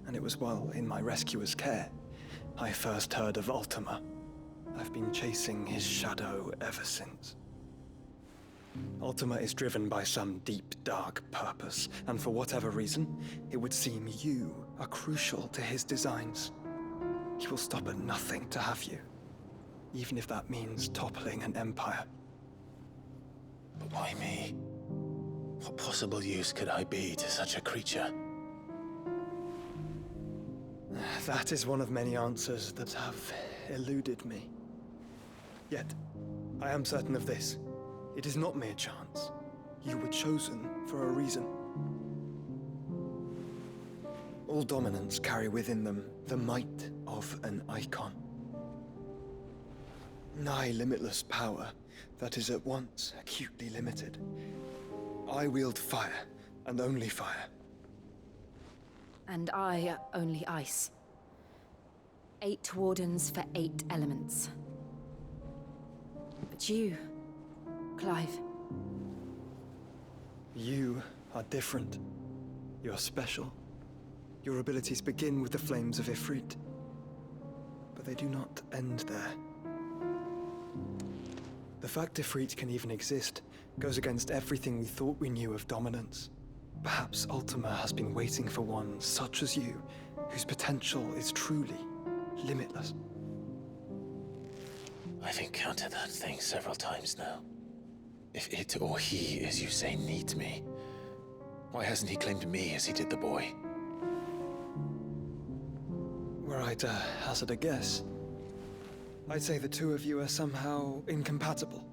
And it was while in my rescuer's care, I first heard of Ultima. I've been chasing his shadow ever since. Ultima is driven by some deep, dark purpose, and for whatever reason, it would seem you are crucial to his designs. He will stop at nothing to have you. Even if that means toppling an empire. But why me? What possible use could I be to such a creature? That is one of many answers that have eluded me. Yet, I am certain of this. It is not mere chance. You were chosen for a reason. All dominants carry within them the might of an Eikon. Nigh limitless power that is at once acutely limited. I wield fire, and only fire. And I only ice. 8 wardens for 8 elements. But you, Clive. You are different. You're special. Your abilities begin with the flames of Ifrit. But they do not end there. The fact Ifrit can even exist goes against everything we thought we knew of dominance. Perhaps Ultima has been waiting for one such as you, whose potential is truly If it or he, as you say, needs me, why hasn't he claimed me as he did the boy? Were I to hazard a guess, I'd say the two of you are somehow incompatible.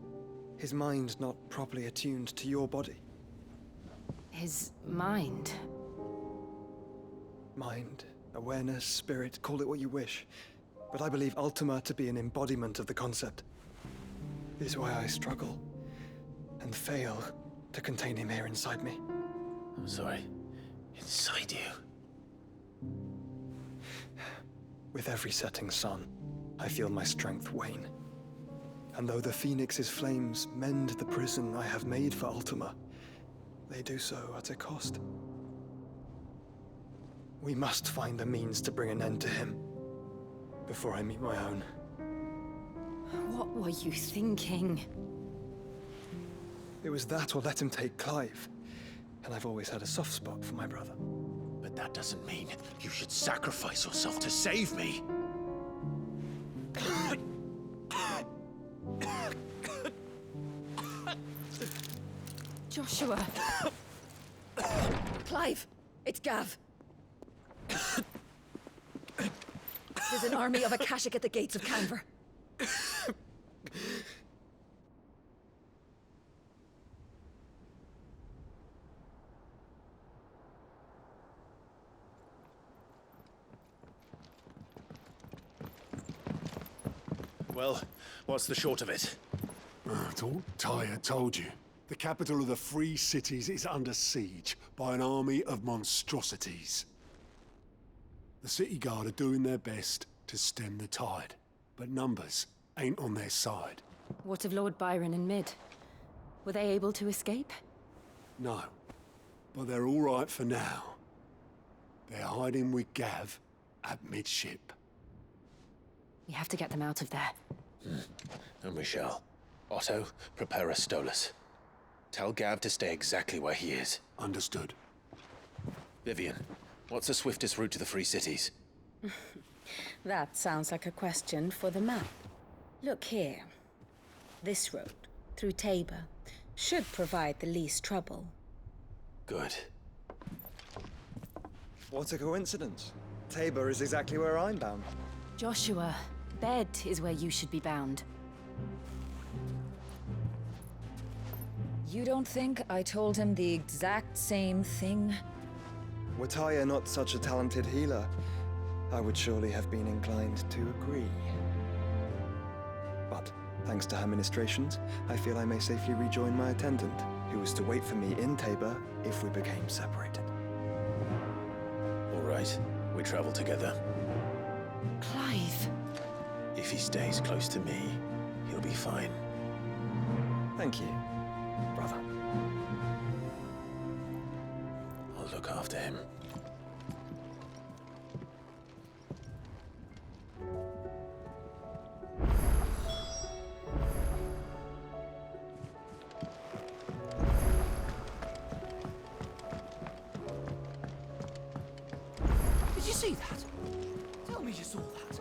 His mind not properly attuned to your body. His mind? Mind, awareness, spirit, call it what you wish. But I believe Ultima to be an embodiment of the concept. This is why I struggle and fail to contain him here inside me. I'm sorry. Inside you? With every setting sun, I feel my strength wane. And though the Phoenix's flames mend the prison I have made for Ultima, they do so at a cost. We must find a means to bring an end to him before I meet my own. What were you thinking? It was that or let him take Clive. And I've always had a soft spot for my brother. But that doesn't mean you should sacrifice yourself to save me. Joshua! Clive, it's Gav. There's an army of Akashic at the gates of Canver. Well, what's the short of it? Thought Tyre told you. The capital of the Free Cities is under siege by an army of monstrosities. The city guard are doing their best to stem the tide, but numbers ain't on their side. What of Lord Byron and Mid? Were they able to escape? No, but they're all right for now. They're hiding with Gav at midship. We have to get them out of there. And we shall. Otto, prepare a Stolas. Tell Gav to stay exactly where he is. Understood. Vivian, what's the swiftest route to the Free Cities? That sounds like a question for the map. Look here. This road, through Tabor, should provide the least trouble. Good. What a coincidence. Tabor is exactly where I'm bound. Joshua, bed is where you should be bound. You don't think I told him the exact same thing? Were Tyre not such a talented healer, I would surely have been inclined to agree. But, thanks to her ministrations, I feel I may safely rejoin my attendant, who was to wait for me in Tabor if we became separated. All right, we travel together. Clive! If he stays close to me, he'll be fine. Thank you, brother. I'll look after him. Did you see that? Tell me you saw that.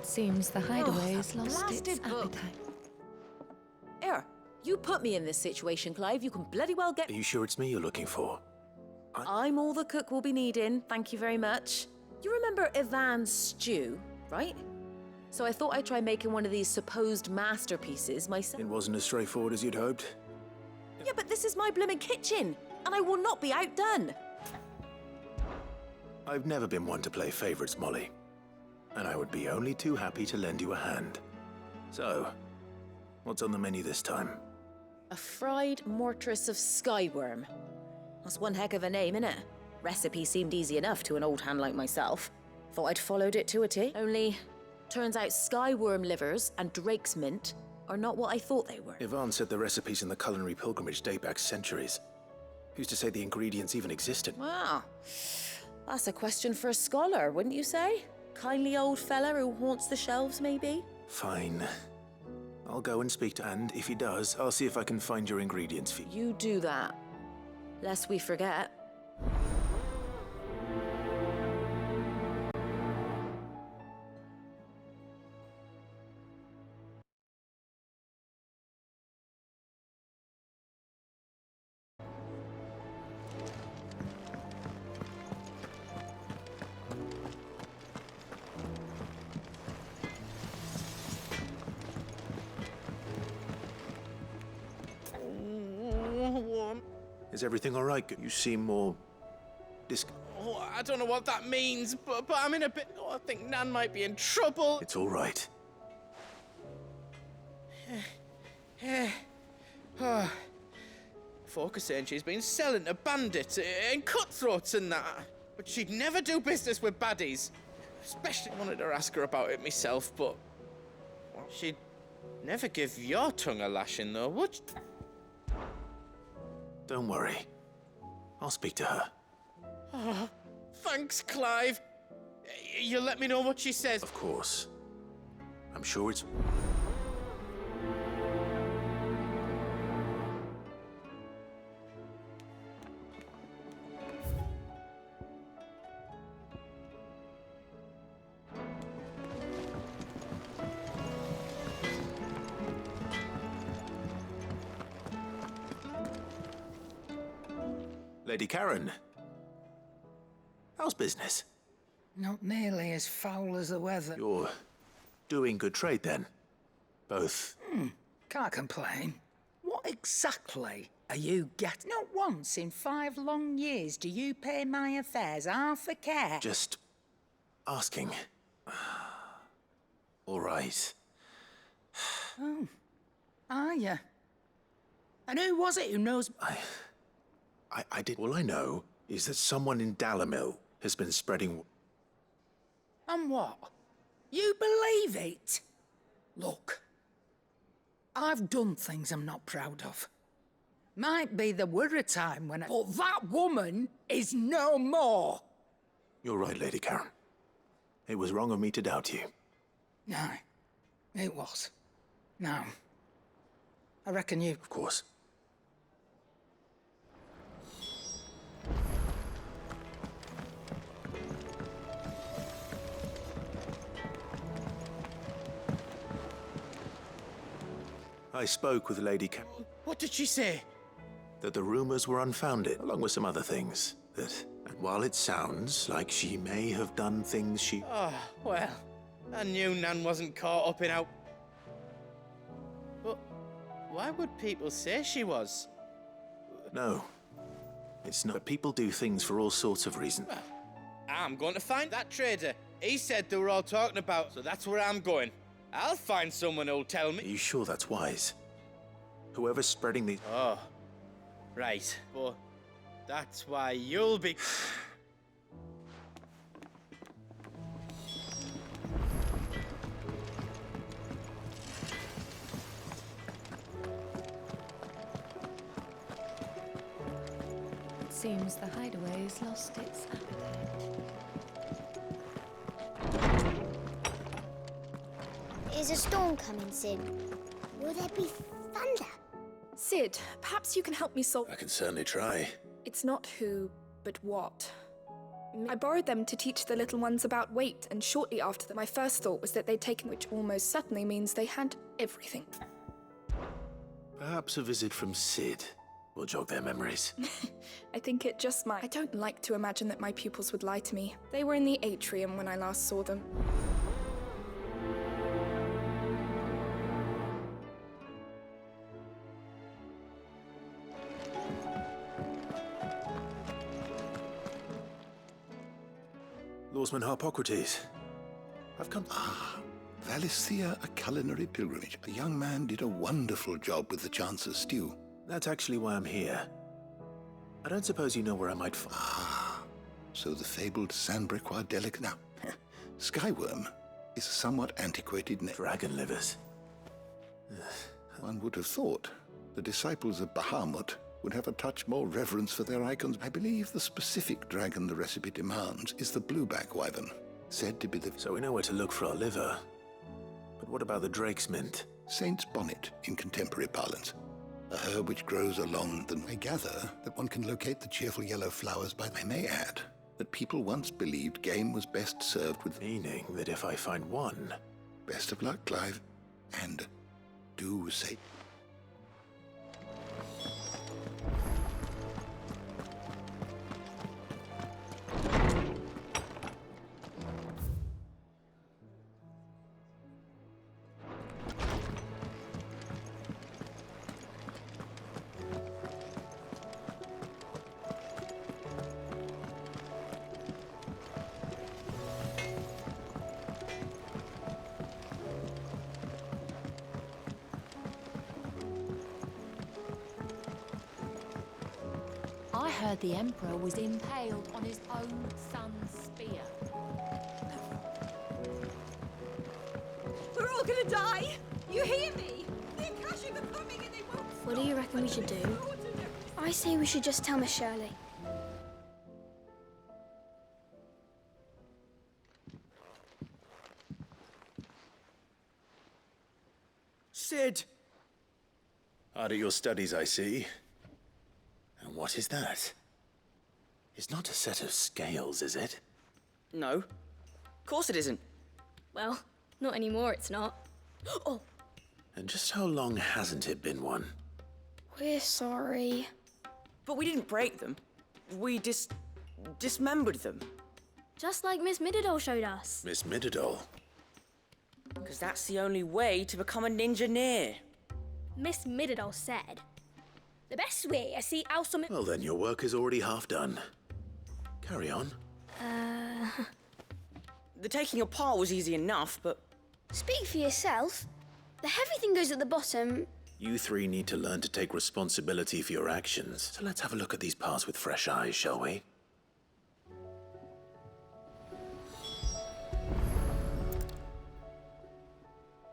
Seems the hideaway's lost its book. appetite. You put me in this situation, Clive. You can bloody well get... Are you sure it's me you're looking for? I'm all the cook will be needing. Thank you very much. You remember Ivan's stew, right? So I thought I'd try making one of these supposed masterpieces myself. It wasn't as straightforward as you'd hoped. Yeah, but this is my blimmin' kitchen, and I will not be outdone. I've never been one to play favorites, Molly. And I would be only too happy to lend you a hand. So, what's on the menu this time? A fried mortress of skyworm. That's one heck of a name, innit? Recipe seemed easy enough to an old hand like myself. Thought I'd followed it to a T. Only, turns out skyworm livers and drake's mint are not what I thought they were. Ivan said the recipes in the culinary pilgrimage date back centuries. Who's to say the ingredients even existed? Wow. That's a question for a scholar, wouldn't you say? Kindly old fella who haunts the shelves, maybe? Fine. I'll go and speak to, and if he does, I'll see if I can find your ingredients for you. You do that. Lest we forget. Is everything all right? You seem more... Oh, I don't know what that means, but I'm in a bit... Oh, I think Nan might be in trouble. It's all right. Folk are saying she's been selling to bandits and cutthroats and that. But she'd never do business with baddies. Especially wanted to ask her about it myself, but... Well, she'd never give your tongue a lashing, though, would she? Don't worry. I'll speak to her. Oh, thanks, Clive. You'll let me know what she says. Of course. I'm sure it's... Lady Karen. How's business? Not nearly as foul as the weather. You're doing good trade, then? Both. Can't complain. What exactly are you getting? Not once in 5 long years do you pay my affairs half a care. Just asking. All right. Oh, are you? And who was it who knows? I did. All I know is that someone in Dalimil has been spreading... And what? You believe it? Look, I've done things I'm not proud of. Might be there were a time when but that woman is no more. You're right, Lady Karen. It was wrong of me to doubt you. No, it was. No. I reckon you... Of course. I spoke with Lady Karen. What did she say? That the rumors were unfounded, along with some other things. And while it sounds like she may have done things she... Oh, well, I knew Nan wasn't caught up in out... But why would people say she was? No. It's not. But people do things for all sorts of reasons. Well, I'm going to find that trader. He said they were all talking about, so that's where I'm going. I'll find someone who'll tell me. Are you sure that's wise? Whoever's spreading these... Oh, right. But that's why you'll be... It seems the hideaway's lost its appetite. Is a storm coming soon? Will there be thunder? Sid, perhaps you can help me solve... I can certainly try. It's not who, but what. I borrowed them to teach the little ones about weight, and shortly after that, my first thought was that they'd taken, which almost certainly means they had everything. Perhaps a visit from Sid will jog their memories. I think it just might. I don't like to imagine that my pupils would lie to me. They were in the atrium when I last saw them. Lawsman Harpocrates. I've come... Valisthea, a culinary pilgrimage. A young man did a wonderful job with the Chance's stew. That's actually why I'm here. I don't suppose you know where I might find... So the fabled Sandbrequois delicacy... Now, Skyworm is a somewhat antiquated name. Dragon livers. One would have thought the disciples of Bahamut would have a touch more reverence for their icons. I believe the specific dragon the recipe demands is the blueback wyvern, said to be the... So we know where to look for our liver. But what about the drake's mint? Saint's bonnet in contemporary parlance. A herb which grows along the... I gather that one can locate the cheerful yellow flowers by... I may add that people once believed game was best served with... Meaning that if I find one... Best of luck, Clive. And do say... I heard the Emperor was impaled on his own son's spear. We're all gonna die! You hear me? The Akashic are coming and they won't stop. What do you reckon we should do? I say we should just tell Miss Shirley. Sid! Hard at your studies, I see. And what is that? It's not a set of scales, is it? No. Of course it isn't. Well, not anymore, it's not. Oh! And just how long hasn't it been one? We're sorry. But we didn't break them. We dismembered them. Just like Miss Mididol showed us. Miss Mididol? Because that's the only way to become a ninja-neer. Miss Mididol said, the best way I see also... Well then, your work is already half done. Carry on. The taking apart was easy enough, but... Speak for yourself. The heavy thing goes at the bottom. You three need to learn to take responsibility for your actions. So let's have a look at these parts with fresh eyes, shall we?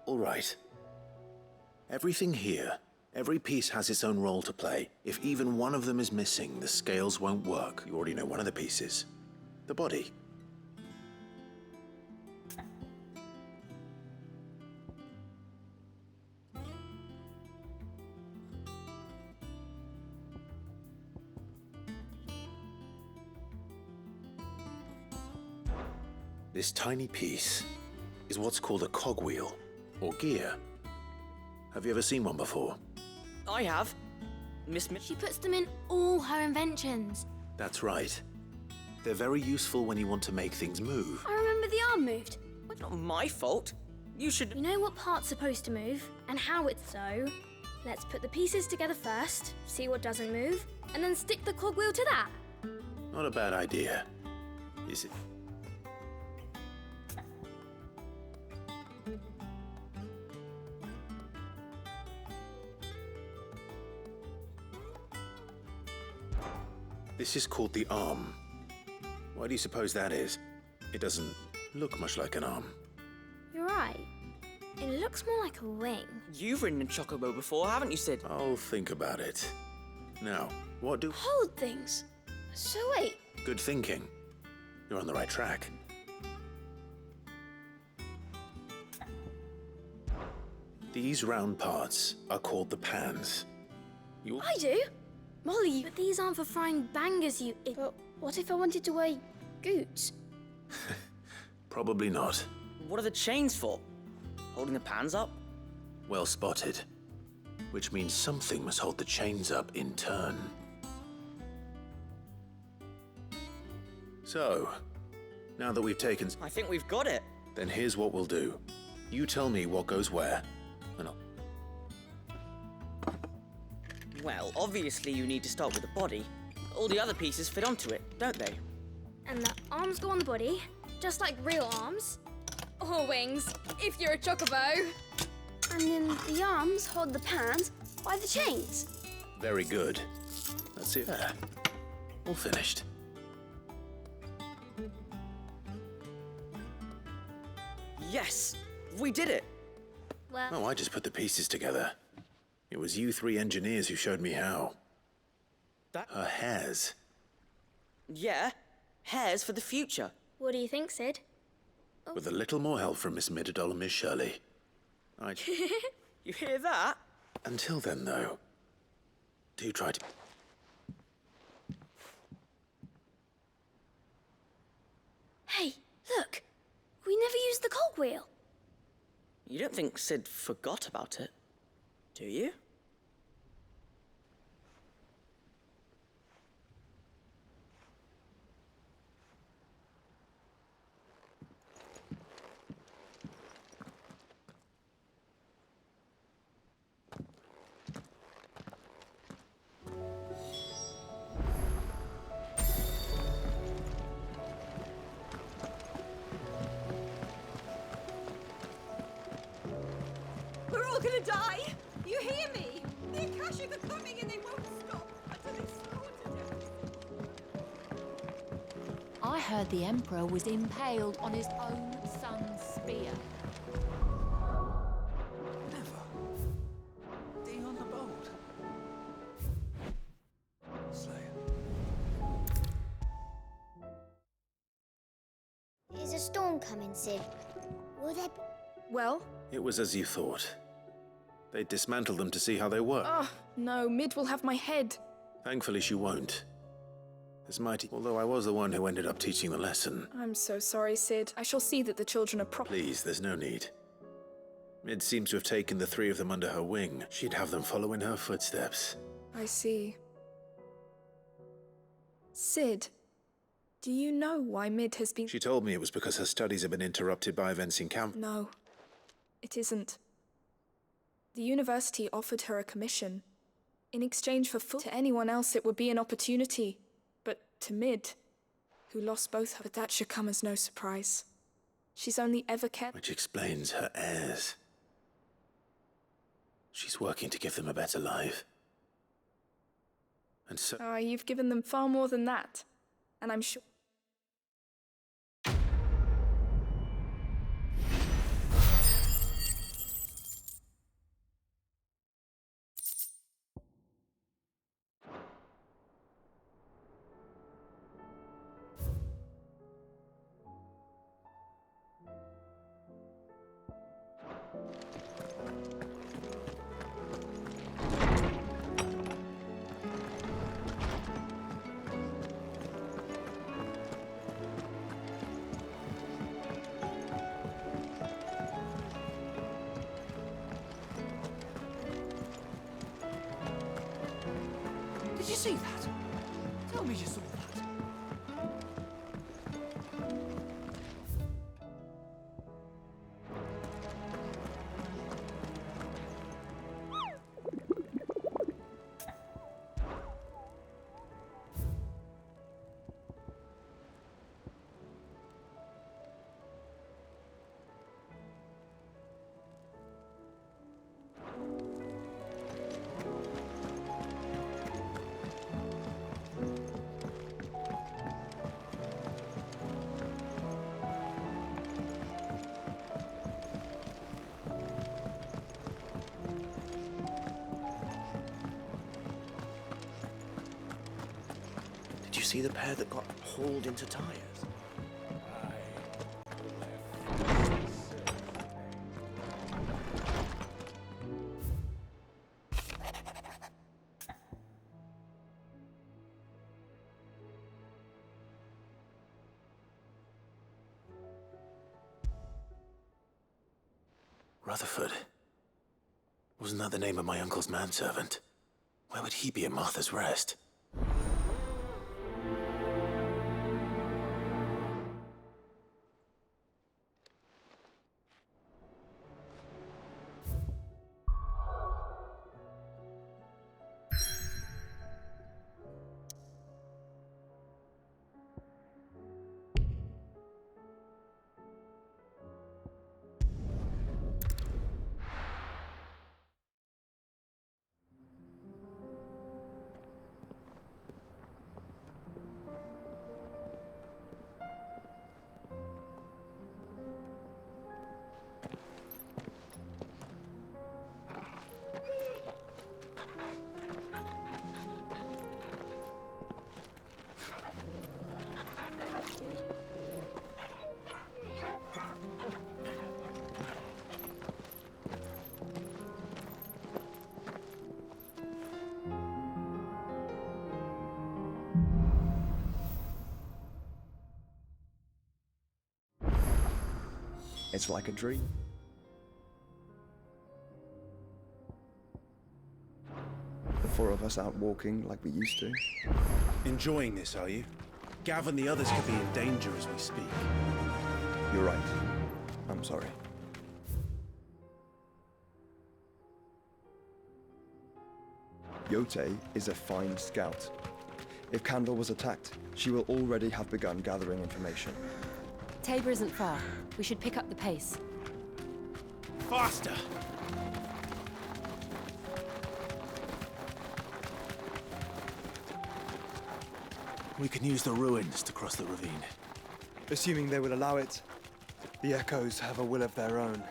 All right. Everything here, every piece has its own role to play. If even one of them is missing, the scales won't work. You already know one of the pieces. The body. This tiny piece is what's called a cogwheel, or gear. Have you ever seen one before? I have. She puts them in all her inventions. That's right. They're very useful when you want to make things move. I remember the arm moved. It's not my fault. You should... You know what part's supposed to move, and how it's so. Let's put the pieces together first, see what doesn't move, and then stick the cogwheel to that. Not a bad idea, is it? This is called the arm. Why do you suppose that is? It doesn't look much like an arm. You're right. It looks more like a wing. You've ridden a chocobo before, haven't you, Sid? I'll think about it. Now, what do... Hold things. So wait. Good thinking. You're on the right track. These round parts are called the pans. I do. Molly, but these aren't for frying bangers, you... But what if I wanted to wear goots? Probably not. What are the chains for? Holding the pans up? Well spotted. Which means something must hold the chains up in turn. So, now that we've taken... I think we've got it. Then here's what we'll do. You tell me what goes where, and I'll... Well, obviously you need to start with the body. All the other pieces fit onto it, don't they? And the arms go on the body, just like real arms. Or wings, if you're a chocobo. And then the arms hold the pans by the chains. Very good. That's it there. All finished. Yes! We did it! Well... Oh, I just put the pieces together. It was you three engineers who showed me how. Her hairs. Yeah, hairs for the future. What do you think, Sid? With a little more help from Miss Mididol and Miss Shirley. You hear that? Until then, though, do try to... Hey, look! We never used the cogwheel. You don't think Sid forgot about it, do you? We're all gonna die! You hear me? The Akashic are coming and they won't stop until they've slaughtered everything. heard the Emperor was impaled on his own son's spear. Never. Dion the Bold. Slayer. Is a storm coming, Sid? Will there be... Well? It was as you thought. They dismantled them to see how they work. Oh, no, Mid will have my head. Thankfully, she won't. As mighty, although I was the one who ended up teaching the lesson. I'm so sorry, Sid. I shall see that the children are Please, there's no need. Mid seems to have taken the three of them under her wing. She'd have them follow in her footsteps. I see. Sid, do you know why Mid has been... She told me it was because her studies have been interrupted by events in camp. No, it isn't. The university offered her a commission. In exchange for full... To anyone else, it would be an opportunity. But to Mid, who lost both her... But that should come as no surprise. She's only ever kept... Which explains her heirs. She's working to give them a better life. And so... Ah, you've given them far more than that. And I'm sure... Did you see that? Tell me you saw that. Did you see the pair that got hauled into tires? Rutherford. Wasn't that the name of my uncle's manservant? Where would he be at Martha's Rest? It's like a dream. The four of us out walking like we used to. Enjoying this, are you? Gav and the others could be in danger as we speak. You're right. I'm sorry. Yote is a fine scout. If Candle was attacked, she will already have begun gathering information. Tabor isn't far. We should pick up the pace. Faster! We can use the ruins to cross the ravine. Assuming they will allow it, the Echoes have a will of their own.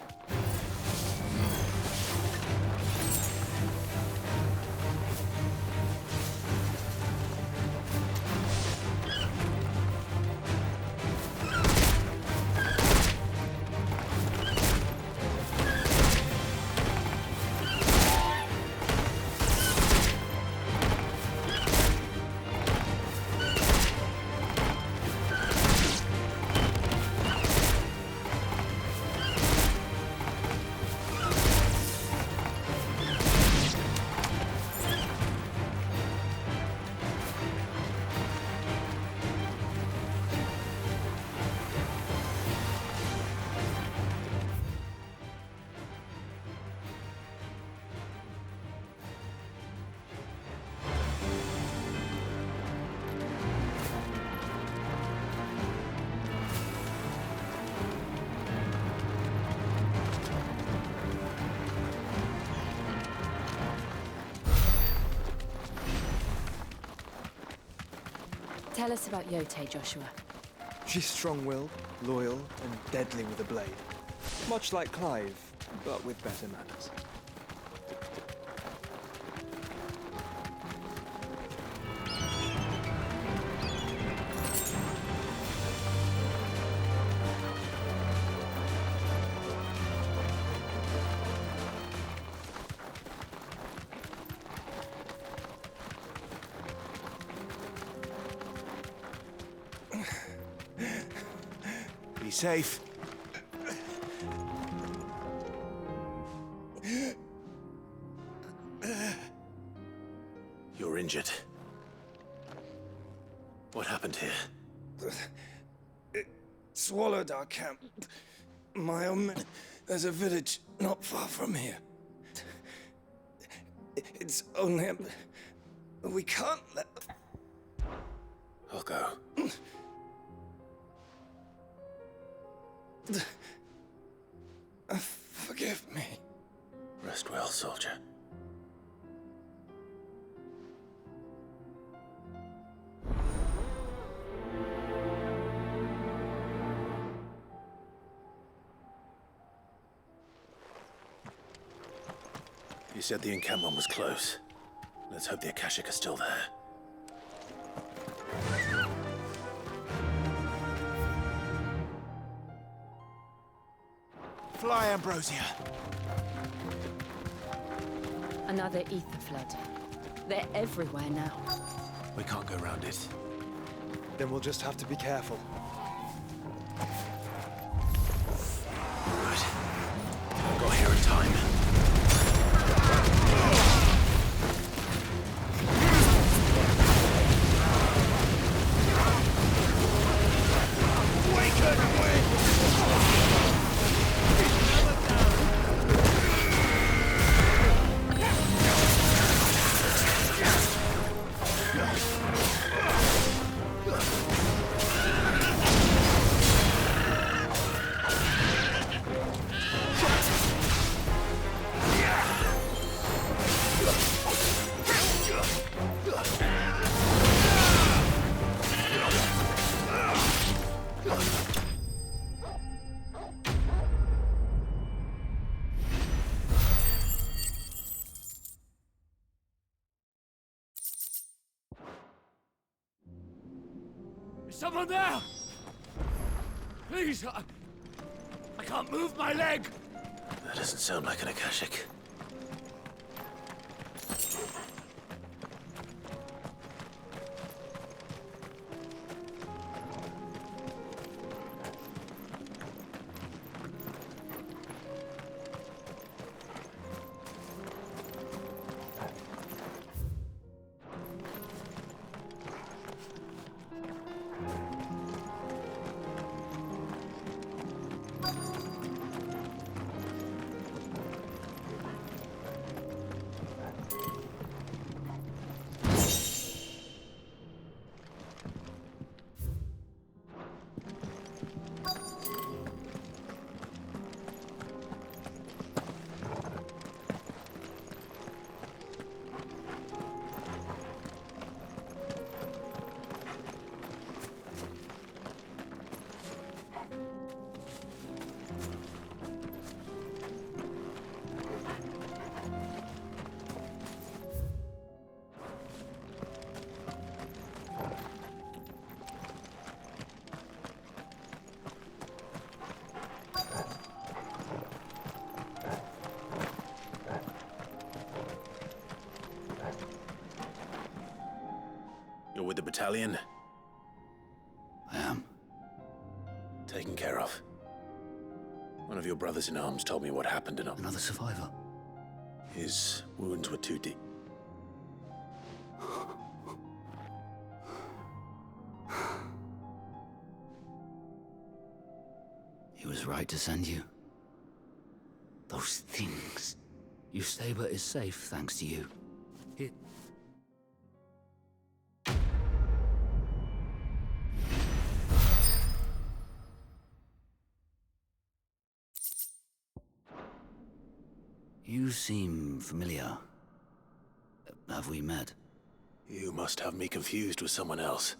Tell us about Yote, Joshua. She's strong-willed, loyal, and deadly with a blade. Much like Clive, but with better manners. Be safe. You're injured. What happened here? It swallowed our camp. My own men. There's a village not far from here. It's only we can't let... I'll go. Forgive me. Rest well, soldier. You said the encampment was close. Let's hope the Akashic are still there. Fly, Ambrosia. Another ether flood. They're everywhere now. We can't go around it. Then we'll just have to be careful. Good. I got here in time. Is someone there? Please, I can't move my leg. That doesn't sound like an Akashic. You're with the battalion? I am. Taken care of. One of your brothers in arms told me what happened in Another survivor. His wounds were too deep. He was right to send you. Those things. Your saber is safe thanks to you. Here. You seem familiar. Have we met? You must have me confused with someone else.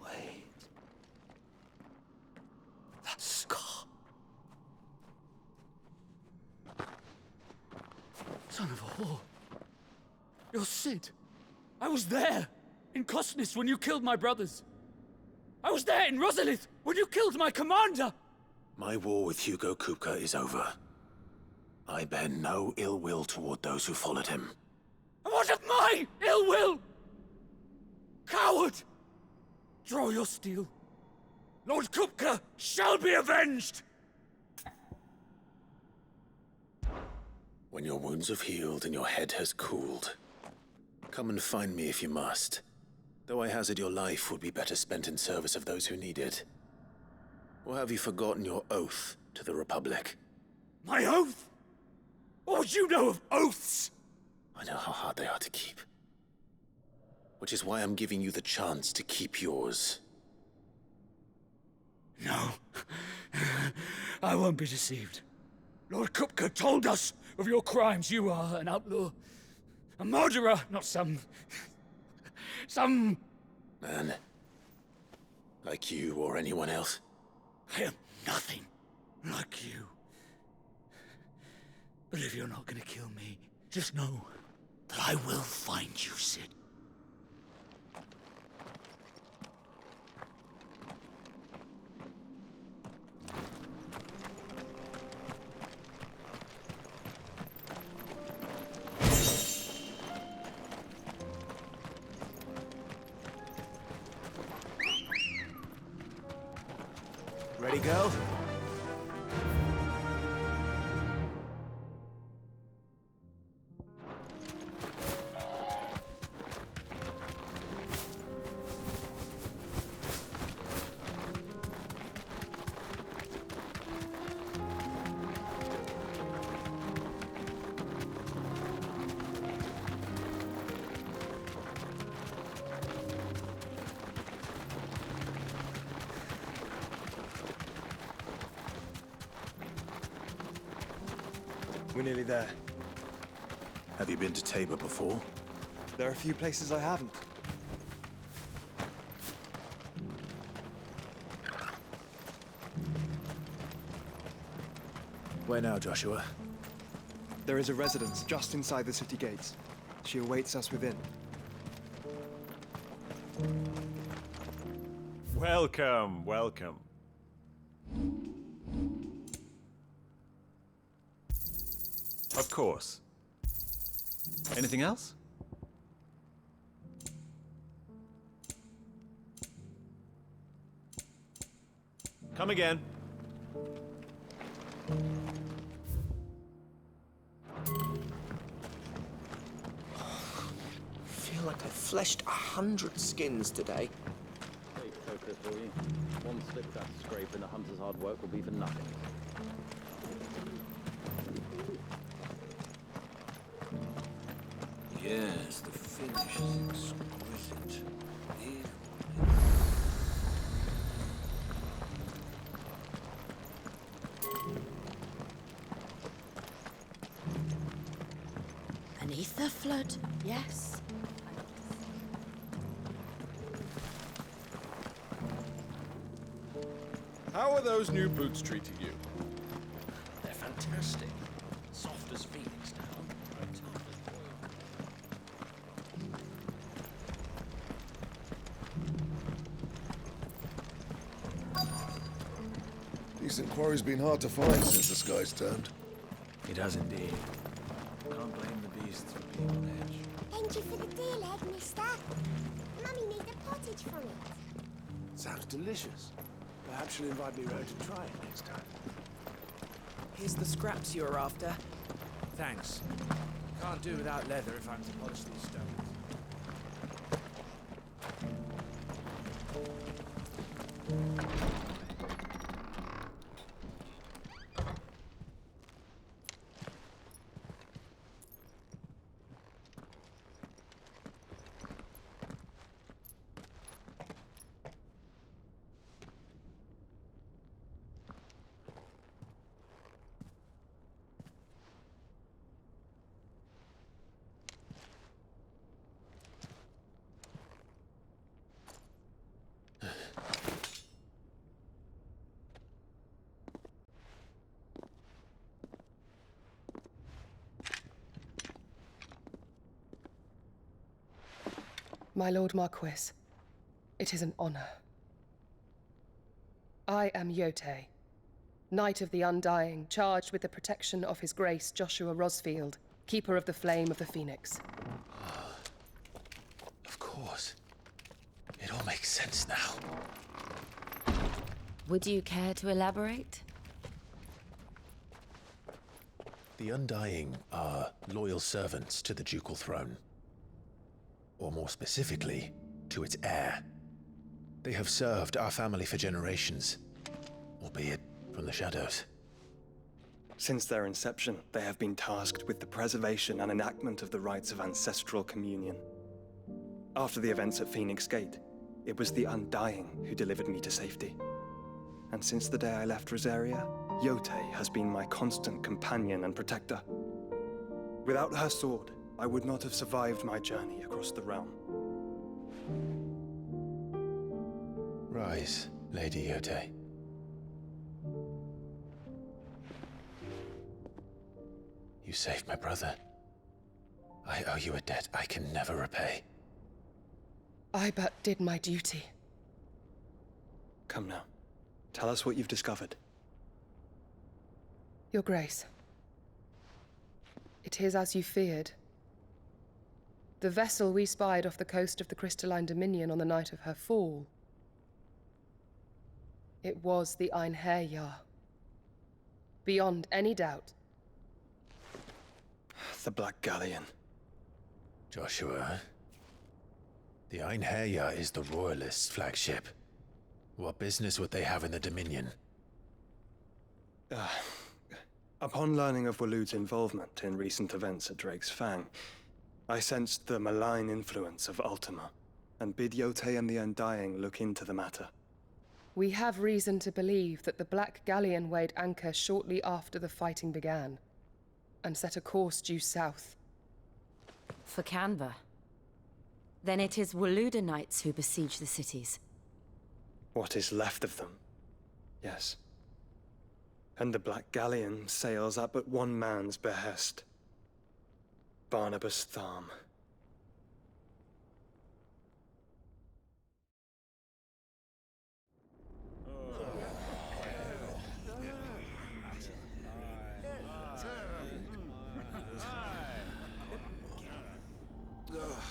Wait. That scar. Son of a whore. You're Sid. I was there in Cosnis when you killed my brothers. I was there in Rosalith when you killed my commander. My war with Hugo Kupka is over. I bear no ill will toward those who followed him. And what of my ill will? Coward! Draw your steel. Lord Kupka shall be avenged! When your wounds have healed and your head has cooled, come and find me if you must. Though I hazard your life would be better spent in service of those who need it. Or have you forgotten your oath to the Republic? My oath? What would you know of oaths? I know how hard they are to keep. Which is why I'm giving you the chance to keep yours. No. I won't be deceived. Lord Kupka told us of your crimes. You are an outlaw. A murderer, not some man. Like you or anyone else. I am nothing like you. But if you're not gonna kill me, just know that I will find you, Sid. Ready, go? We're nearly there. Have you been to Tabor before? There are a few places I haven't. Where now, Joshua? There is a residence just inside the city gates. She awaits us within. Welcome, welcome. Of course. Anything else? Come again. I feel like I fleshed 100 skins today. Focus, will you? One slip that scrape and the hunter's hard work will be for nothing. Yes, the finish is exquisite. Beneath the flood, yes. How are those new boots treating you? They're fantastic. Soft as Phoenix down. Decent quarry's been hard to find since the sky's turned. It has indeed. Can't Can't blame the beasts for being on edge. Thank you for the deal, egg, mister. Mummy made the pottage from it. Sounds delicious. Perhaps you'll invite me round to try it next time. Here's the scraps you're after. Thanks. Can't do without leather if I'm to polish these stones. My Lord Marquis, it is an honor. I am Yote, Knight of the Undying, charged with the protection of His Grace Joshua Rosfield, Keeper of the Flame of the Phoenix. Of course. It all makes sense now. Would you care to elaborate? The Undying are loyal servants to the ducal throne. Or more specifically, to its heir. They have served our family for generations, albeit from the shadows. Since their inception, they have been tasked with the preservation and enactment of the rites of ancestral communion. After the events at Phoenix Gate, it was the Undying who delivered me to safety. And since the day I left Rosaria, Yote has been my constant companion and protector. Without her sword, I would not have survived my journey across the realm. Rise, Lady Yote. You saved my brother. I owe you a debt I can never repay. I but did my duty. Come now. Tell us what you've discovered. Your Grace. It is as you feared. The vessel we spied off the coast of the Crystalline Dominion on the night of her fall. It was the Einherjar. Beyond any doubt. The Black Galleon. Joshua. The Einherjar is the Royalists' flagship. What business would they have in the Dominion? Upon learning of Waloed's involvement in recent events at Drake's Fang, I sensed the malign influence of Ultima, and bid Yote and the Undying look into the matter. We have reason to believe that the Black Galleon weighed anchor shortly after the fighting began, and set a course due south. For Canva. Then it is Waloed Knights who besiege the cities. What is left of them, yes. And the Black Galleon sails at but one man's behest. Barnabas Tharm.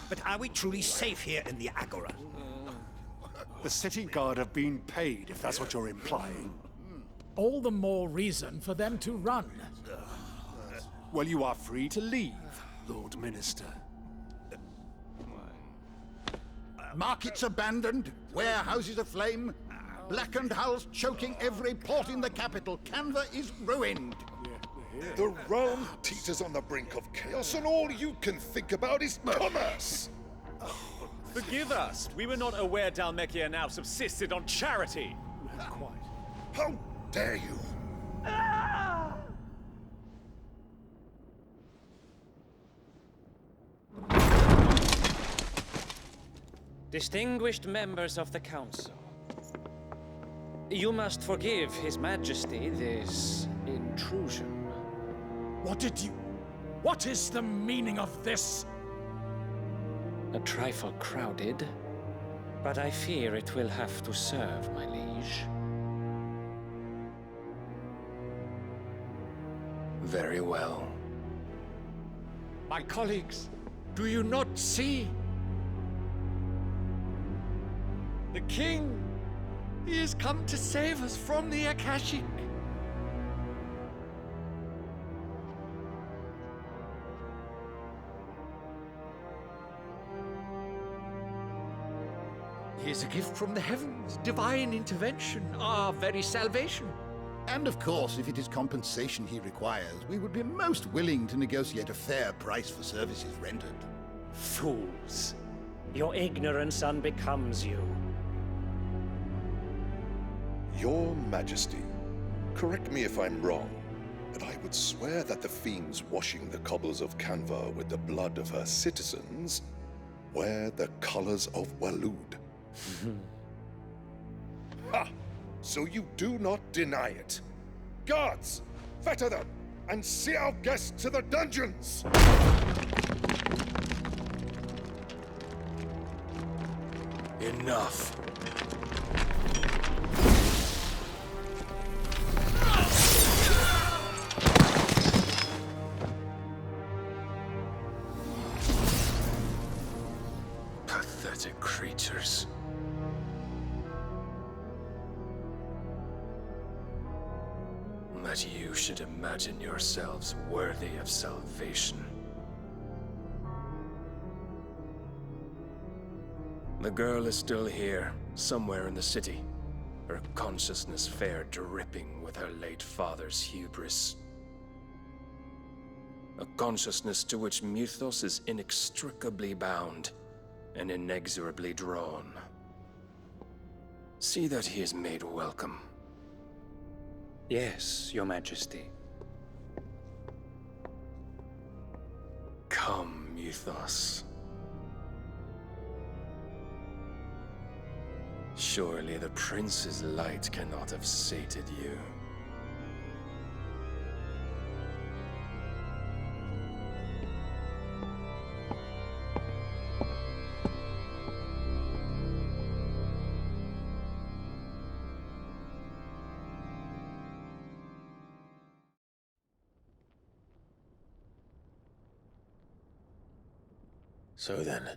But are we truly safe here in the Agora? The city guard have been paid, if that's what you're implying. All the more reason for them to run. Well, you are free to leave, Lord Minister. Markets abandoned, warehouses aflame, blackened hulls choking every port in the capital. Canva is ruined. The realm teeters on the brink of chaos, and all you can think about is commerce! Forgive us! We were not aware Dalmekia now subsisted on charity! Not quite. How dare you! Distinguished members of the Council, you must forgive His Majesty this intrusion. What is the meaning of this? A trifle crowded, but I fear it will have to serve, my liege. Very well. My colleagues, do you not see? The king, he has come to save us from the Akashic. He is a gift from the heavens, divine intervention, our very salvation. And of course, if it is compensation he requires, we would be most willing to negotiate a fair price for services rendered. Fools. Your ignorance unbecomes you. Your Majesty, correct me if I'm wrong, but I would swear that the fiends washing the cobbles of Canva with the blood of her citizens wear the colors of Waloed. Ha! So you do not deny it. Guards, fetter them, and see our guests to the dungeons! Enough. Pathetic creatures. That you should imagine yourselves worthy of salvation. The girl is still here, somewhere in the city, her consciousness fair dripping with her late father's hubris. A consciousness to which Mythos is inextricably bound and inexorably drawn. See that he is made welcome. Yes, Your Majesty. Come, Mythos. Surely the prince's light cannot have sated you. So then,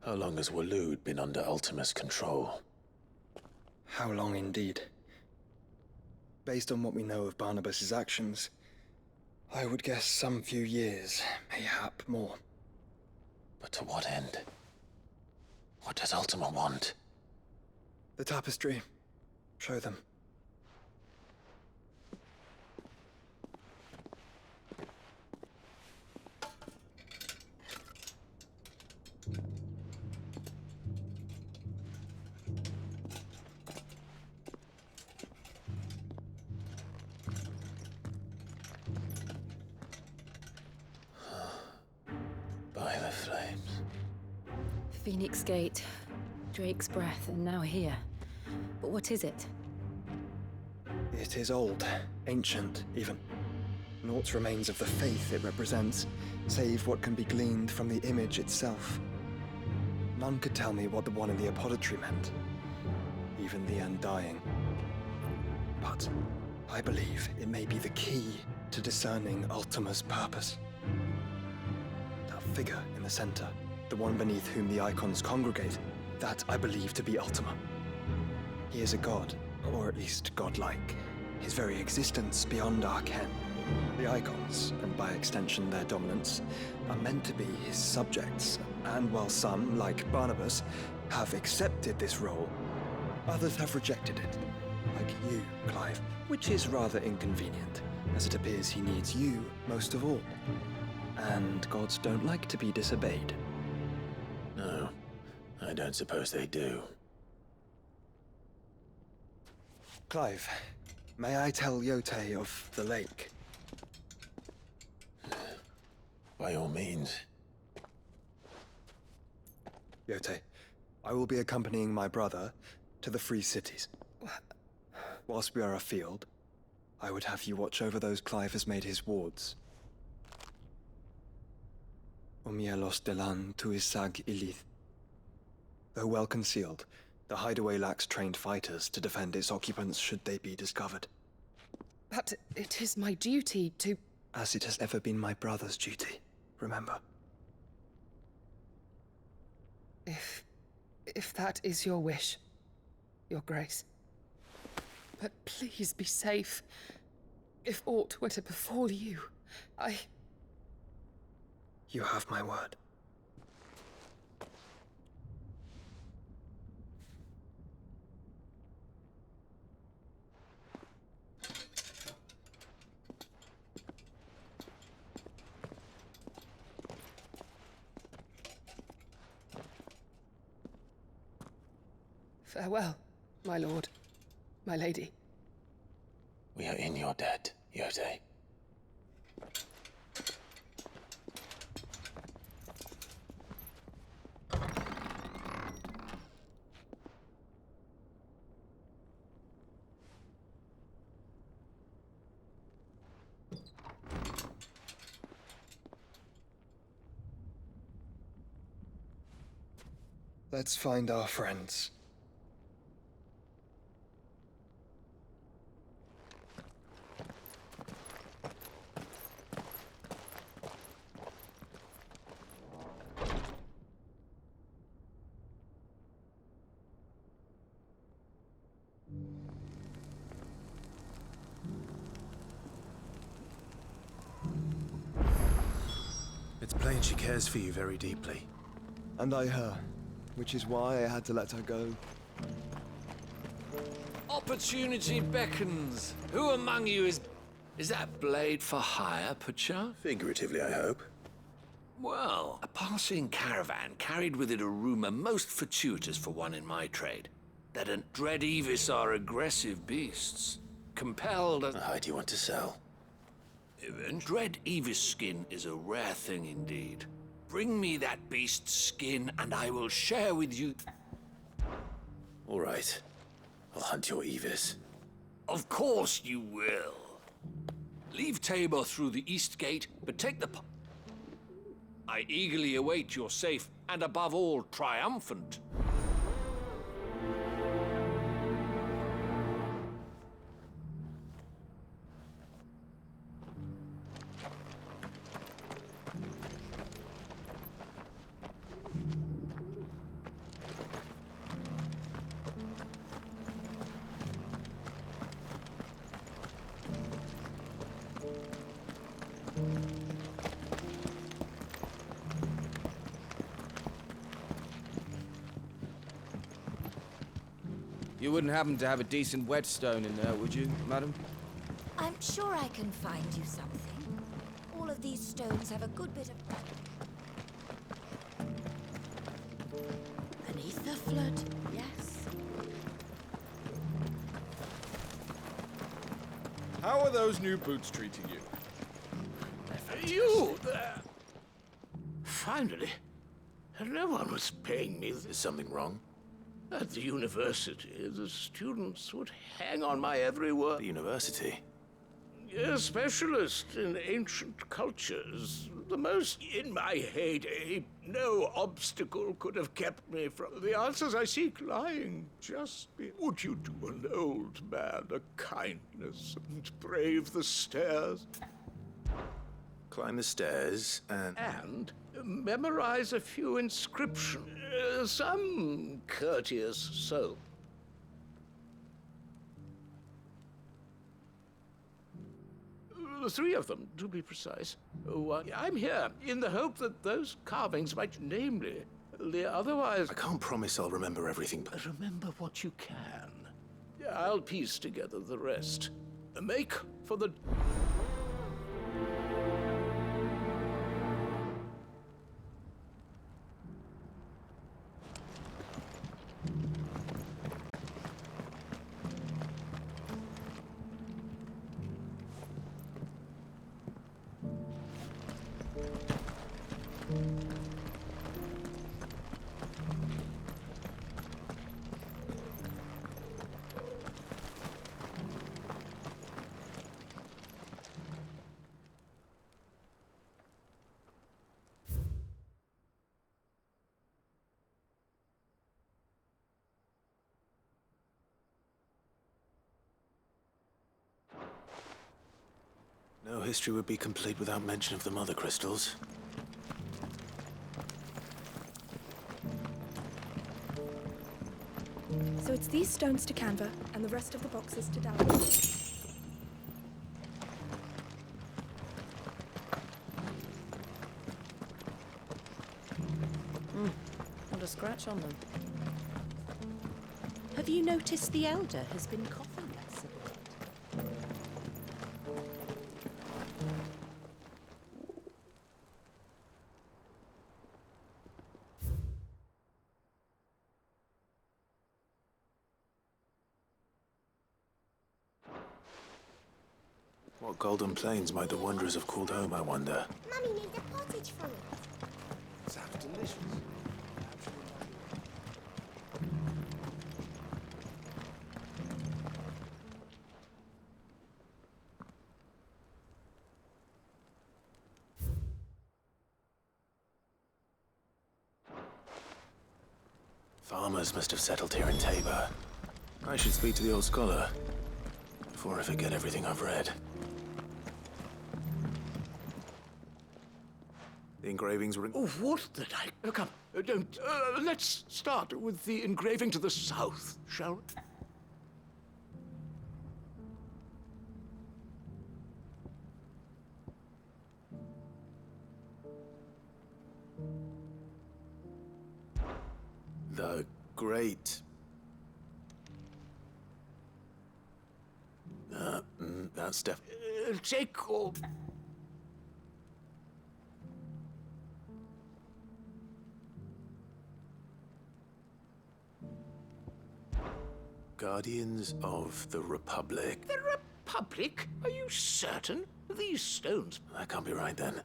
how long has Waloed been under Ultima's control? How long indeed? Based on what we know of Barnabas's actions, I would guess some few years, mayhap more. But to what end? What does Ultima want? The tapestry. Show them. By the flames. Phoenix Gate, Drake's Breath, and now here. But what is it? It is old, ancient, even. Naught remains of the faith it represents, save what can be gleaned from the image itself. None could tell me what the one in the apothecary meant, even the Undying. But I believe it may be the key to discerning Ultima's purpose. That figure in the center, the one beneath whom the icons congregate, that I believe to be Ultima. He is a god, or at least godlike, his very existence beyond our ken. The icons, and by extension their dominance, are meant to be his subjects, and while some, like Barnabas, have accepted this role, others have rejected it, like you, Clive, which is rather inconvenient, as it appears he needs you most of all. And gods don't like to be disobeyed. No, I don't suppose they do. Clive, may I tell Yote of the lake? By all means. Yote, I will be accompanying my brother to the Free Cities. Whilst we are afield, I would have you watch over those Clive has made his wards. Omielos delan tuisag ilith. Though well concealed, the hideaway lacks trained fighters to defend its occupants should they be discovered. But it is my duty to... As it has ever been my brother's duty. remember. If that is your wish, Your Grace. But please be safe. If aught were to befall you, You have my word. Farewell, my lord, my lady. We are in your debt, Yode. Let's find our friends. It's plain she cares for you very deeply. And I her, which is why I had to let her go. Opportunity beckons. Who among you is that blade for hire, perchance? Figuratively, I hope. Well, a passing caravan carried with it a rumor most fortuitous for one in my trade. That dread Evis are aggressive beasts. Compelled... How do you want to sell? Dread Evis skin is a rare thing indeed. Bring me that beast's skin, and I will share with you... All right. I'll hunt your Evis. Of course you will. Leave Tabor through the east gate, but take the... I eagerly await your safe, and above all, triumphant. You wouldn't happen to have a decent whetstone in there, would you, madam? I'm sure I can find you something. All of these stones have a good bit of... Beneath the flood, yes. How are those new boots treating you? You there? Finally. No one was paying me. Is something wrong? At the university, the students would hang on my every word. The university? A specialist in ancient cultures. The most in my heyday. No obstacle could have kept me from the answers I seek lying just be. Would you do an old man a kindness and brave the stairs? Climb the stairs And memorize a few inscriptions. Some courteous soul. Three of them, to be precise. One, I'm here in the hope that those carvings might, namely, the otherwise... I can't promise I'll remember everything, but... Remember what you can. I'll piece together the rest. Make for the... No history would be complete without mention of the Mother Crystals. So it's these stones to Canva, and the rest of the boxes to download. Not a scratch on them. Have you noticed the Elder has been coughing less a bit? What golden plains might the wanderers have called home, I wonder? Mummy made a pottage for it. Sounds delicious. Farmers must have settled here in Tabor. I should speak to the old scholar before I forget everything I've read. The engravings were... Oh, what did I... come, don't... let's start with the engraving to the south, shall we? The great... that's definitely... take all... Guardians of the Republic. The Republic? Are you certain? These stones... That can't be right, then.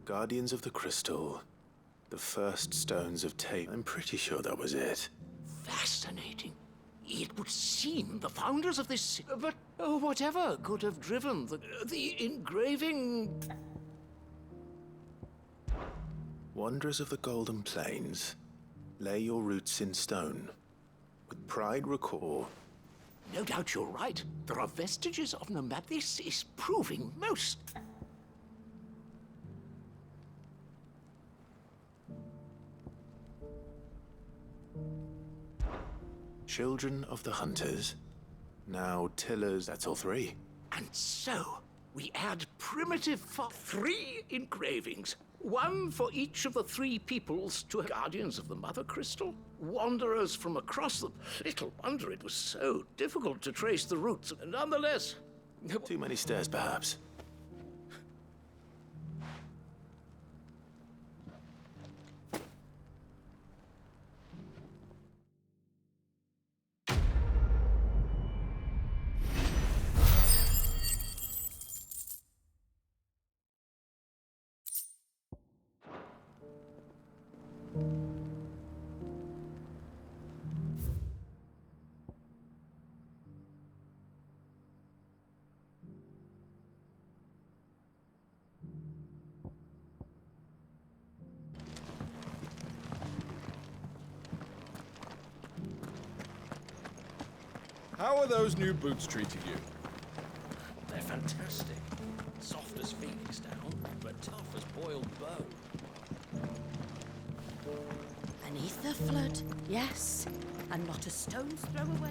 Guardians of the Crystal. The first stones of Tabor. I'm pretty sure that was it. Fascinating. It would seem the founders of this... But whatever could have driven the engraving... Wanderers of the Golden Plains. Lay your roots in stone. With pride recall... No doubt you're right. There are vestiges of nomad. This is proving most... Children of the Hunters. Now tillers, that's all three. And so, we add primitive 3 engravings. 1 for each of the 3 peoples to guardians of the Mother Crystal. Wanderers from across the... Little wonder it was so difficult to trace the roots. Nonetheless... Too many stairs, perhaps. How are those new boots treating you? They're fantastic. Soft as phoenix down, but tough as boiled bone. Beneath the flood, yes, and not a stone's throw away.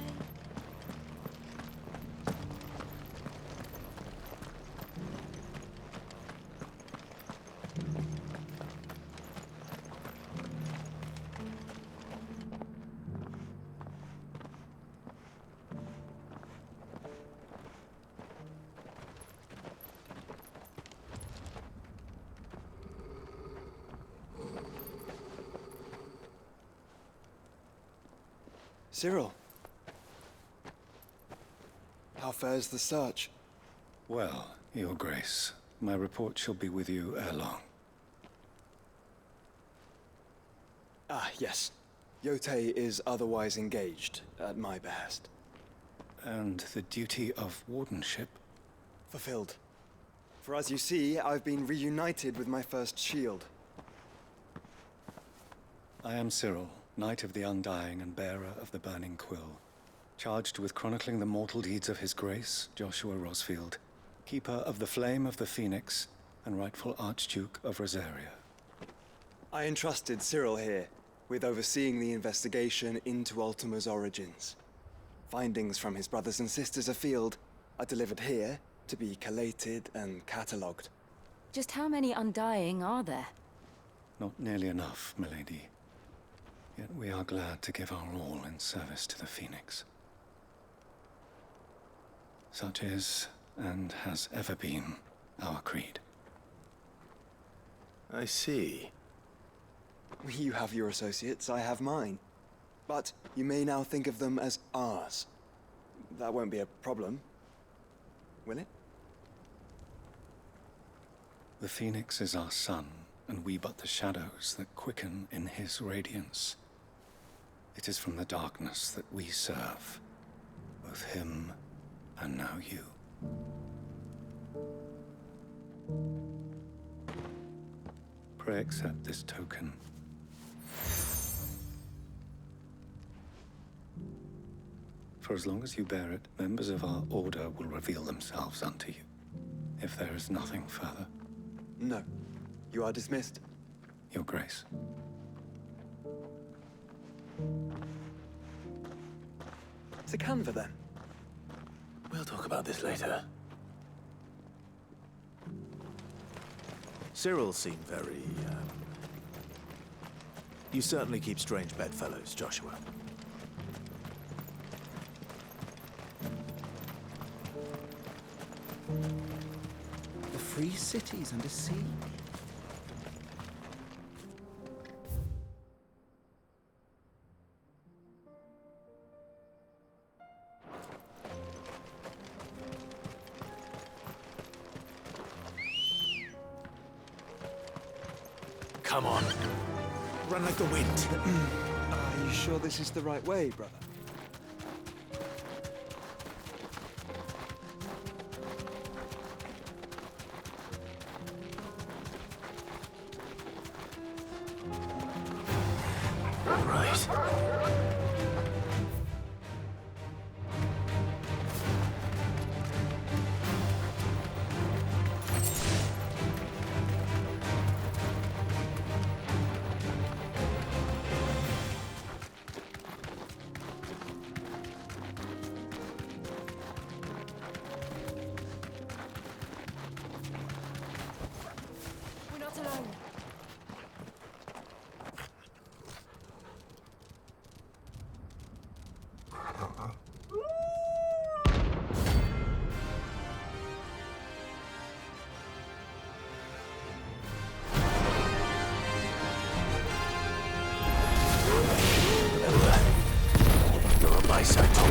Cyril. How fares the search? Well, Your Grace, my report shall be with you ere long. Ah, yes. Yotei is otherwise engaged, at my behest. And the duty of wardenship? Fulfilled. For as you see, I've been reunited with my first shield. I am Cyril, Knight of the Undying and bearer of the Burning Quill, charged with chronicling the mortal deeds of His Grace, Joshua Rosfield, keeper of the Flame of the Phoenix and rightful Archduke of Rosaria. I entrusted Cyril here, with overseeing the investigation into Ultima's origins. Findings from his brothers and sisters afield are delivered here to be collated and catalogued. Just how many Undying are there? Not nearly enough, milady. Yet we are glad to give our all in service to the Phoenix. Such is, and has ever been, our creed. I see. You have your associates, I have mine. But you may now think of them as ours. That won't be a problem, will it? The Phoenix is our sun, and we but the shadows that quicken in his radiance. It is from the darkness that we serve, both him and now you. Pray accept this token. For as long as you bear it, members of our order will reveal themselves unto you. If there is nothing further. No. You are dismissed. Your Grace. To Canva, then. We'll talk about this later. Cyril seemed very, You certainly keep strange bedfellows, Joshua. The free cities under siege. Come on. Run like the wind. Are you sure this is the right way, brother? All right. We're not alone. You're on my side, Tom.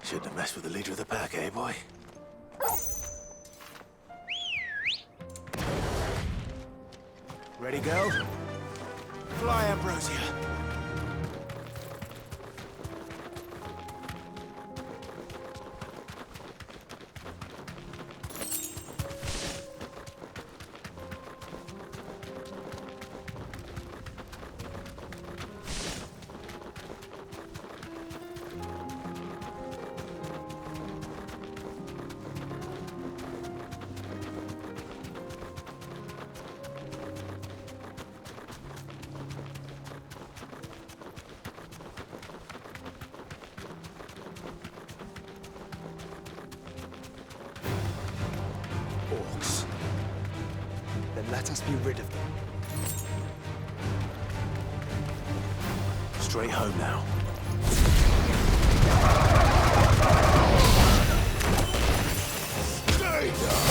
Shouldn't have messed with the leader of the pack, eh, boy? Ready, go? Fly, Ambrosia. Let us be rid of them. Straight home now. Stay down!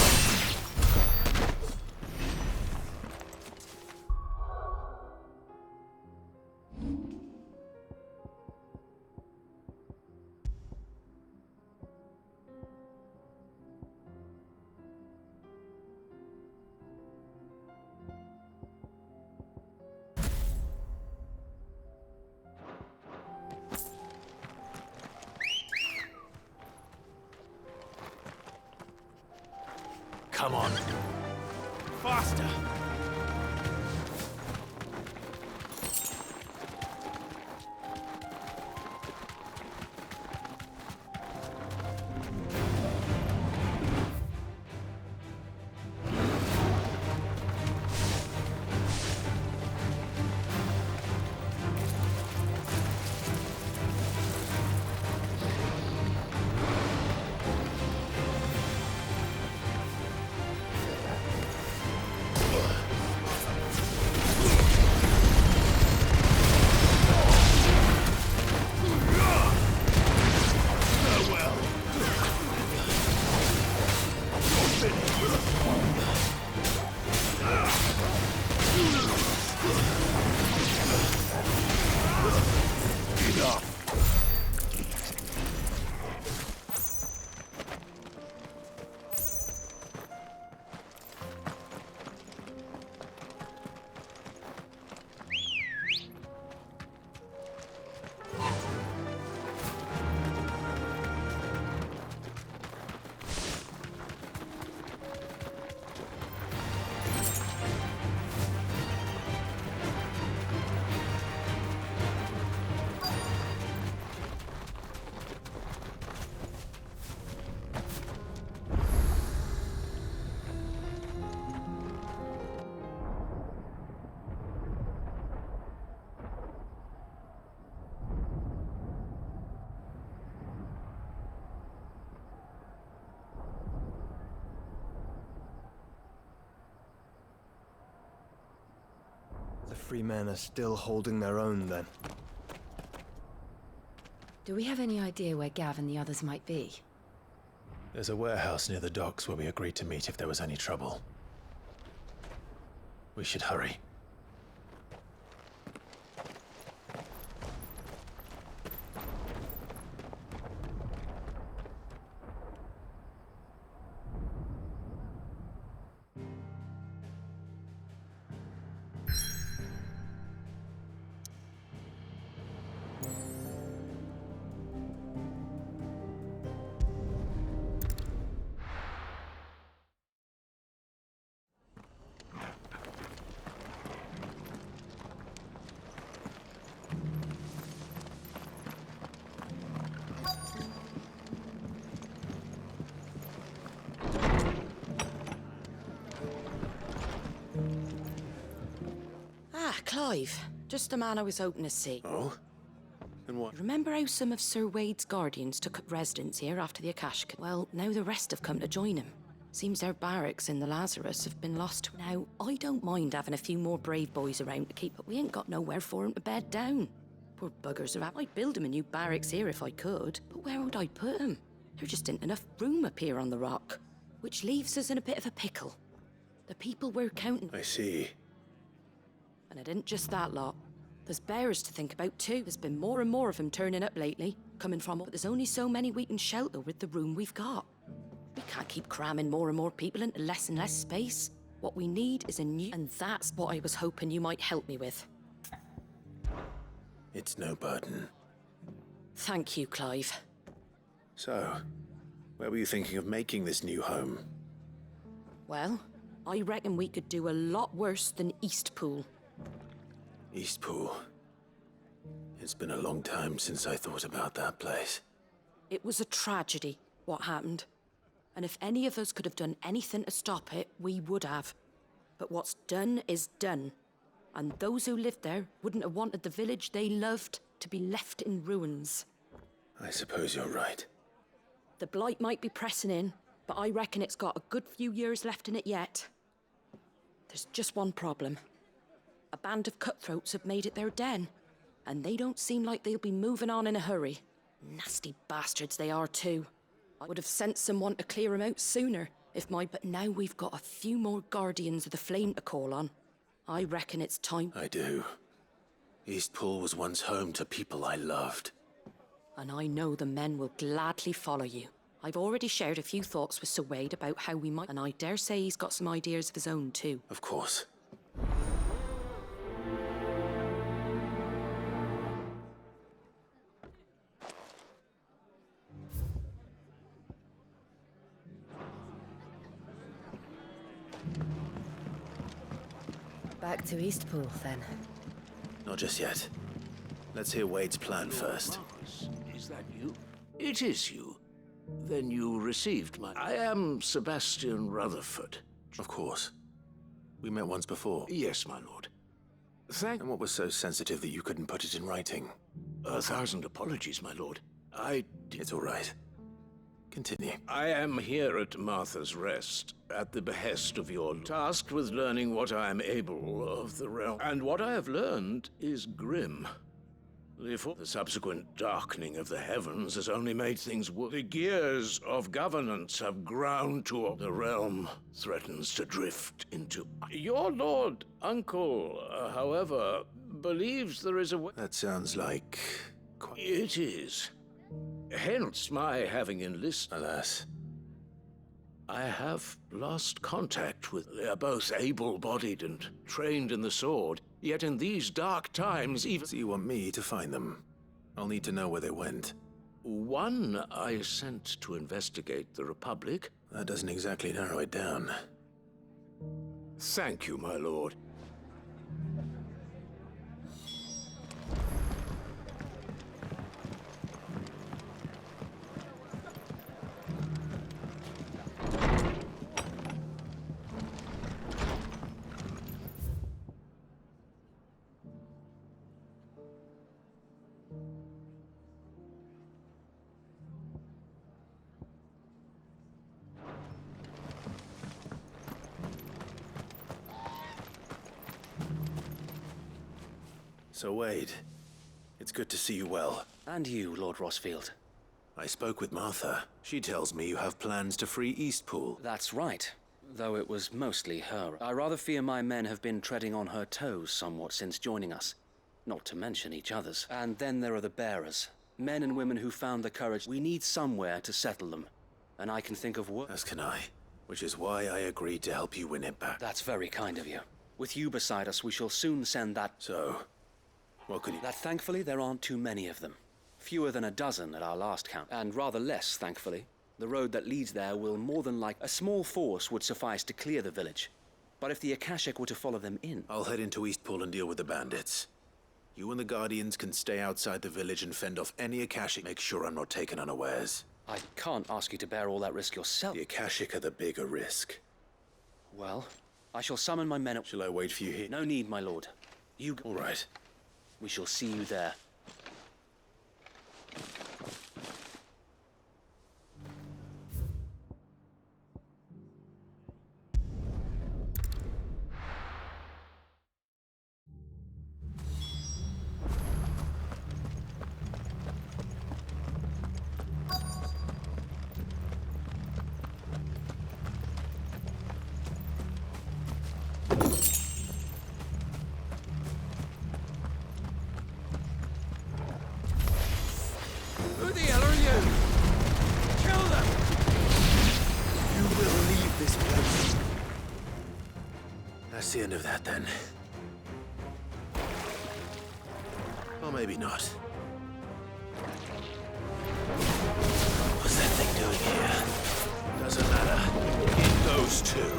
Come on. Faster! The free men are still holding their own, then. Do we have any idea where Gav and the others might be? There's a warehouse near the docks where we agreed to meet if there was any trouble. We should hurry. Clive, just the man I was hoping to see. Oh? And what? Remember how some of Sir Wade's guardians took up residence here after the Akashka? Well, now the rest have come to join him. Seems their barracks in the Lazarus have been lost. Now, I don't mind having a few more brave boys around to keep, but we ain't got nowhere for them to bed down. Poor buggers are out. I'd build them a new barracks here if I could, but where would I put them? There just ain't enough room up here on the rock, which leaves us in a bit of a pickle. The people we're counting... I see. And it isn't just that lot. There's bears to think about too. There's been more and more of them turning up lately, coming from... But there's only so many we can shelter with the room we've got. We can't keep cramming more and more people into less and less space. What we need is a new... And that's what I was hoping you might help me with. It's no burden. Thank you, Clive. So, where were you thinking of making this new home? Well, I reckon we could do a lot worse than Eastpool. Eastpool. It's been a long time since I thought about that place. It was a tragedy, what happened. And if any of us could have done anything to stop it, we would have. But what's done is done. And those who lived there wouldn't have wanted the village they loved to be left in ruins. I suppose you're right. The blight might be pressing in, but I reckon it's got a good few years left in it yet. There's just one problem. A band of cutthroats have made it their den, and they don't seem like they'll be moving on in a hurry. Nasty bastards they are too. I would have sent someone to clear them out sooner, but now we've got a few more Guardians of the Flame to call on. I reckon it's time. I do. Eastpool was once home to people I loved. And I know the men will gladly follow you. I've already shared a few thoughts with Sir Wade about how we might, and I dare say he's got some ideas of his own too. Of course. Back to Eastpool, then. Not just yet. Let's hear Wade's plan first. Is that you? It is you. Then you received my... I am Sebastian Rutherford. Of course. We met once before. Yes, my lord. And what was so sensitive that you couldn't put it in writing? 1,000 apologies, my lord. It's all right. Continue. I am here at Martha's Rest, at the behest of your tasked with learning what I am able of the realm. And what I have learned is grim. Therefore, the subsequent darkening of the heavens has only made things worse. The gears of governance have ground to the realm threatens to drift into... Your lord uncle, however, believes there is a way... That sounds like... It is. Hence my having enlisted. Alas. I have lost contact with... They are both able-bodied and trained in the sword. Yet in these dark times, even... So you want me to find them? I'll need to know where they went. One I sent to investigate the Republic. That doesn't exactly narrow it down. Thank you, my lord. So, Wade, it's good to see you well. And you, Lord Rossfield. I spoke with Martha. She tells me you have plans to free Eastpool. That's right, though it was mostly her. I rather fear my men have been treading on her toes somewhat since joining us, not to mention each other's. And then there are the bearers, men and women who found the courage. We need somewhere to settle them, and I can think of what... As can I, which is why I agreed to help you win it back. That's very kind of you. With you beside us, we shall soon send that... So... what could you... That thankfully there aren't too many of them. Fewer than a dozen at our last count. And rather less, thankfully. The road that leads there will more than like... A small force would suffice to clear the village. But if the Akashic were to follow them in... I'll head into Eastpool and deal with the bandits. You and the Guardians can stay outside the village and fend off any Akashic. Make sure I'm not taken unawares. I can't ask you to bear all that risk yourself. The Akashic are the bigger risk. Well, I shall summon my men... Shall I wait for you here? No need, my lord. You... All right. We shall see you there. Who the hell are you? Kill them! You will leave this place. That's the end of that, then. Or maybe not. What's that thing doing here? Doesn't matter. It goes too.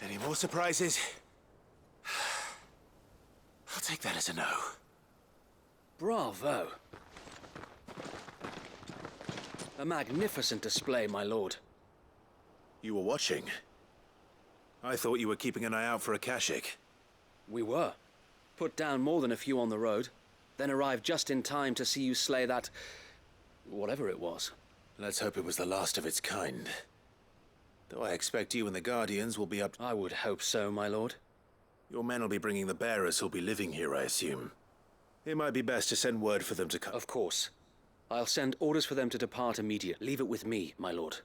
Any more surprises? I'll take that as a no. Bravo. A magnificent display, my lord. You were watching. I thought you were keeping an eye out for a Kashik. We were. Put down more than a few on the road, then arrived just in time to see you slay that... whatever it was. Let's hope it was the last of its kind. Though I expect you and the Guardians will be up... I would hope so, my lord. Your men will be bringing the bearers who'll be living here, I assume. It might be best to send word for them to come. Of course. I'll send orders for them to depart immediately. Leave it with me, my lord.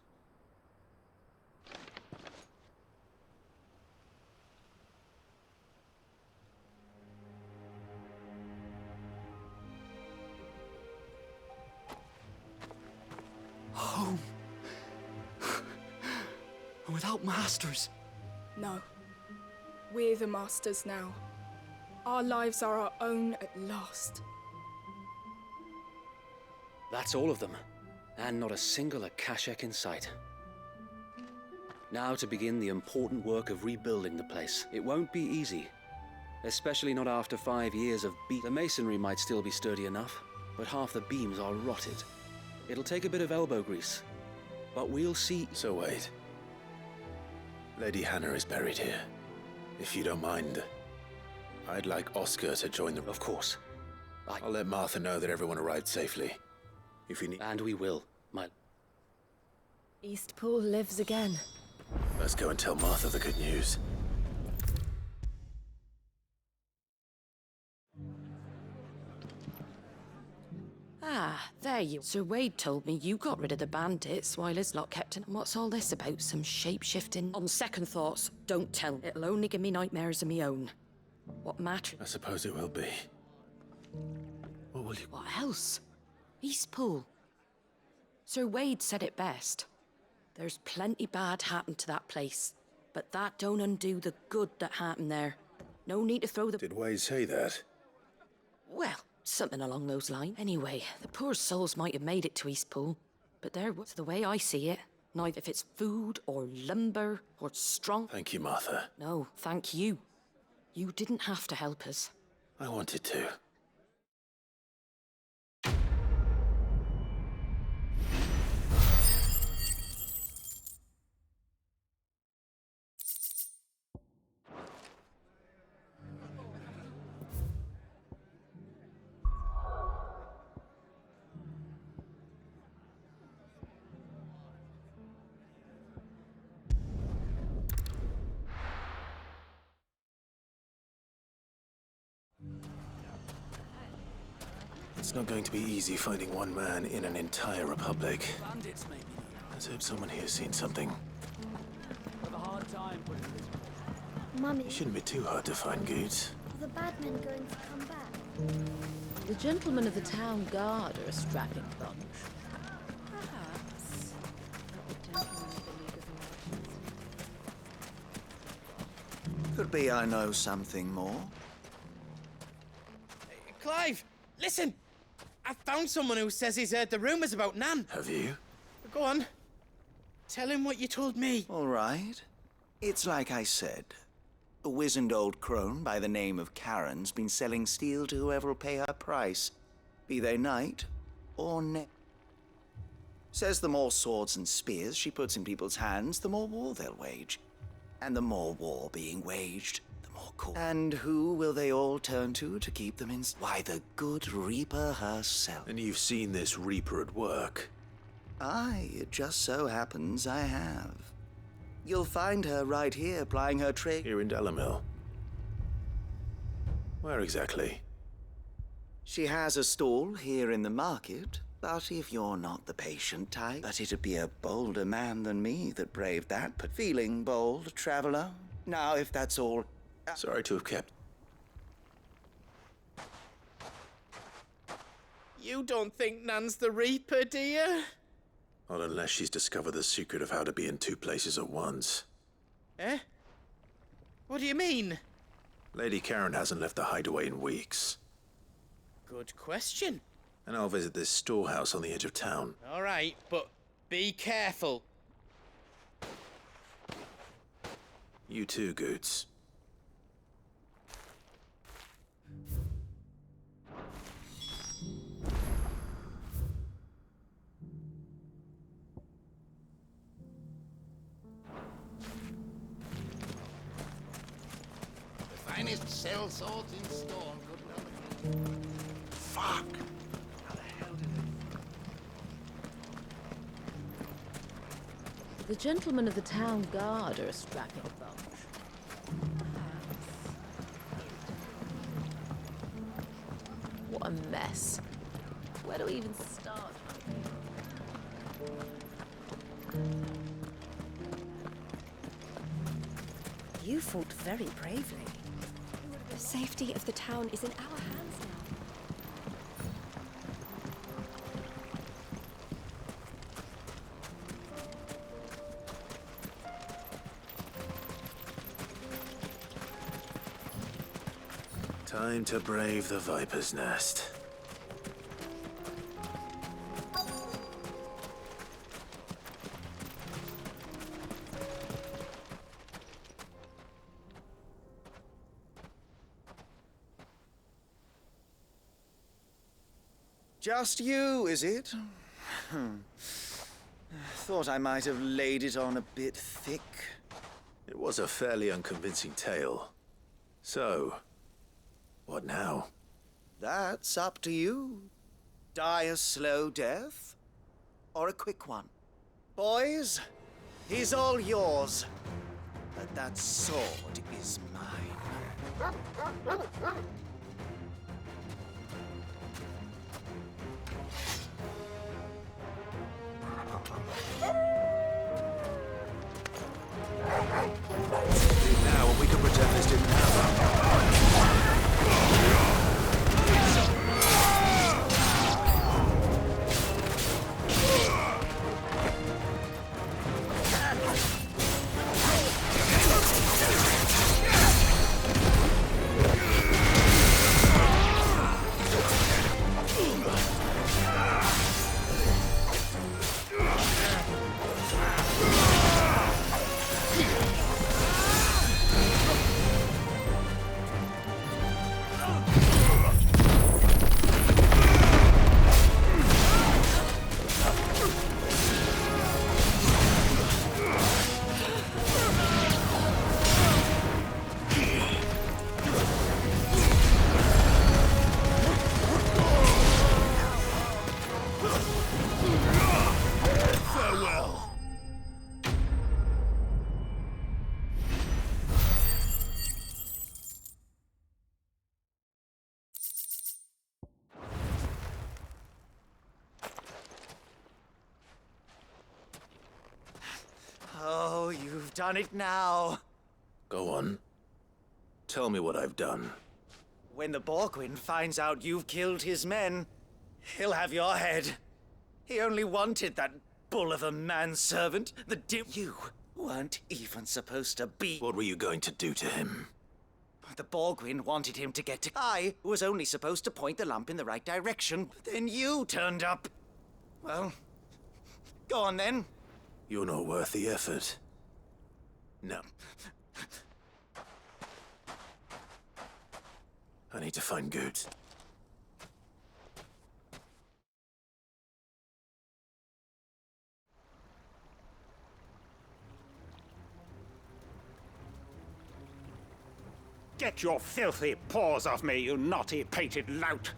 Home. Without masters. No. We're the masters now. Our lives are our own at last. That's all of them. And not a single Akashek in sight. Now to begin the important work of rebuilding the place. It won't be easy. Especially not after 5 years of The masonry might still be sturdy enough, but half the beams are rotted. It'll take a bit of elbow grease. But we'll see... So wait. Lady Hannah is buried here. If you don't mind, I'd like Oscar to join the... Of course. I'll let Martha know that everyone arrived safely. If you need... And we will, my... Eastpool lives again. Let's go and tell Martha the good news. Ah, there you... Sir Wade told me you got rid of the bandits while his lot kept in... What's all this about? Some shape-shifting? On second thoughts, don't tell me. It'll only give me nightmares of me own. What matter? I suppose it will be. What will you... What else? Eastpool. Sir Wade said it best. There's plenty bad happened to that place, but that don't undo the good that happened there. No need to throw the... Did Wade say that? Well, something along those lines. Anyway, the poor souls might have made it to Eastpool, but there was the way I see it. Neither if it's food or lumber or strong... Thank you, Martha. No, thank you. You didn't have to help us. I wanted to. It's not going to be easy finding one man in an entire republic. Let's hope someone here's seen something. Mummy, It shouldn't be too hard to find goods. are the bad men going to come back? The gentlemen of the town guard are a strapping bunch. Perhaps. Could be I know something more. Clive, listen! I found someone who says he's heard the rumors about Nan. Have you? Go on. Tell him what you told me. All right. It's like I said. A wizened old crone by the name of Karen's been selling steel to whoever will pay her price, be they knight or net. Says the more swords and spears she puts in people's hands, the more war they'll wage. And the more war being waged, the more cool. And who will they all turn to keep them in? Why, the good Reaper herself. And you've seen this Reaper at work? Aye, it just so happens I have. You'll find her right here plying her trade. Here in Delamil. Where exactly? She has a stall here in the market, but if you're not the patient type, but it'd be a bolder man than me that braved that, but feeling bold, traveler. Now, if that's all... Sorry to have kept... You don't think Nan's the Reaper, do you? Not unless she's discovered the secret of how to be in two places at once. Eh? What do you mean? Lady Karen hasn't left the hideaway in weeks. Good question. And I'll visit this storehouse on the edge of town. All right, but be careful. You too, Goots. The finest cell swords in Storm could never. Fuck! How the hell did The gentlemen of the town guard are a strapping bunch. What a mess. Where do we even start? You fought very bravely. The safety of the town is in our hands now. Time to brave the Viper's Nest. Just you, is it? Thought I might have laid it on a bit thick. It was a fairly unconvincing tale. So, what now? That's up to you. Die a slow death, or a quick one. Boys, he's all yours. But that sword is mine. Now, when we can pretend this didn't happen. Oh, you've done it now. Go on. Tell me what I've done. When the Borgwyn finds out you've killed his men, he'll have your head. He only wanted that bull of a manservant, You weren't even supposed to be. What were you going to do to him? The Borgwyn wanted him to get to. I was only supposed to point the lamp in the right direction, but then you turned up. Well, go on then. You're not worth the effort. No. I need to find Goots. Get your filthy paws off me, you naughty-pated lout!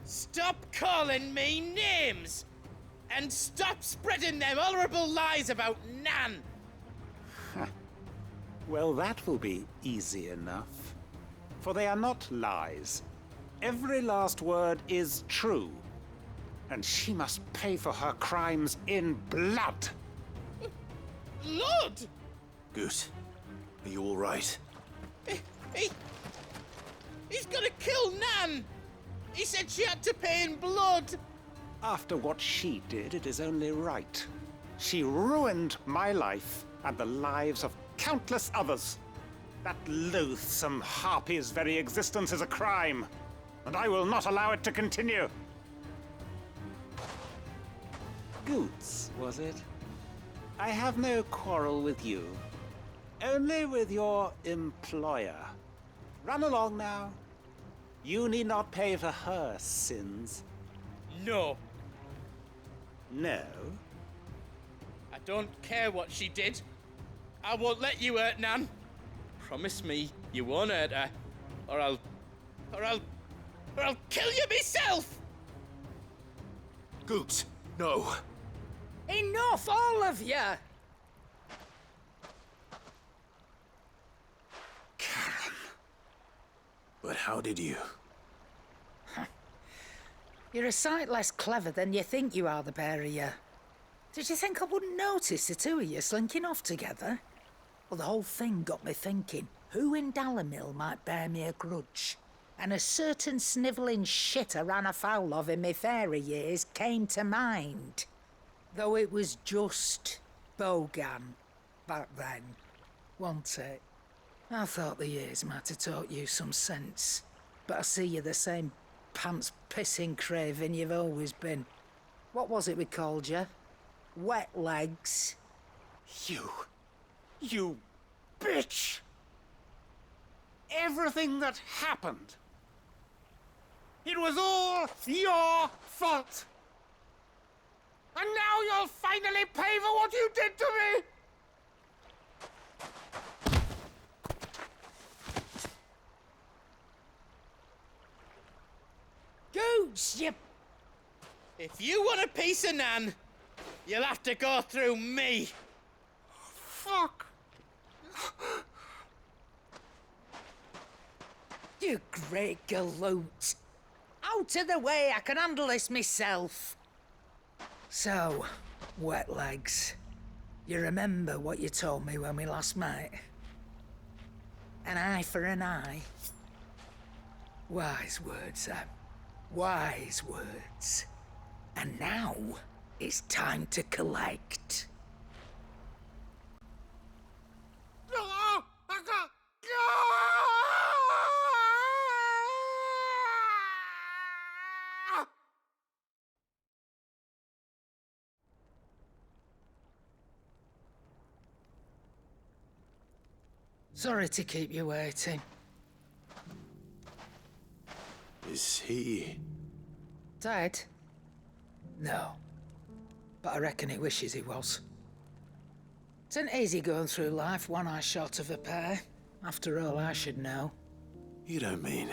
Stop calling me names! And stop spreading them horrible lies about Nan! Well, that will be easy enough. For they are not lies. Every last word is true. And she must pay for her crimes in blood. Blood? Goot, are you all right? He's gonna kill Nan! He said she had to pay in blood! After what she did, it is only right. She ruined my life and the lives of countless others. That loathsome harpy's very existence is a crime, and I will not allow it to continue. Goots, was it? I have no quarrel with you. Only with your employer. Run along now. You need not pay for her sins. No. No? I don't care what she did. I won't let you hurt Nan. Promise me you won't hurt her, or I'll kill you myself! Goot, no. Enough, all of you! But how did you? You're a sight less clever than you think you are, the pair of you. Did you think I wouldn't notice the two of you slinking off together? Well, the whole thing got me thinking, who in Dalamil might bear me a grudge? And a certain snivelling shit I ran afoul of in my fairy years came to mind. Though it was just Bogan back then, wasn't it? I thought the years might have taught you some sense, but I see you're the same pants-pissing craven you've always been. What was it we called you? Wet legs? You bitch! Everything that happened, it was all your fault! And now you'll finally pay for what you did to me! Gooch, you... If you want a piece of Nan, you'll have to go through me. Fuck! You great galoot. Out of the way, I can handle this myself. So, wet legs, you remember what you told me when we last met? An eye for an eye. Wise words, Sam. Wise words. And now, it's time to collect. Sorry to keep you waiting. Is he... Dead? No. But I reckon he wishes he was. It's an easy going through life, one eye short of a pair. After all, I should know. You don't mean...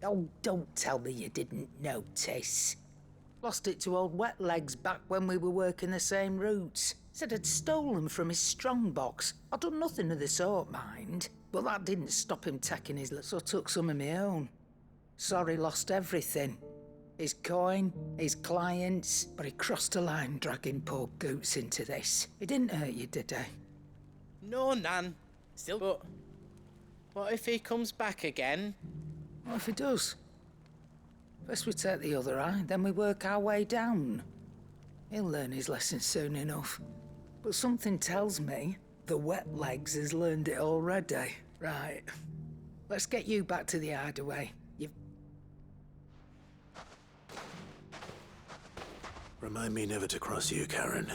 Oh, don't tell me you didn't notice. Lost it to old Wet Legs back when we were working the same routes. Said I'd stolen from his strongbox. I'd done nothing of the sort, mind. But that didn't stop him taking his... So I took some of my own. Sorry, lost everything. His coin, his clients, but he crossed a line dragging poor Goots into this. He didn't hurt you, did he? No, Nan. Still, but... What if he comes back again? What if he does? First we take the other eye, then we work our way down. He'll learn his lesson soon enough. But something tells me the Wet Legs has learned it already. Right. Let's get you back to the hideaway. Remind me never to cross you, Karen.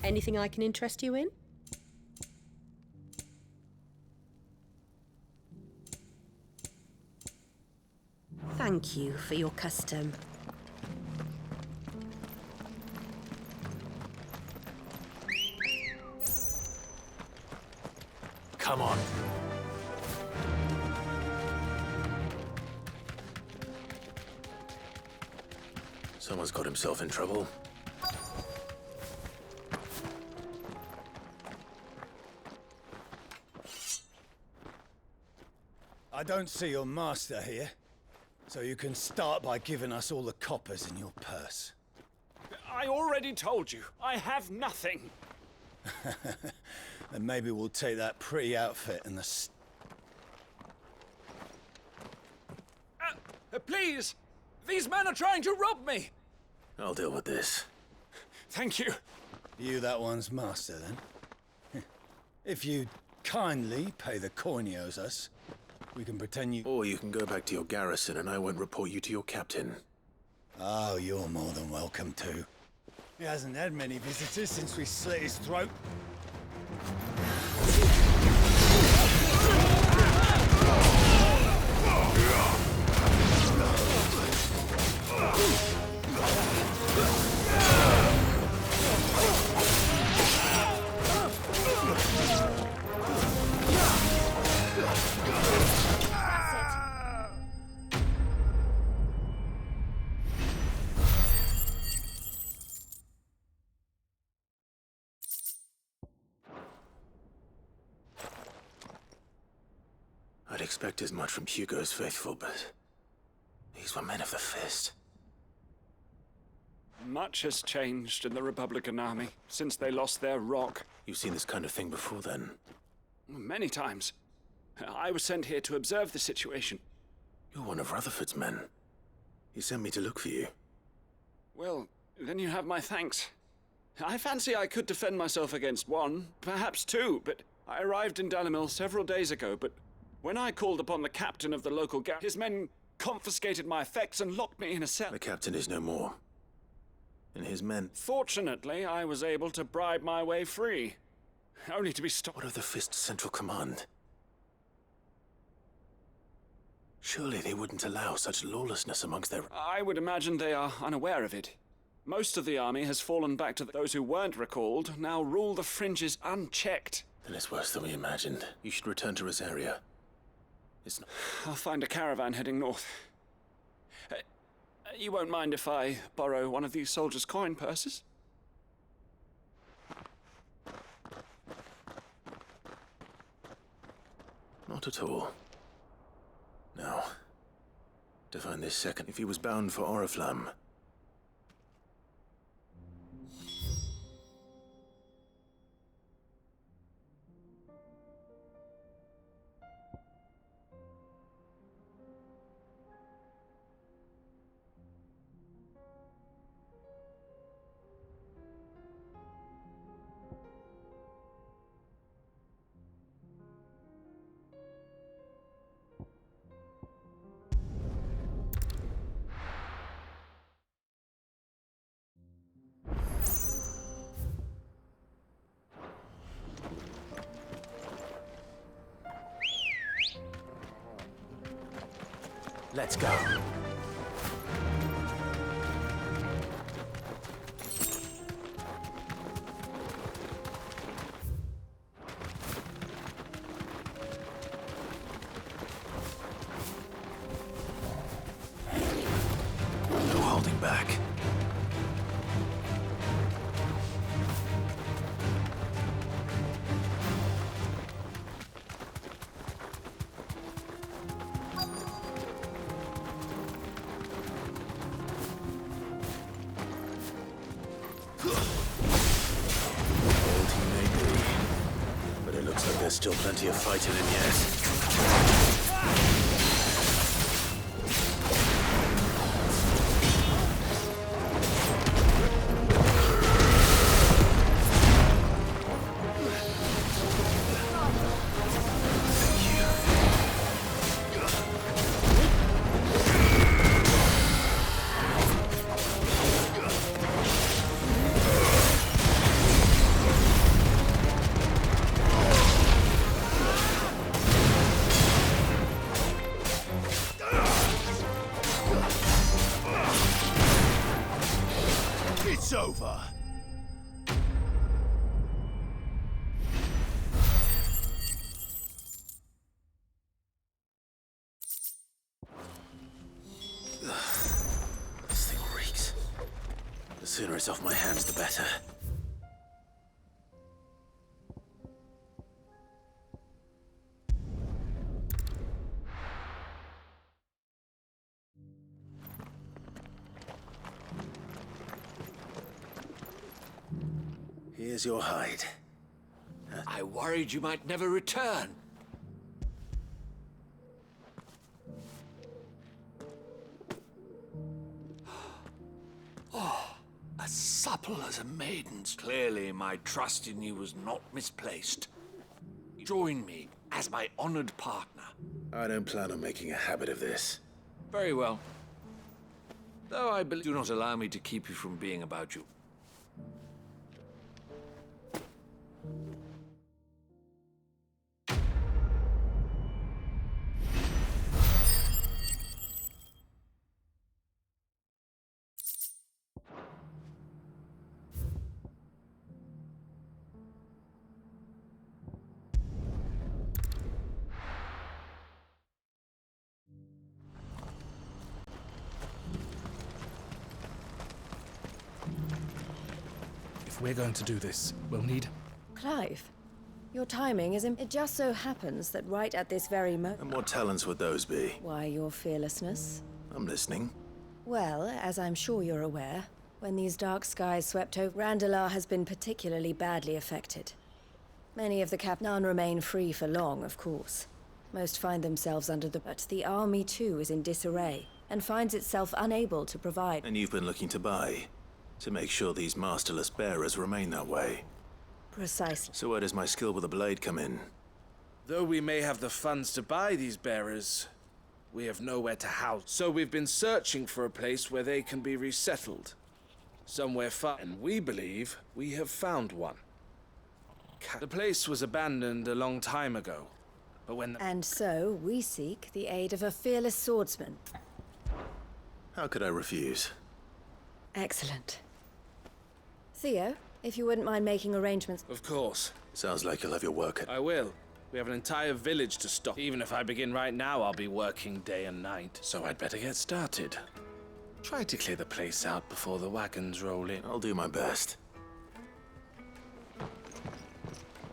Anything I can interest you in? Thank you for your custom. Come on. Someone's got himself in trouble. I don't see your master here, so you can start by giving us all the coppers in your purse. I already told you, I have nothing. Then maybe we'll take that pretty outfit and the... Please! These men are trying to rob me! I'll deal with this. Thank you. You that one's master, then? If you'd kindly pay the coin he owes us, We can pretend you... Or you can go back to your garrison and I won't report you to your captain. Oh, you're more than welcome to. He hasn't had many visitors since we slit his throat. I'd expect as much from Hugo's faithful, but these were men of the fist. Much has changed in the Republican army since they lost their rock. You've seen this kind of thing before, then? Many times. I was sent here to observe the situation. You're one of Rutherford's men. He sent me to look for you. Well, then you have my thanks. I fancy I could defend myself against one, perhaps two, but I arrived in Dalimil several days ago, but when I called upon the captain of the local garrison, his men confiscated my effects and locked me in a cell. The captain is no more. And his men... Fortunately, I was able to bribe my way free. Only to be stopped. What of the Fist's central command? Surely they wouldn't allow such lawlessness amongst their... I would imagine they are unaware of it. Most of the army has fallen back to those who weren't recalled, now rule the fringes unchecked. Then it's worse than we imagined. You should return to Rosaria. It's not... I'll find a caravan heading north. You won't mind if I borrow one of these soldiers' coin purses? Not at all. Now, to find this second, if he was bound for Oriflamme. Let's go. No holding back. There's still plenty of fight in him yet. It's over. This thing reeks. The sooner it's off my hands, the better. Here's your hide. I worried you might never return. Oh, as supple as a maiden's. Clearly, my trust in you was not misplaced. Join me as my honored partner. I don't plan on making a habit of this. Very well. Though I believe... Do not allow me to keep you from being about you. If we're going to do this, we'll need... Clive, your timing is... It just so happens that right at this very moment... And what talents would those be? Why, your fearlessness. I'm listening. Well, as I'm sure you're aware, when these dark skies swept over, Randalar has been particularly badly affected. Many of the none remain free for long, of course. Most find themselves under the... But the army, too, is in disarray, and finds itself unable to provide... And you've been looking to buy? To make sure these masterless bearers remain that way? Precisely. So where does my skill with the blade come in? Though we may have the funds to buy these bearers, we have nowhere to house. So we've been searching for a place where they can be resettled. Somewhere far, and we believe we have found one. The place was abandoned a long time ago, but when... And so, we seek the aid of a fearless swordsman. How could I refuse? Excellent. Theo, if you wouldn't mind making arrangements... Of course. Sounds like you'll have your work cut. I will. We have an entire village to stop. Even if I begin right now, I'll be working day and night. So I'd better get started. Try to clear the place out before the wagons roll in. I'll do my best.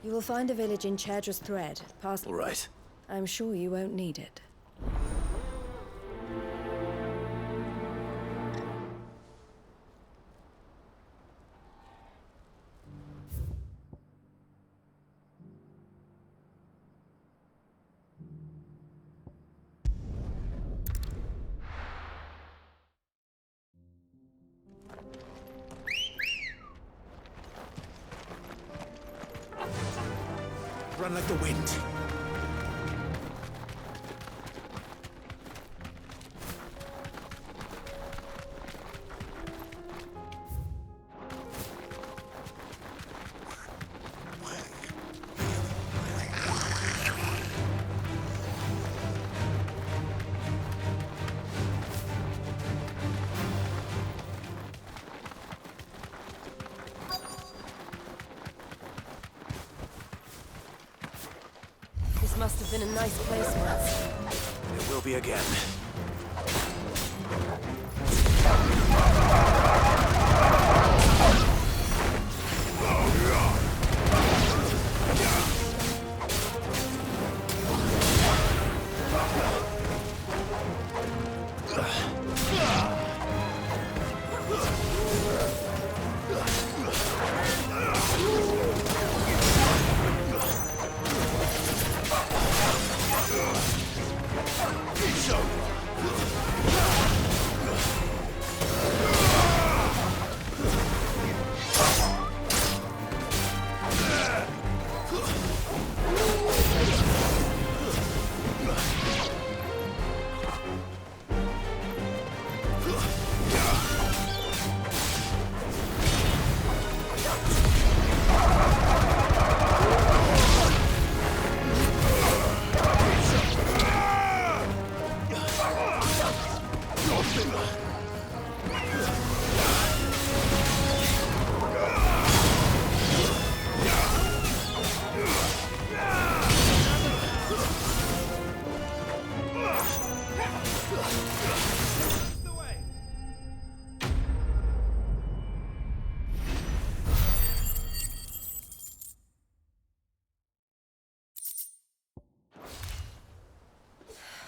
You will find a village in Chedra's Thread, past... All right. I'm sure you won't need it. Run like the wind. This must have been a nice place once. It will be again.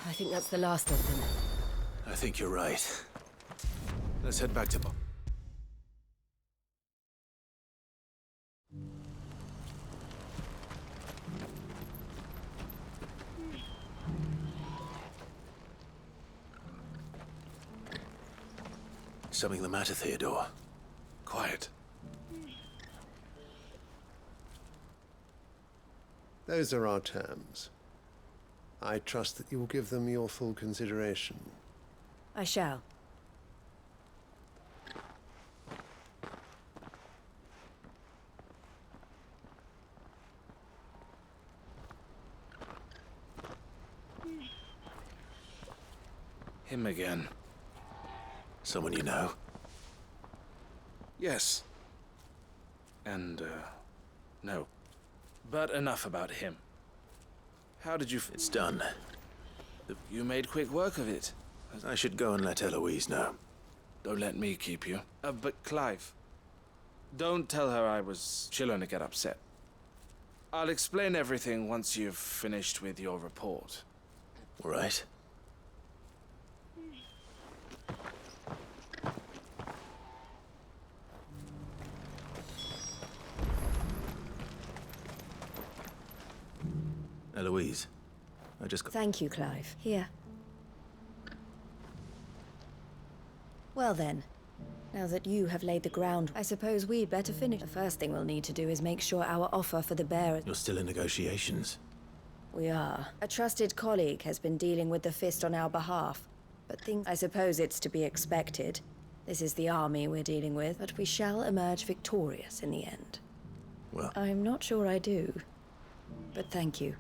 I think that's the last of them. I think you're right. Let's head back to... Something the matter, Theodore? Quiet. Those are our terms. I trust that you will give them your full consideration. I shall. Him again. Someone you know? Yes. And, no. But enough about him. How did you... It's done. You made quick work of it. I should go and let Eloise know. Don't let me keep you. But Clive, don't tell her I was... She'll only get upset. I'll explain everything once you've finished with your report. All right. Eloise, I just got... Thank you, Clive. Here. Well then, now that you have laid the ground, I suppose we'd better finish. The first thing we'll need to do is make sure our offer for the bearer... You're still in negotiations? We are. A trusted colleague has been dealing with the Fist on our behalf, but I suppose it's to be expected. This is the army we're dealing with, but we shall emerge victorious in the end. Well... I'm not sure I do, but thank you.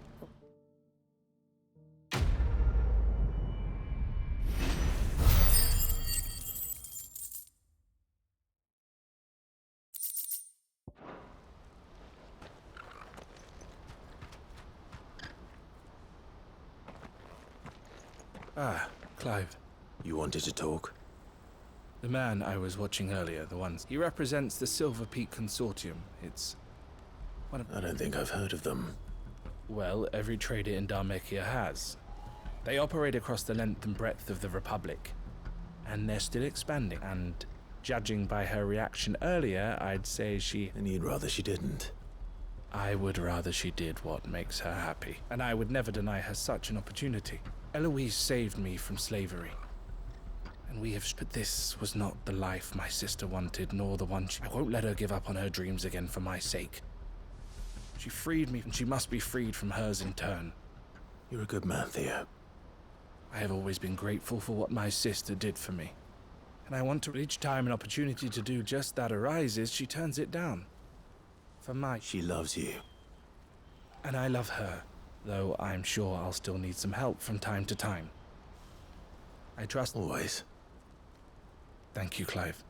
Ah, Clive. You wanted to talk? The man I was watching earlier, he represents the Silver Peak Consortium. It's one of... I don't think I've heard of them. Well, every trader in Dharmekia has. They operate across the length and breadth of the Republic. And they're still expanding. And judging by her reaction earlier, I'd say she... And you'd rather she didn't? I would rather she did what makes her happy. And I would never deny her such an opportunity. Eloise saved me from slavery. And but this was not the life my sister wanted, nor the one I won't let her give up on her dreams again for my sake. She freed me, and she must be freed from hers in turn. You're a good man, Theo. I have always been grateful for what my sister did for me. And I want to, each time an opportunity to do just that arises, she turns it down. She loves you. And I love her. Though I'm sure I'll still need some help from time to time. I trust... Always. Thank you, Clive.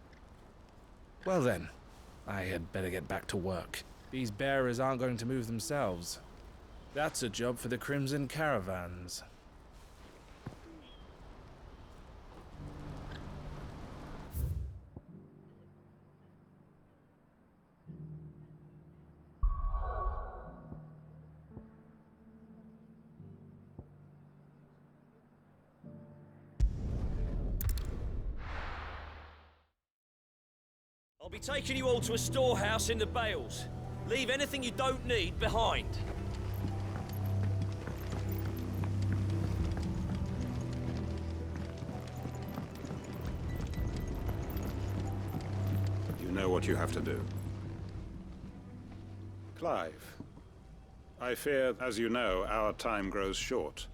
Well then, I had better get back to work. These bearers aren't going to move themselves. That's a job for the Crimson Caravans. I'll be taking you all to a storehouse in the Bales. Leave anything you don't need behind. You know what you have to do. Clive, I fear, as you know, our time grows short.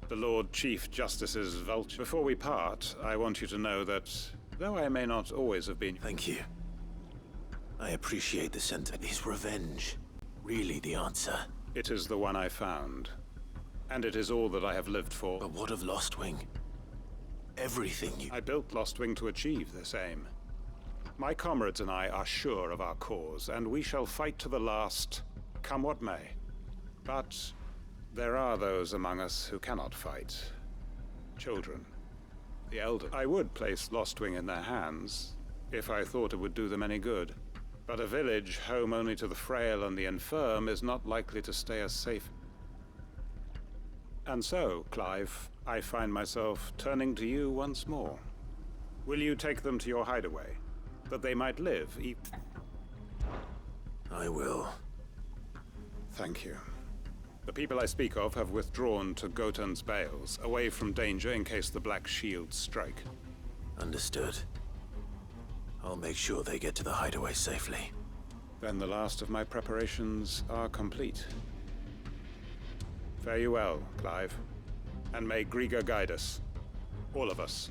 The Lord Chief Justice's vulture. Before we part, I want you to know that, though I may not always have been... Thank you. I appreciate the sentiment. Is revenge really the answer? It is the one I found. And it is all that I have lived for. But what of Lostwing? Everything you... I built Lostwing to achieve this aim. My comrades and I are sure of our cause, and we shall fight to the last, come what may. But there are those among us who cannot fight. Children. The elder. I would place Lostwing in their hands, if I thought it would do them any good. But a village home only to the frail and the infirm is not likely to stay as safe. And so, Clive, I find myself turning to you once more. Will you take them to your hideaway, that they might live? I will. Thank you. The people I speak of have withdrawn to Gotan's Bales, away from danger in case the Black Shields strike. Understood. I'll make sure they get to the hideaway safely. Then the last of my preparations are complete. Fare you well, Clive. And may Griga guide us. All of us.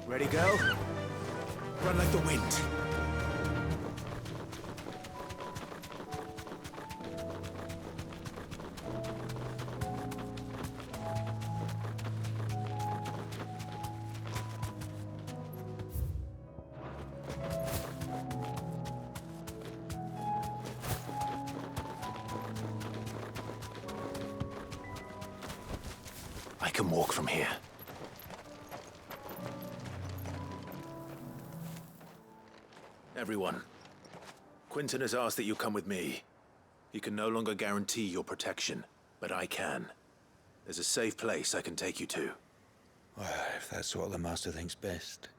Ready, go? Run like the wind. I can walk from here. Everyone, Quinton has asked that you come with me. He can no longer guarantee your protection, but I can. There's a safe place I can take you to. Well, if that's what the Master thinks best.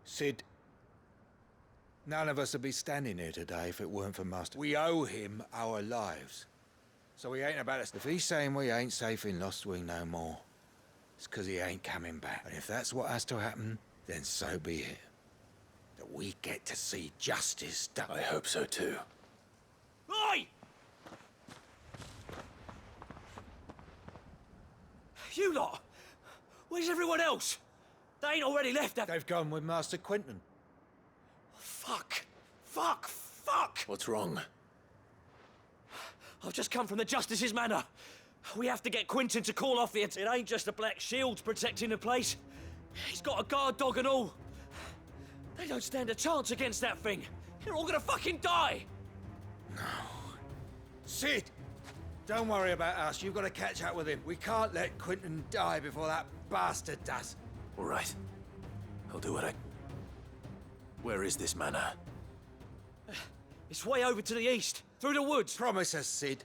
Sid, none of us would be standing here today if it weren't for Master. We owe him our lives. So he ain't about us. If he's saying we ain't safe in Lost Wing no more, it's because he ain't coming back. And if that's what has to happen, then so be it. That we get to see justice done. I hope so too. Oi! You lot! Where's everyone else? They ain't already left, have they? They've gone with Master Quinton. Fuck! Fuck! Fuck! What's wrong? I've just come from the Justice's manor. We have to get Quinton to call off here. It ain't just the Black Shields protecting the place. He's got a guard dog and all. They don't stand a chance against that thing. They're all gonna fucking die! No. Sid! Don't worry about us. You've got to catch up with him. We can't let Quinton die before that bastard does. All right. I'll do what I... Where is this manor? It's way over to the east, through the woods. Promise us, Sid.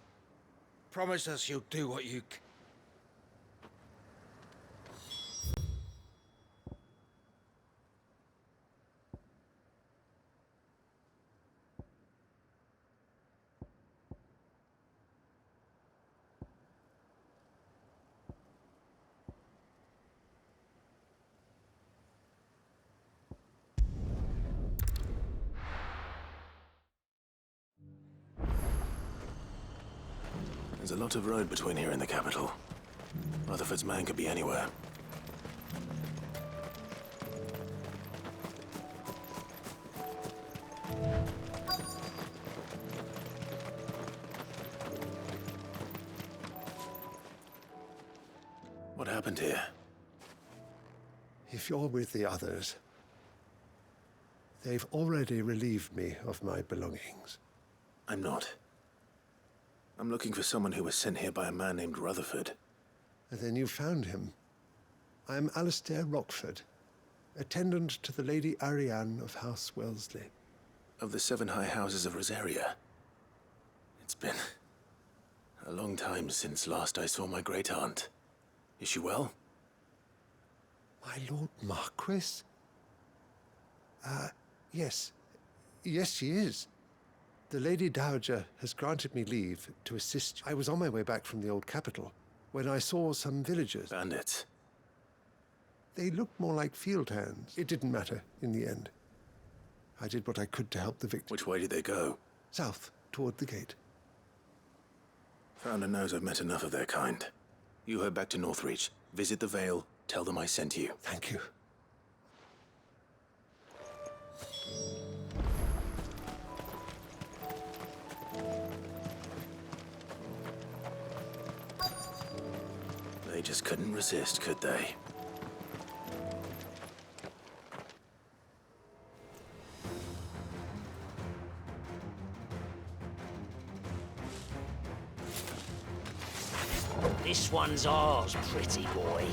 Promise us you'll do what you can. There's a lot of road between here and the capital. Rutherford's man could be anywhere. What happened here? If you're with the others, they've already relieved me of my belongings. I'm not. I'm looking for someone who was sent here by a man named Rutherford. And then you found him. I am Alistair Rockford, attendant to the Lady Ariane of House Wellesley. Of the 7 high houses of Rosaria. It's been a long time since last I saw my great-aunt. Is she well? My Lord Marquis? Yes. Yes, she is. The Lady Dowager has granted me leave to assist you. I was on my way back from the old capital when I saw some villagers. Bandits? They looked more like field hands. It didn't matter in the end. I did what I could to help the victim. Which way did they go? South, toward the gate. Founder knows I've met enough of their kind. You head back to Northreach, visit the Vale, tell them I sent you. Thank you. couldn't resist, could they? This one's ours, pretty boy.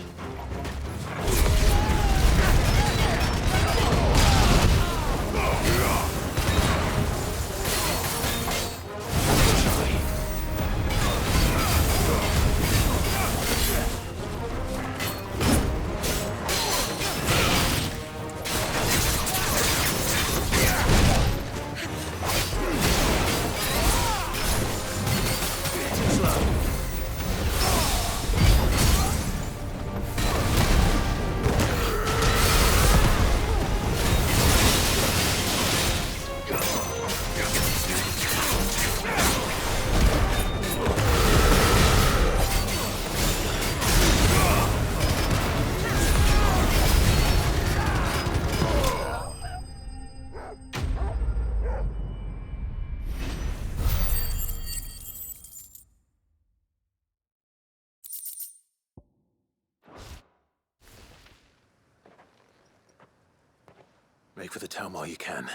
Make for the town while you can.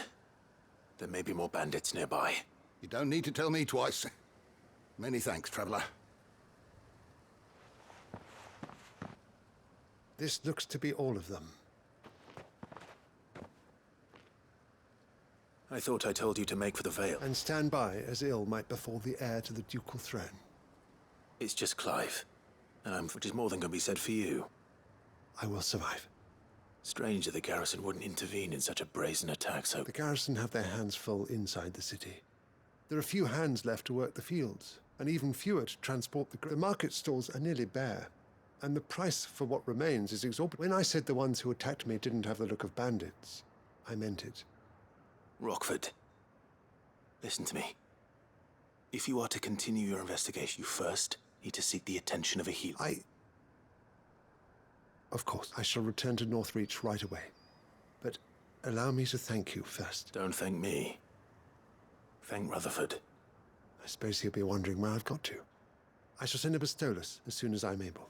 There may be more bandits nearby. You don't need to tell me twice. Many thanks, traveler. This looks to be all of them. I thought I told you to make for the Vale. And stand by, as ill might befall the heir to the ducal throne. It's just Clive. And which is more than can be said for you. I will survive. Strange that the garrison wouldn't intervene in such a brazen attack, so... The garrison have their hands full inside the city. There are few hands left to work the fields, and even fewer to transport the market stalls are nearly bare, and the price for what remains is exorbitant. When I said the ones who attacked me didn't have the look of bandits, I meant it. Rockford, listen to me. If you are to continue your investigation, you first need to seek the attention of a healer. Of course, I shall return to Northreach right away. But allow me to thank you first. Don't thank me. Thank Rutherford. I suppose he'll be wondering where I've got to. I shall send a Bastolus as soon as I'm able.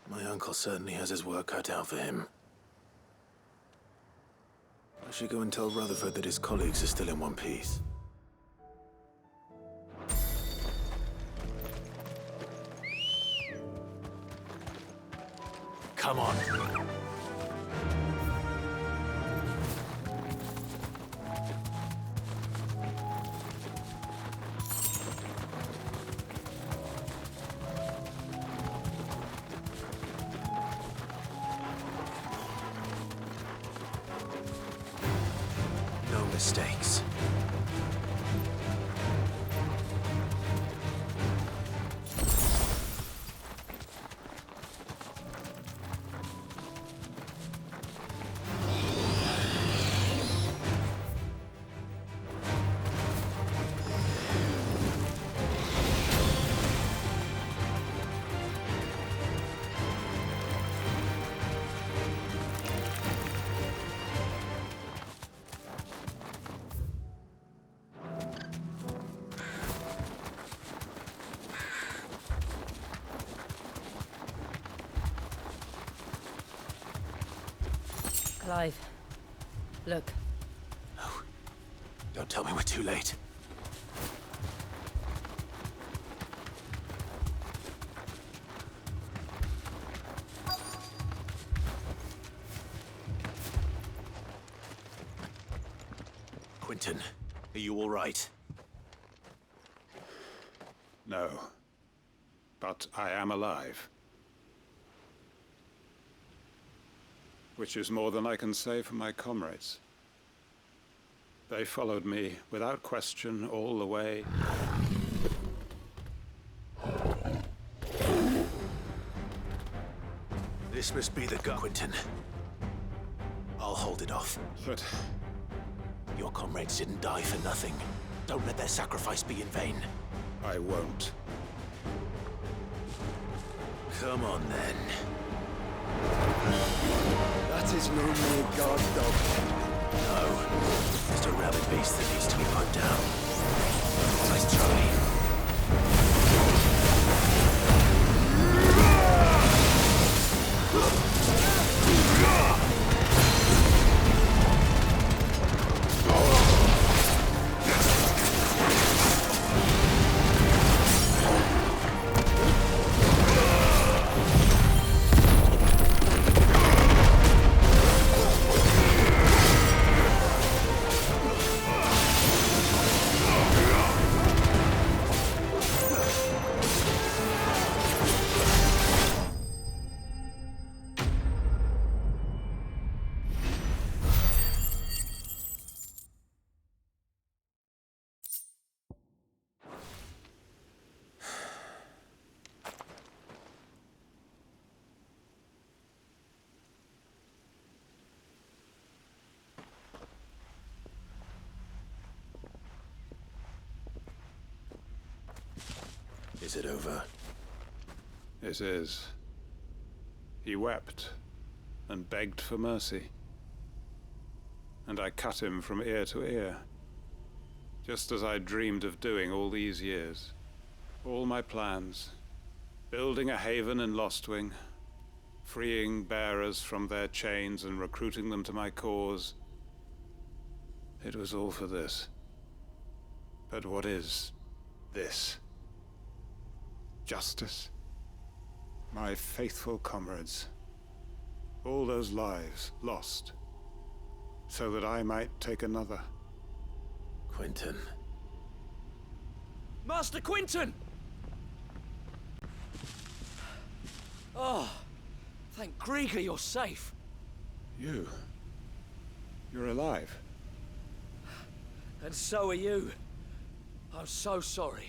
My uncle certainly has his work cut out for him. I should go and tell Rutherford that his colleagues are still in one piece. Come on. No mistakes. Clive, look. No. Don't tell me we're too late. Quentin, are you all right? No. But I am alive. Which is more than I can say for my comrades. They followed me without question all the way. This must be the gun, Quentin. I'll hold it off. But... your comrades didn't die for nothing. Don't let their sacrifice be in vain. I won't. Come on, then. That is no mere guard dog. No. Just a rabid beast that needs to be put down. Nice try. Is it over? It is. He wept and begged for mercy. And I cut him from ear to ear, just as I dreamed of doing all these years. All my plans, building a haven in Lostwing, freeing bearers from their chains and recruiting them to my cause. It was all for this. But what is this? Justice? My faithful comrades. All those lives lost, so that I might take another. Quentin. Master Quentin! Oh, thank Grieger you're safe. You're alive. And so are you. I'm so sorry.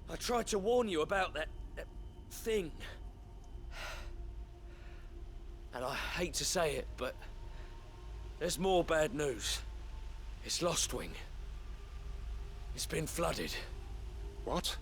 I tried to warn you about that thing. And I hate to say it, but there's more bad news. It's Lostwing. It's been flooded. What?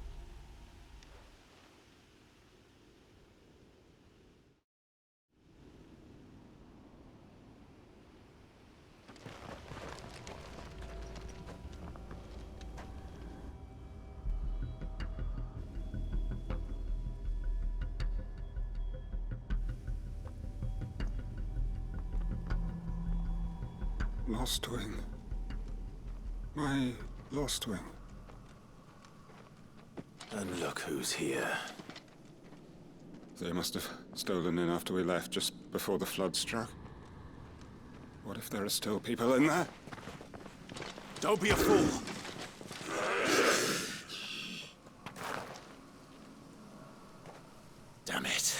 Lostwing. My Lostwing. And look who's here. They must have stolen in after we left, just before the flood struck. What if there are still people in there? Don't be a fool. Damn it.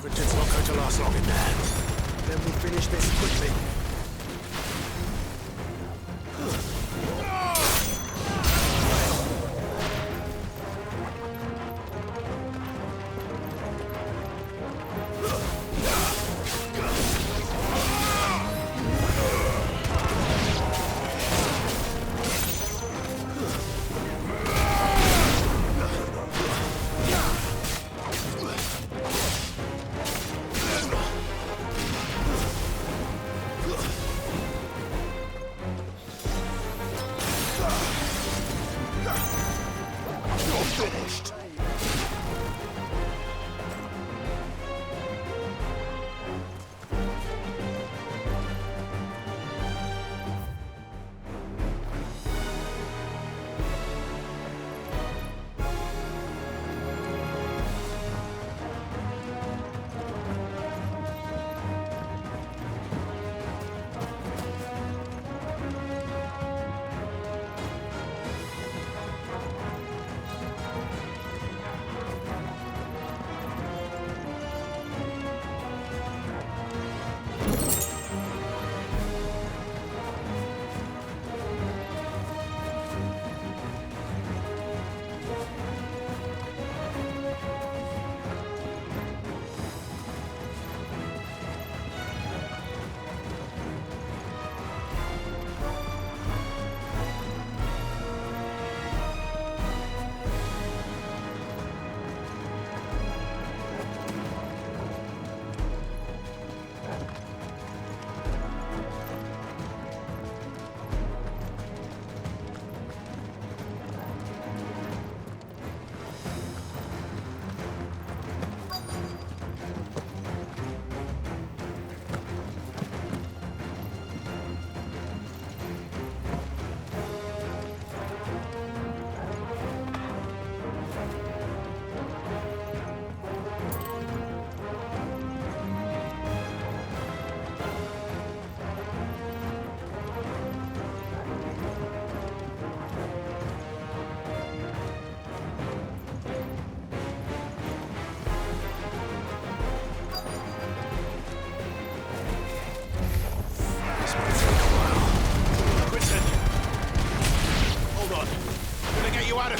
Quentin's not going to last long in there. Then we finish this quickly.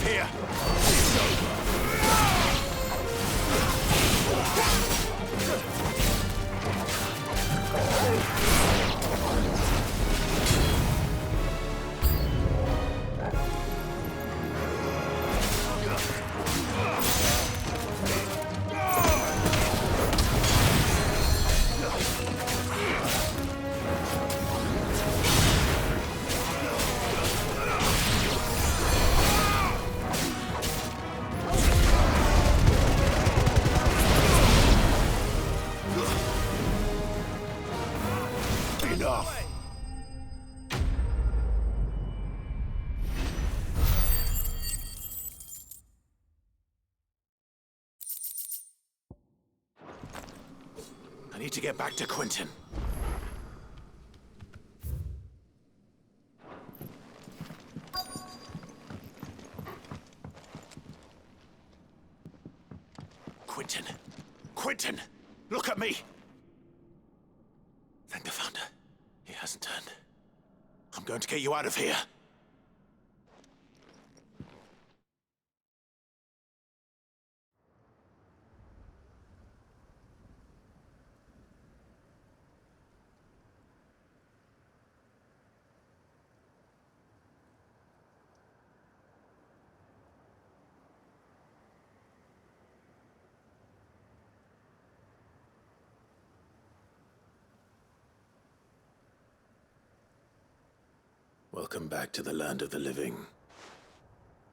here! I need to get back to Quentin. Quentin! Quentin! Look at me! Thank the Founder. He hasn't turned. I'm going to get you out of here. Welcome back to the land of the living.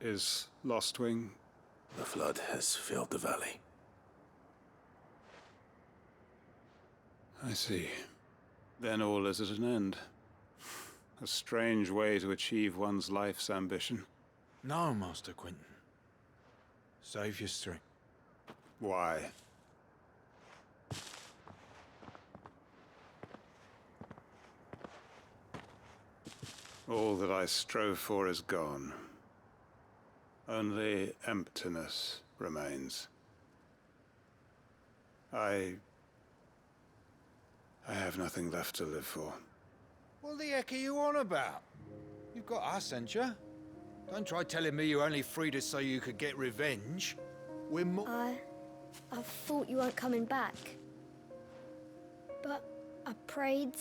Is Lostwing? The flood has filled the valley. I see. Then all is at an end. A strange way to achieve one's life's ambition. No, Master Quentin. Save your strength. Why? All that I strove for is gone. Only emptiness remains. I have nothing left to live for. What the heck are you on about? You've got us, ain't you? Don't try telling me you only freed us so you could get revenge. We're more... I thought you weren't coming back. But I prayed,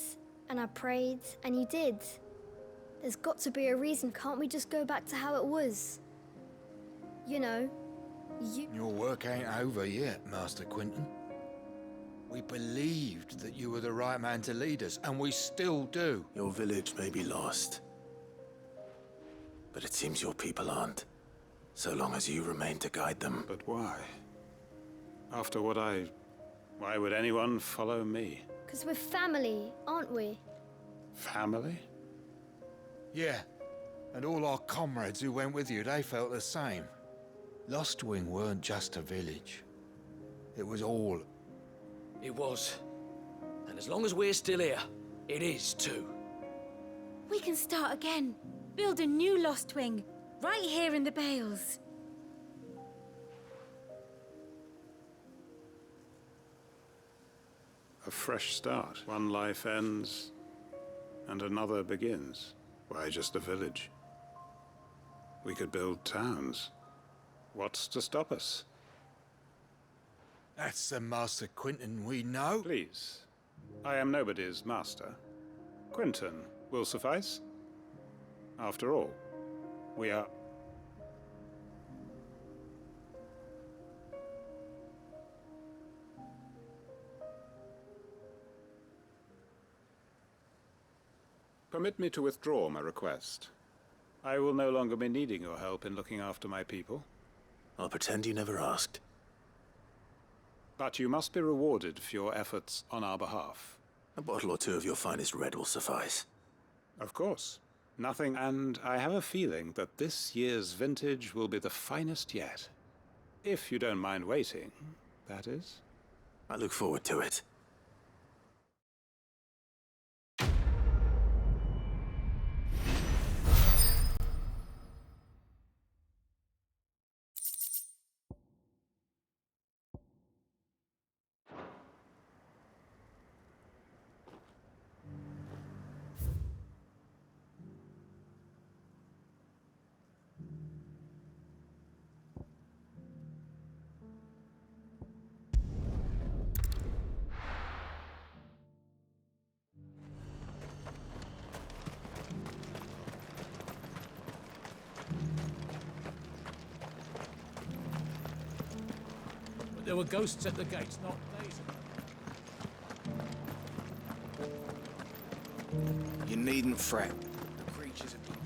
and you did. There's got to be a reason. Can't we just go back to how it was? You know, Your work ain't over yet, Master Quentin. We believed that you were the right man to lead us, and we still do. Your village may be lost, but it seems your people aren't, so long as you remain to guide them. But why? After what why would anyone follow me? Because we're family, aren't we? Family? Yeah, and all our comrades who went with you, they felt the same. Lostwing weren't just a village. It was all. It was. And as long as we're still here, it is too. We can start again. Build a new Lostwing, right here in the Bales. A fresh start. One life ends, and another begins. Why just a village? We could build towns. What's to stop us? That's the Master Quentin we know. Please. I am nobody's master. Quentin will suffice. After all, we are... Permit me to withdraw my request. I will no longer be needing your help in looking after my people. I'll pretend you never asked. But you must be rewarded for your efforts on our behalf. A bottle or two of your finest red will suffice. Of course. Nothing, and I have a feeling that this year's vintage will be the finest yet. If you don't mind waiting, that is. I look forward to it. There were ghosts at the gates not days ago. You needn't fret. The creatures have been...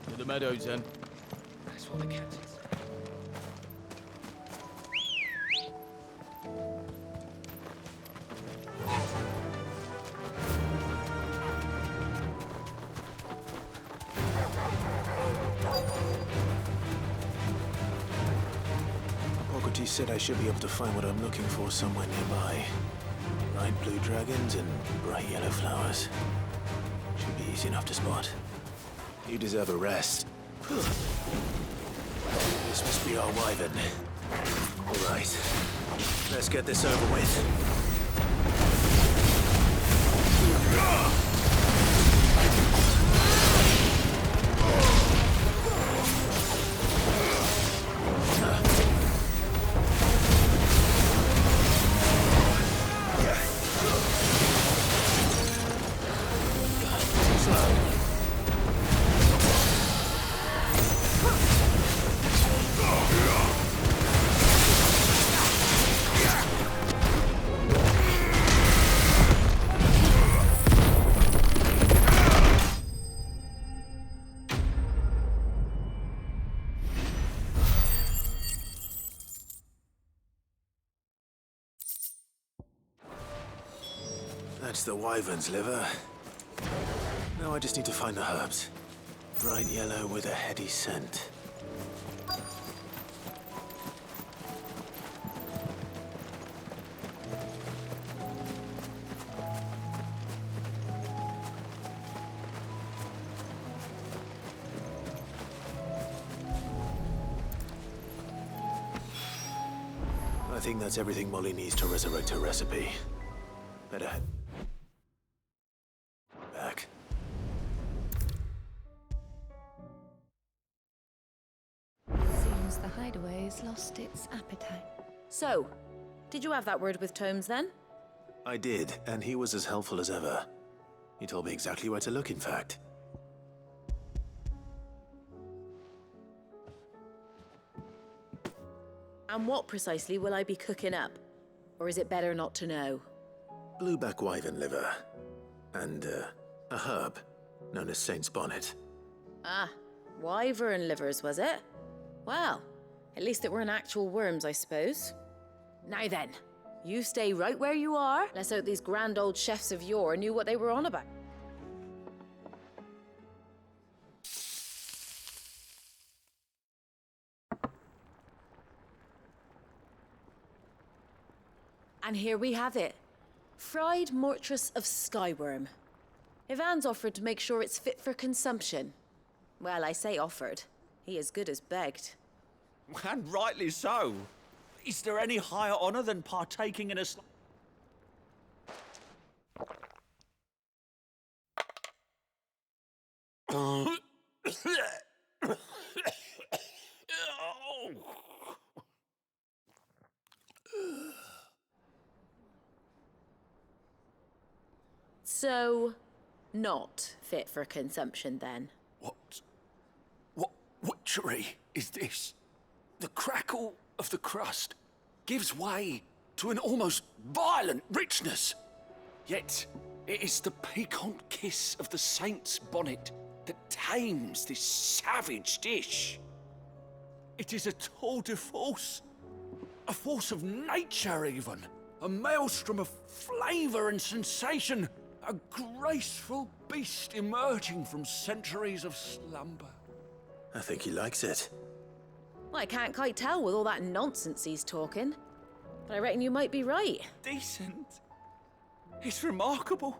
To the meadows, then. That's what the cat is. He said I should be able to find what I'm looking for somewhere nearby. Bright blue dragons and bright yellow flowers. Should be easy enough to spot. You deserve a rest. This must be our wyvern. All right, let's get this over with. That's the wyvern's liver. Now I just need to find the herbs. Bright yellow with a heady scent. I think that's everything Molly needs to resurrect her recipe. Better head back. Seems the hideaway's lost its appetite. So, did you have that word with Tomes then? I did, and he was as helpful as ever. He told me exactly where to look, in fact. And what precisely will I be cooking up? Or is it better not to know? Blueback wyvern liver. And, a herb known as Saint's Bonnet. Ah, wyvern livers, was it? Well, at least it weren't actual worms, I suppose. Now then, you stay right where you are. Let's hope these grand old chefs of yore knew what they were on about. And here we have it. Fried mortress of skyworm. Ivan's offered to make sure it's fit for consumption. Well, I say offered. He as good as begged. And rightly so. Is there any higher honor than partaking in a So, not fit for consumption then? What witchery is this? The crackle of the crust gives way to an almost violent richness. Yet, it is the piquant kiss of the saint's bonnet that tames this savage dish. It is a tour de force, a force of nature even, a maelstrom of flavor and sensation, a graceful beast emerging from centuries of slumber. I think he likes it. Well, I can't quite tell with all that nonsense he's talking. But I reckon you might be right. Decent? It's remarkable.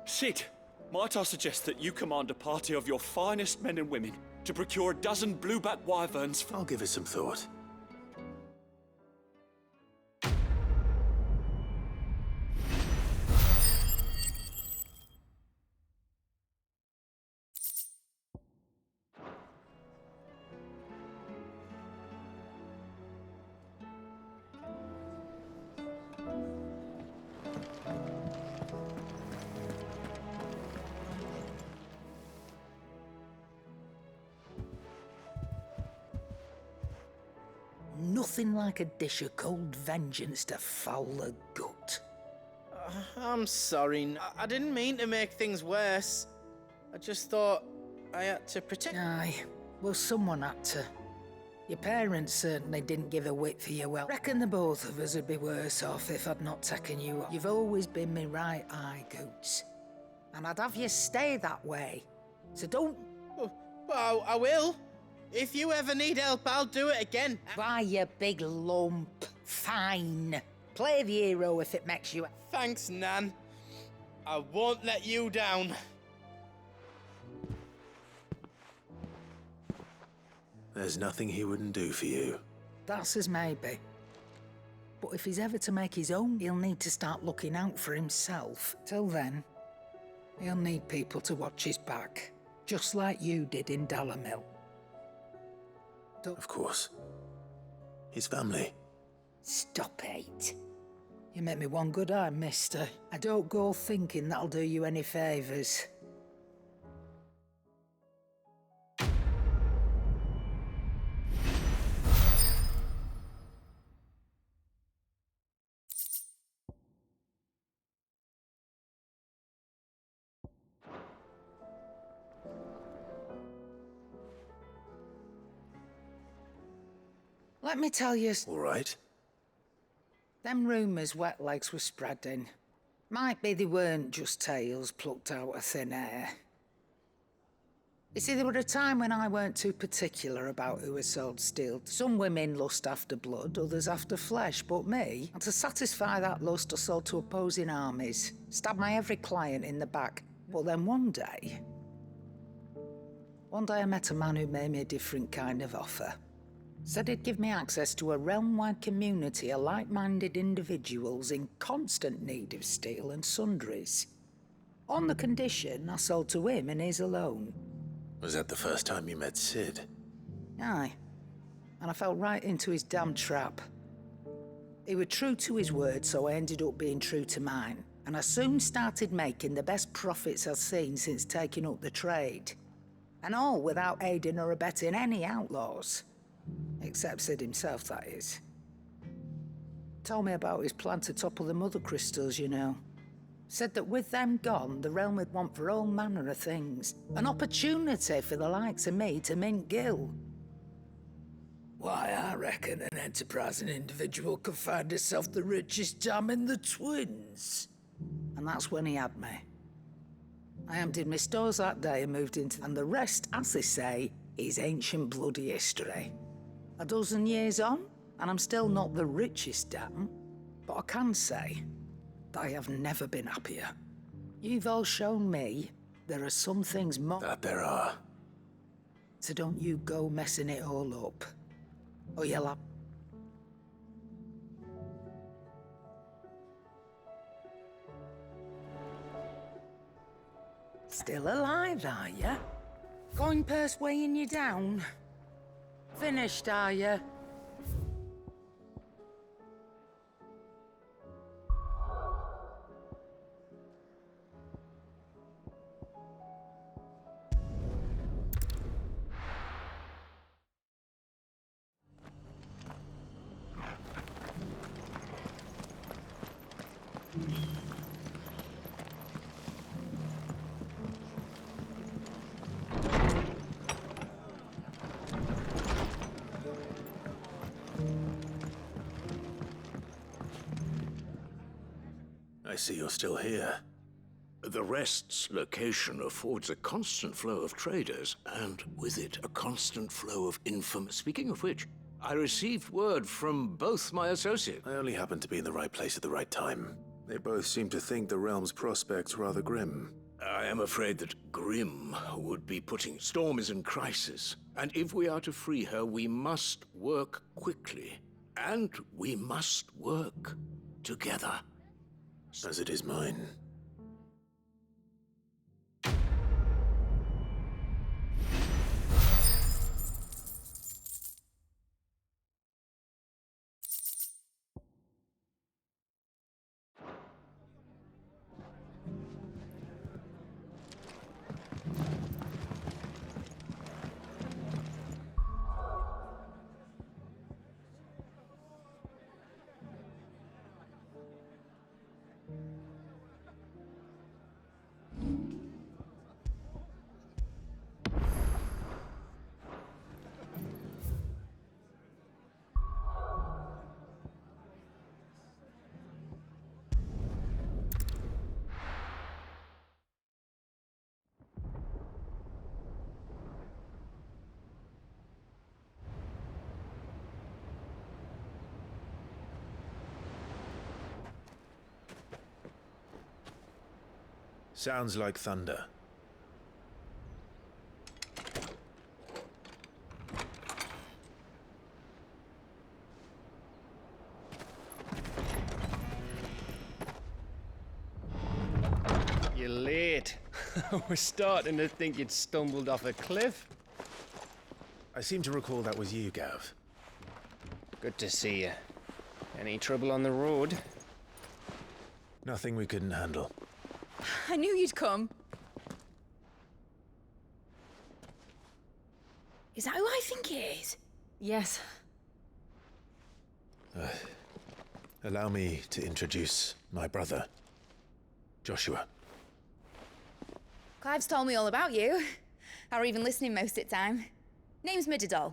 Sid, might I suggest that you command a party of your finest men and women to procure a dozen blueback wyverns for... I'll give it some thought. nothing like a dish of cold vengeance to foul the gut. I'm sorry. I didn't mean to make things worse. I just thought I had to protect... Aye, well, someone had to. Your parents certainly didn't give a whit for you. Well, reckon the both of us would be worse off if I'd not taken you up. You've always been me right eye, Goots. And I'd have you stay that way. So don't... Well, I will. If you ever need help, I'll do it again. Why, you big lump. Fine. Play the hero if it makes you... Thanks, Nan. I won't let you down. There's nothing he wouldn't do for you. That's as maybe. But if he's ever to make his own, he'll need to start looking out for himself. Till then, he'll need people to watch his back. Just like you did in Dalamil. Of course. His family. Stop it. You make me one good eye, mister. I don't go thinking that'll do you any favours. Let me tell you... All right. Them rumours Wetlegs were spreading. Might be they weren't just tales plucked out of thin air. You see, there were a time when I weren't too particular about who was sold steel. Some women lust after blood, others after flesh, but me, and to satisfy that lust, I sold to opposing armies. Stabbed my every client in the back. But then one day I met a man who made me a different kind of offer. Said he'd give me access to a realm-wide community of like-minded individuals in constant need of steel and sundries. On the condition I sold to him and his alone. Was that the first time you met Sid? Aye. And I fell right into his damn trap. He was true to his word, so I ended up being true to mine. And I soon started making the best profits I've seen since taking up the trade. And all without aiding or abetting any outlaws. Except Sid himself, that is. Told me about his plan to topple the mother crystals, you know. Said that with them gone, the realm would want for all manner of things. An opportunity for the likes of me to mint gil. Why, I reckon an enterprising individual could find himself the richest dam in the twins. And that's when he had me. I emptied my stores that day and moved into... And the rest, as they say, is ancient bloody history. A dozen years on, and I'm still not the richest dam, but I can say that I have never been happier. You've all shown me there are some things more... That there are. So don't you go messing it all up. Or you'll have... Still alive, are ya? Coin purse weighing you down? Finished, are ya? I see you're still here. The Rest's location affords a constant flow of traders, and with it, a constant flow of information. Speaking of which, I received word from both my associates. I only happened to be in the right place at the right time. They both seem to think the realm's prospects rather grim. I am afraid that grim would be putting... Storm is in crisis, and if we are to free her, we must work quickly. And we must work together. As it is mine. Sounds like thunder. You're late. We're starting to think you'd stumbled off a cliff. I seem to recall that was you, Gav. Good to see you. Any trouble on the road? Nothing we couldn't handle. I knew you'd come. Is that who I think it is? Yes. Allow me to introduce my brother, Joshua. Clive's told me all about you. Or even listening most of the time. Name's Midadol,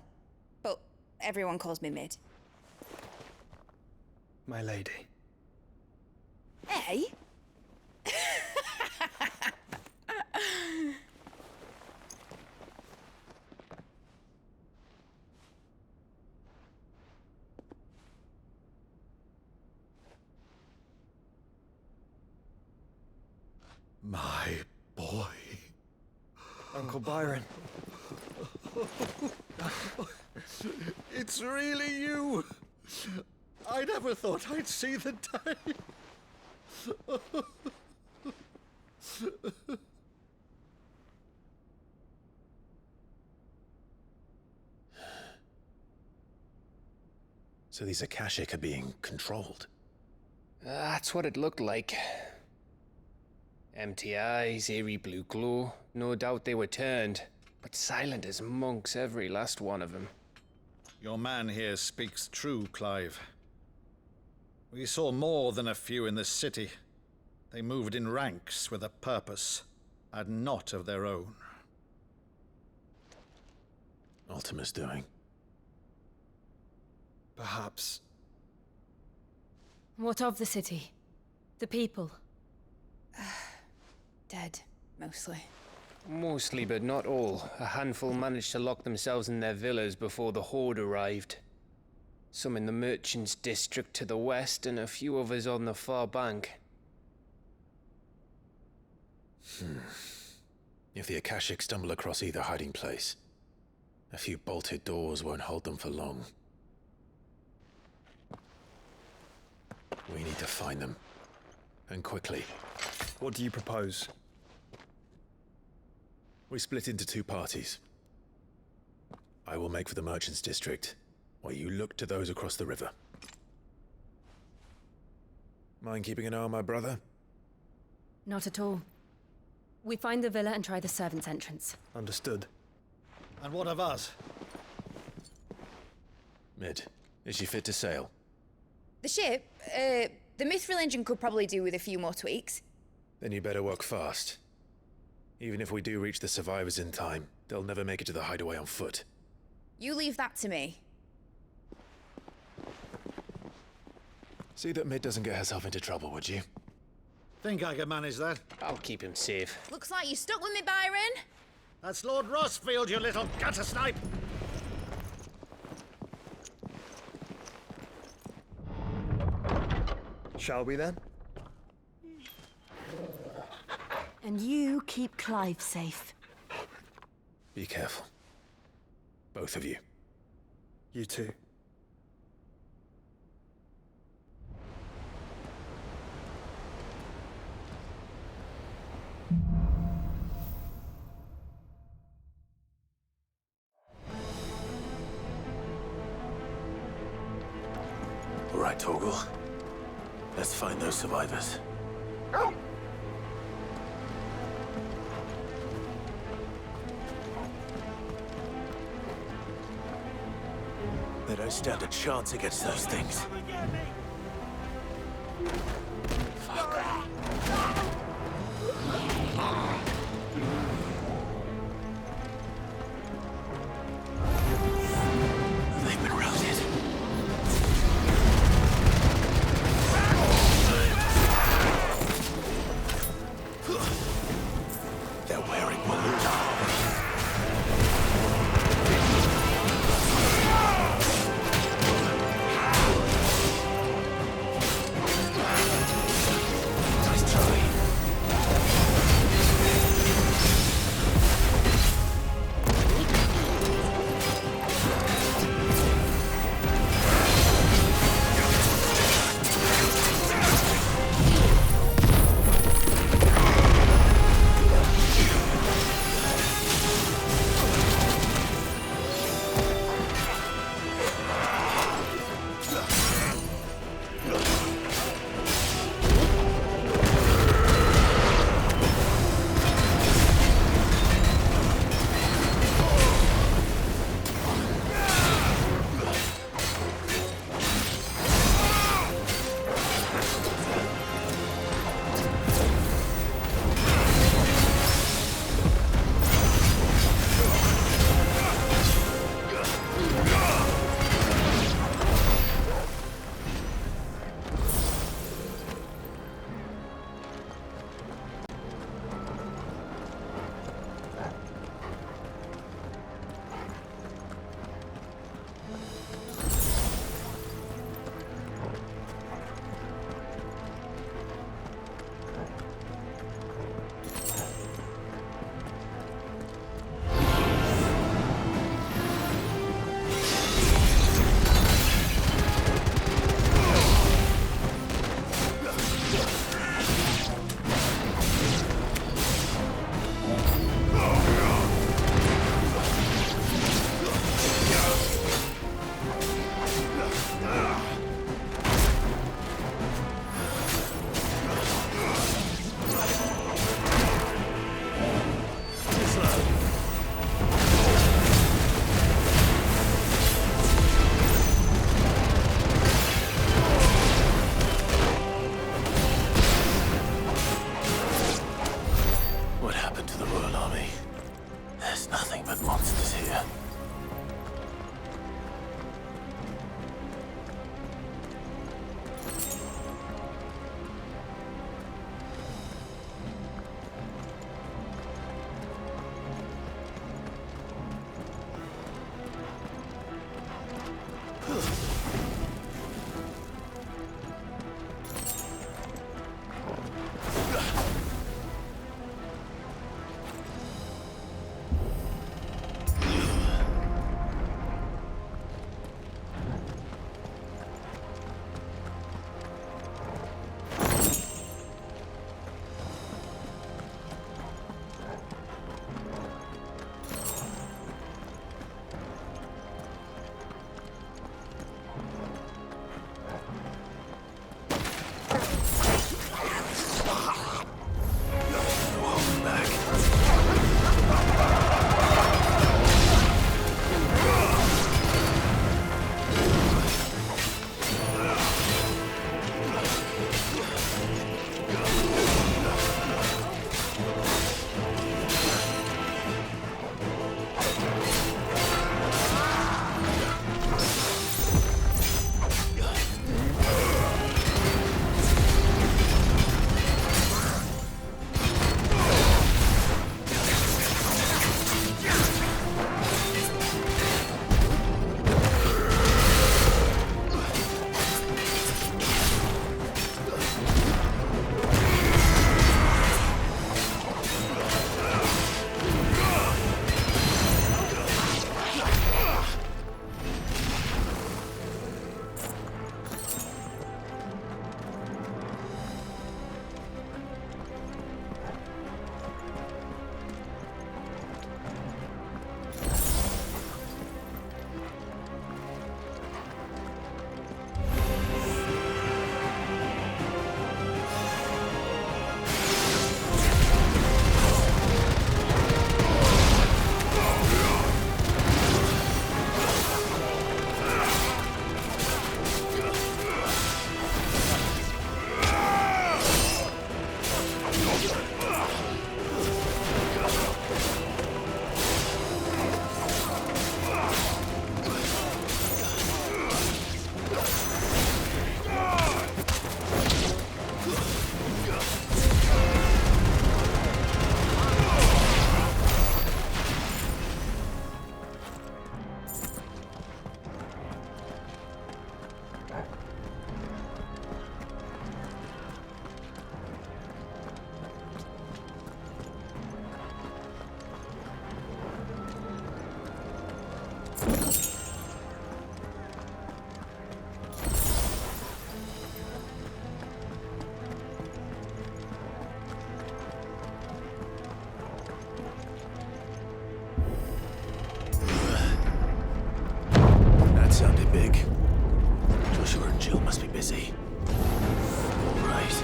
but everyone calls me Mid. My lady. Hey? My boy. Uncle Byron. It's really you. I never thought I'd see the day. So these Akashic are being controlled? That's what it looked like. Empty eyes, eerie blue glow. No doubt they were turned, but silent as monks, every last one of them. Your man here speaks true, Clive. We saw more than a few in this city. They moved in ranks with a purpose, and not of their own. Ultima's doing. Perhaps. What of the city? The people? Dead, mostly. Mostly, but not all. A handful managed to lock themselves in their villas before the Horde arrived. Some in the merchants' district to the west, and a few others on the far bank. If the Akashic stumble across either hiding place, a few bolted doors won't hold them for long. We need to find them. And quickly. What do you propose? We split into two parties. I will make for the merchants' district, while you look to those across the river. Mind keeping an eye on my brother? Not at all. We find the villa and try the servants' entrance. Understood. And what of us? Mid, is she fit to sail? The ship, the mithril engine could probably do with a few more tweaks. Then you better work fast. Even if we do reach the survivors in time, they'll never make it to the hideaway on foot. You leave that to me. See that Mid doesn't get herself into trouble, would you? Think I can manage that? I'll keep him safe. Looks like you stuck with me, Byron. That's Lord Rossfield, you little gutter snipe! Shall we then? And you keep Clive safe. Be careful. Both of you. You too. All right, Torgal. Let's find those survivors. They don't stand a chance against those things. They've been routed. They're wearing balloons. That sounded big. Joshua and Jill must be busy. All right.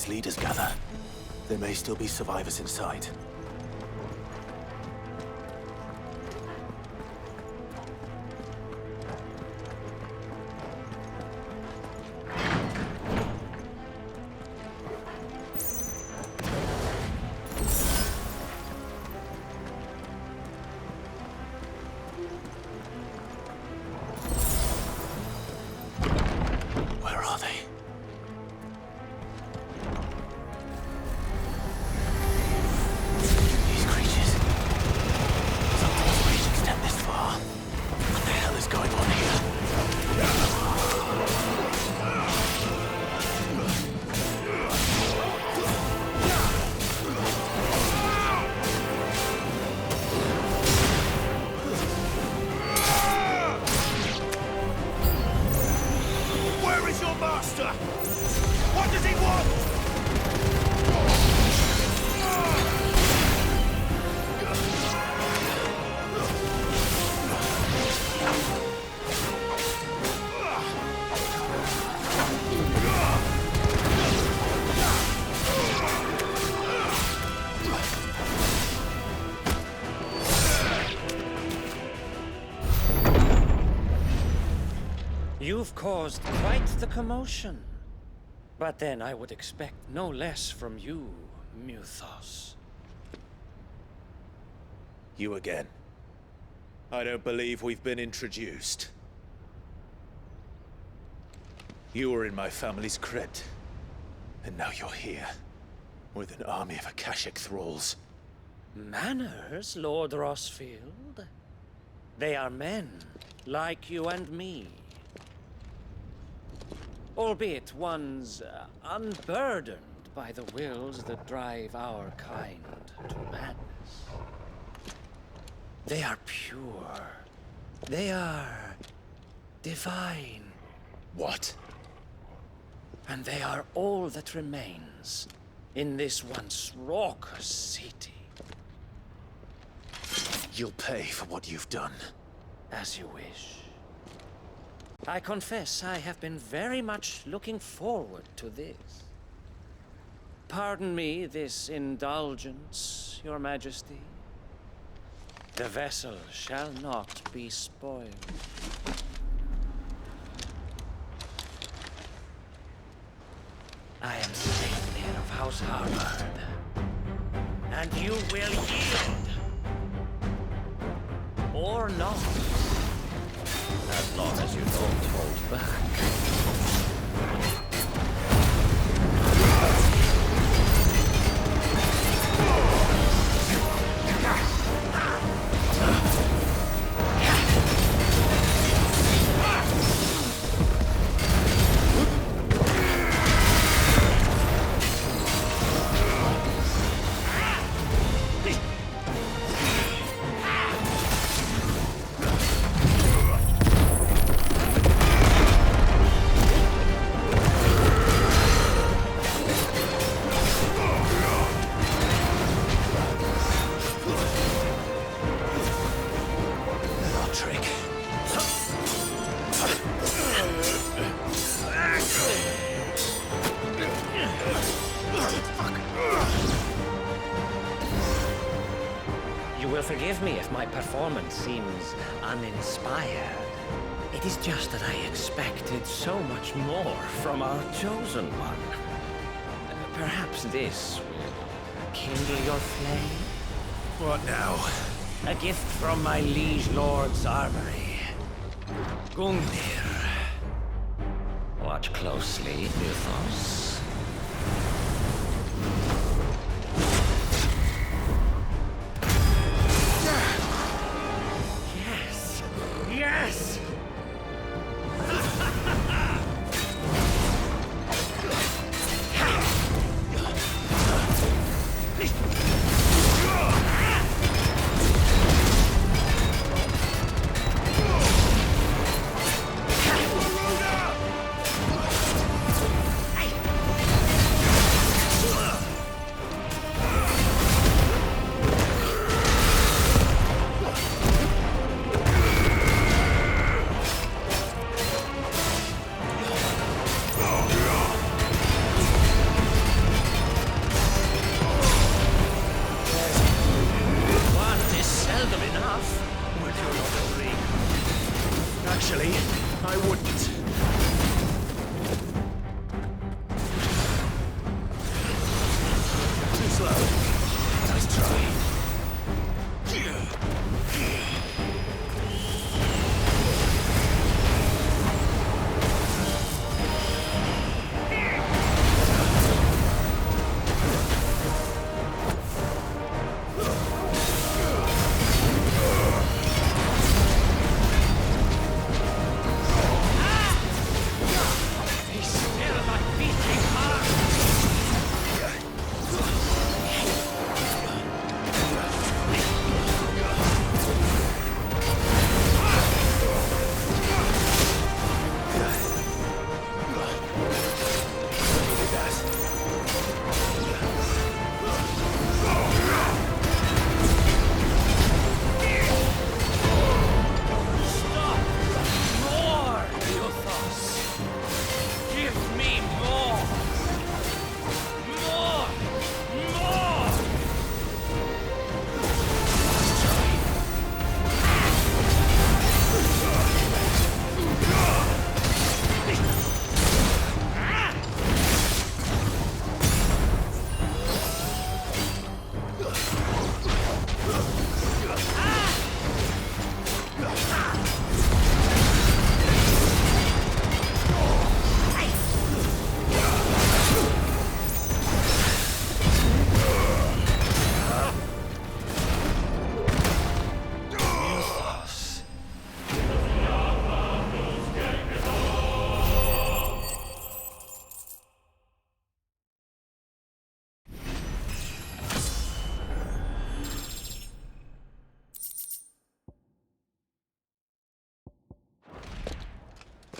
Leaders gather. There may still be survivors inside. Where are they? You've caused quite the commotion. But then I would expect no less from you, Muthos. You again. I don't believe we've been introduced. You were in my family's crypt. And now you're here. With an army of Akashic thralls. Manners, Lord Rossfield? They are men, like you and me. Albeit ones unburdened by the wills that drive our kind to madness. They are pure. They are divine. What? And they are all that remains in this once raucous city. You'll pay for what you've done. As you wish. I confess I have been very much looking forward to this. Pardon me this indulgence, Your Majesty. The vessel shall not be spoiled. I am Savior of House Harvard, and you will yield. Or not. As long as you don't hold back. Forgive me if my performance seems uninspired. It is just that I expected so much more from our chosen one. Perhaps this will kindle your flame? What now? A gift from my liege lord's armory. Gungnir. Watch closely, Mythos. Yes!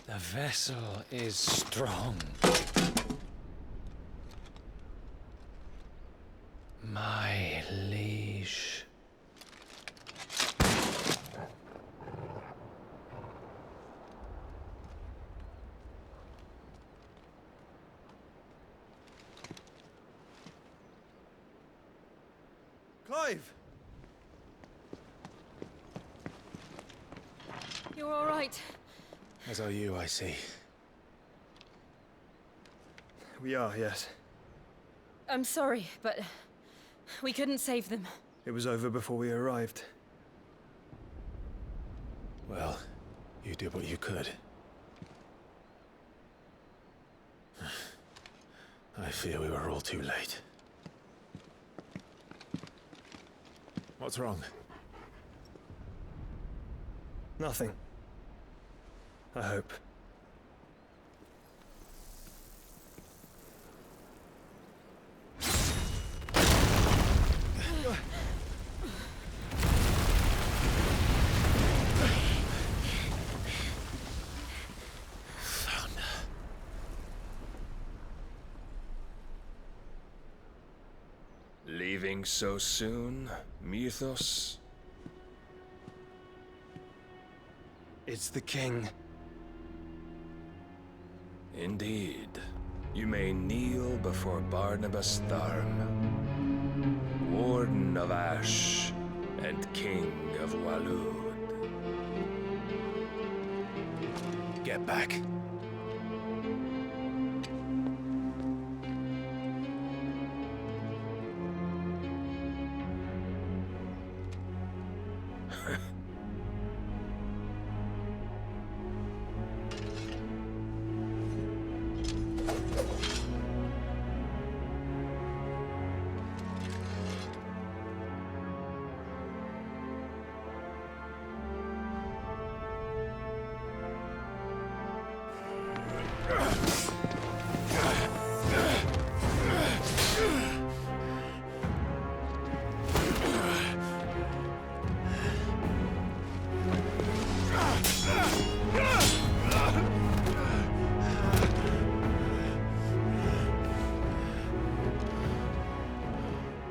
The vessel is strong. My liege. Clive! You're all right. As are you, I see. We are, yes. I'm sorry, but we couldn't save them. It was over before we arrived. Well, You did what you could. I fear we were all too late. What's wrong? Nothing. I hope. Leaving so soon, Mythos? It's the king. Indeed. You may kneel before Barnabas Tharm, Warden of Ash and King of Walud. Get back.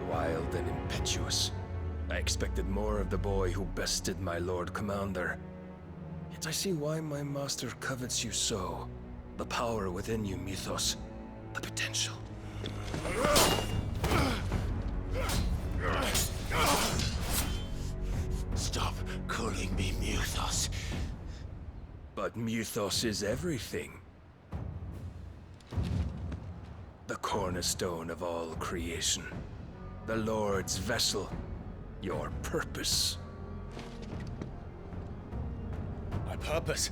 Wild and impetuous. I expected more of the boy who bested my Lord Commander. Yet I see why my master covets you so. The power within you, Mythos. The potential. Stop calling me Mythos. But Mythos is everything. The cornerstone of all creation. The Lord's vessel. Your purpose. My purpose?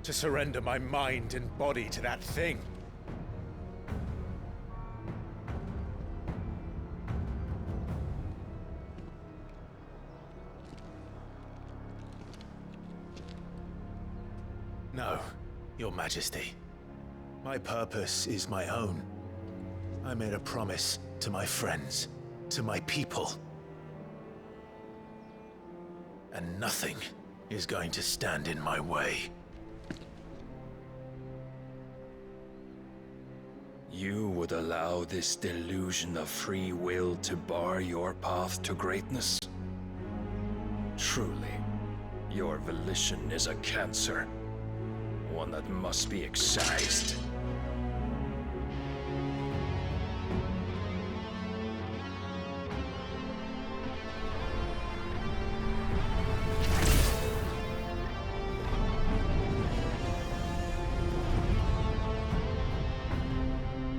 To surrender my mind and body to that thing. No, Your Majesty. My purpose is my own. I made a promise to my friends, to my people. And nothing is going to stand in my way. You would allow this delusion of free will to bar your path to greatness? Truly, your volition is a cancer. One that must be excised.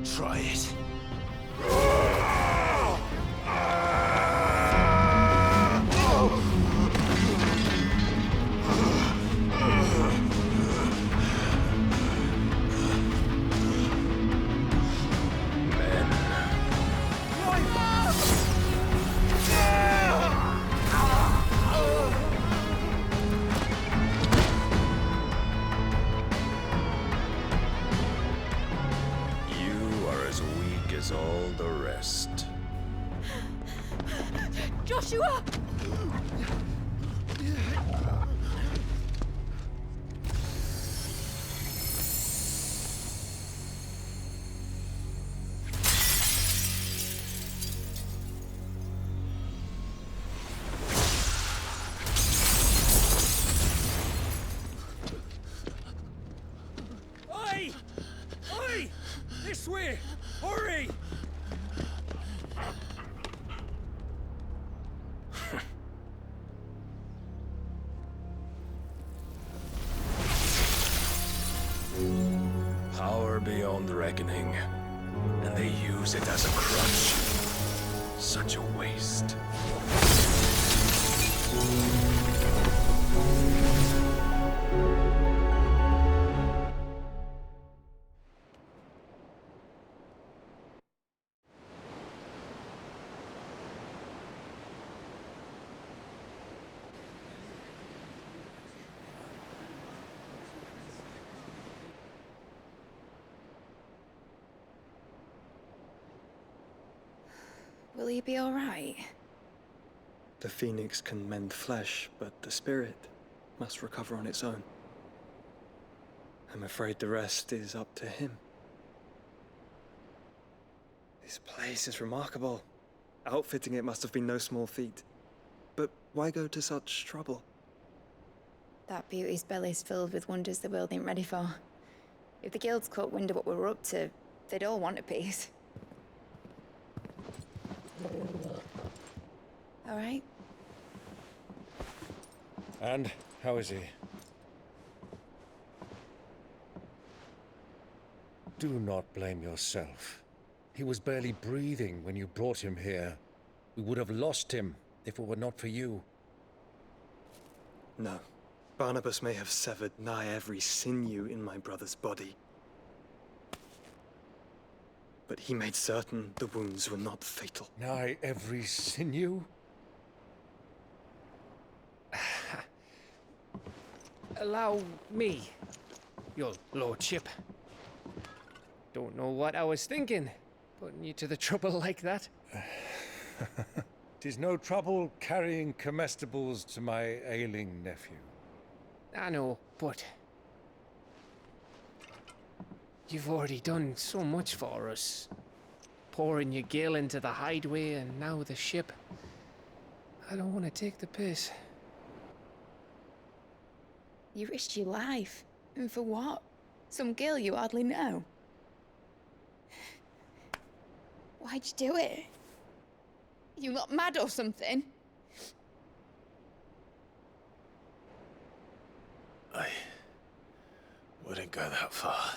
Try it. Joshua! Oi! Oi! This way! Hurry! Power beyond reckoning, and they use it as a crutch. Such a waste. Will he be all right? The phoenix can mend flesh, but the spirit must recover on its own. I'm afraid the rest is up to him. This place is remarkable. Outfitting it must have been no small feat. But why go to such trouble? That beauty's belly's filled with wonders the world ain't ready for. If the guilds caught wind of what we were up to, they'd all want a piece. All right? And how is he? Do not blame yourself. He was barely breathing when you brought him here. We would have lost him if it were not for you. No. Barnabas may have severed nigh every sinew in my brother's body. But he made certain the wounds were not fatal. Nigh every sinew? Allow me, your lordship. Don't know what I was thinking, putting you to the trouble like that. 'Tis no trouble carrying comestibles to my ailing nephew. I know, but you've already done so much for us. Pouring your gil into the hideaway and now the ship. I don't want to take the piss. You risked your life. And for what? Some girl you hardly know. Why'd you do it? You not mad or something? I wouldn't go that far.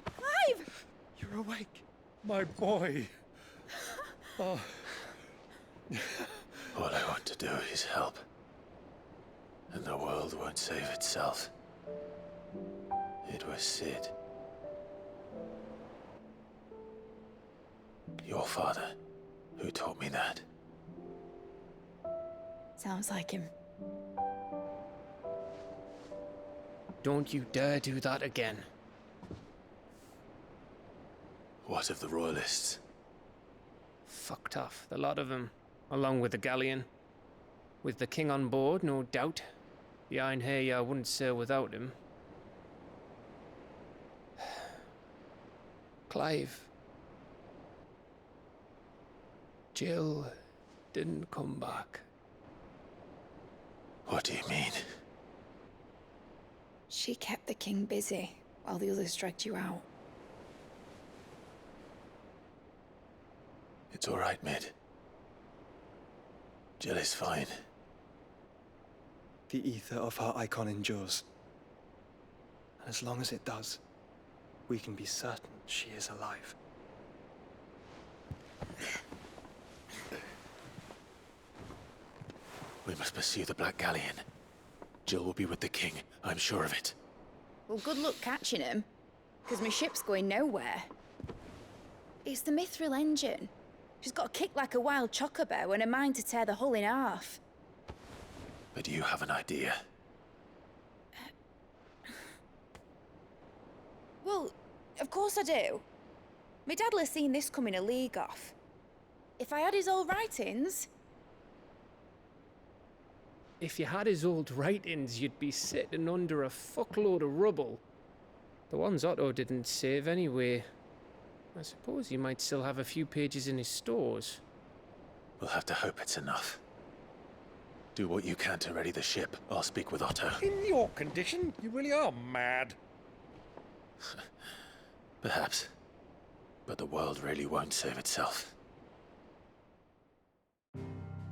Clive! You're awake. My boy. Oh. All I want to do is help. And the world won't save itself. It was Sid. Your father, who taught me that. Sounds like him. Don't you dare do that again. What of the royalists? Fucked off, the lot of them, along with the galleon. With the king on board, no doubt. The Iron Hair wouldn't sail without him. Clive. Jill didn't come back. What do you mean? She kept the king busy while the others dragged you out. It's all right, Mid. Jill is fine. The ether of her icon endures. And as long as it does, we can be certain she is alive. We must pursue the Black Galleon. Jill will be with the king, I'm sure of it. Well, good luck catching him, because my ship's going nowhere. It's the Mithril engine. She's got a kick like a wild chocobo and a mind to tear the hull in half. But you have an idea. Well, of course I do. My dad'll have seen this coming a league off. If I had his old writings... If you had his old writings, you'd be sitting under a fuckload of rubble. The ones Otto didn't save anyway. I suppose he might still have a few pages in his stores. We'll have to hope it's enough. Do what you can to ready the ship. I'll speak with Otto. In your condition, you really are mad. Perhaps. But the world really won't save itself.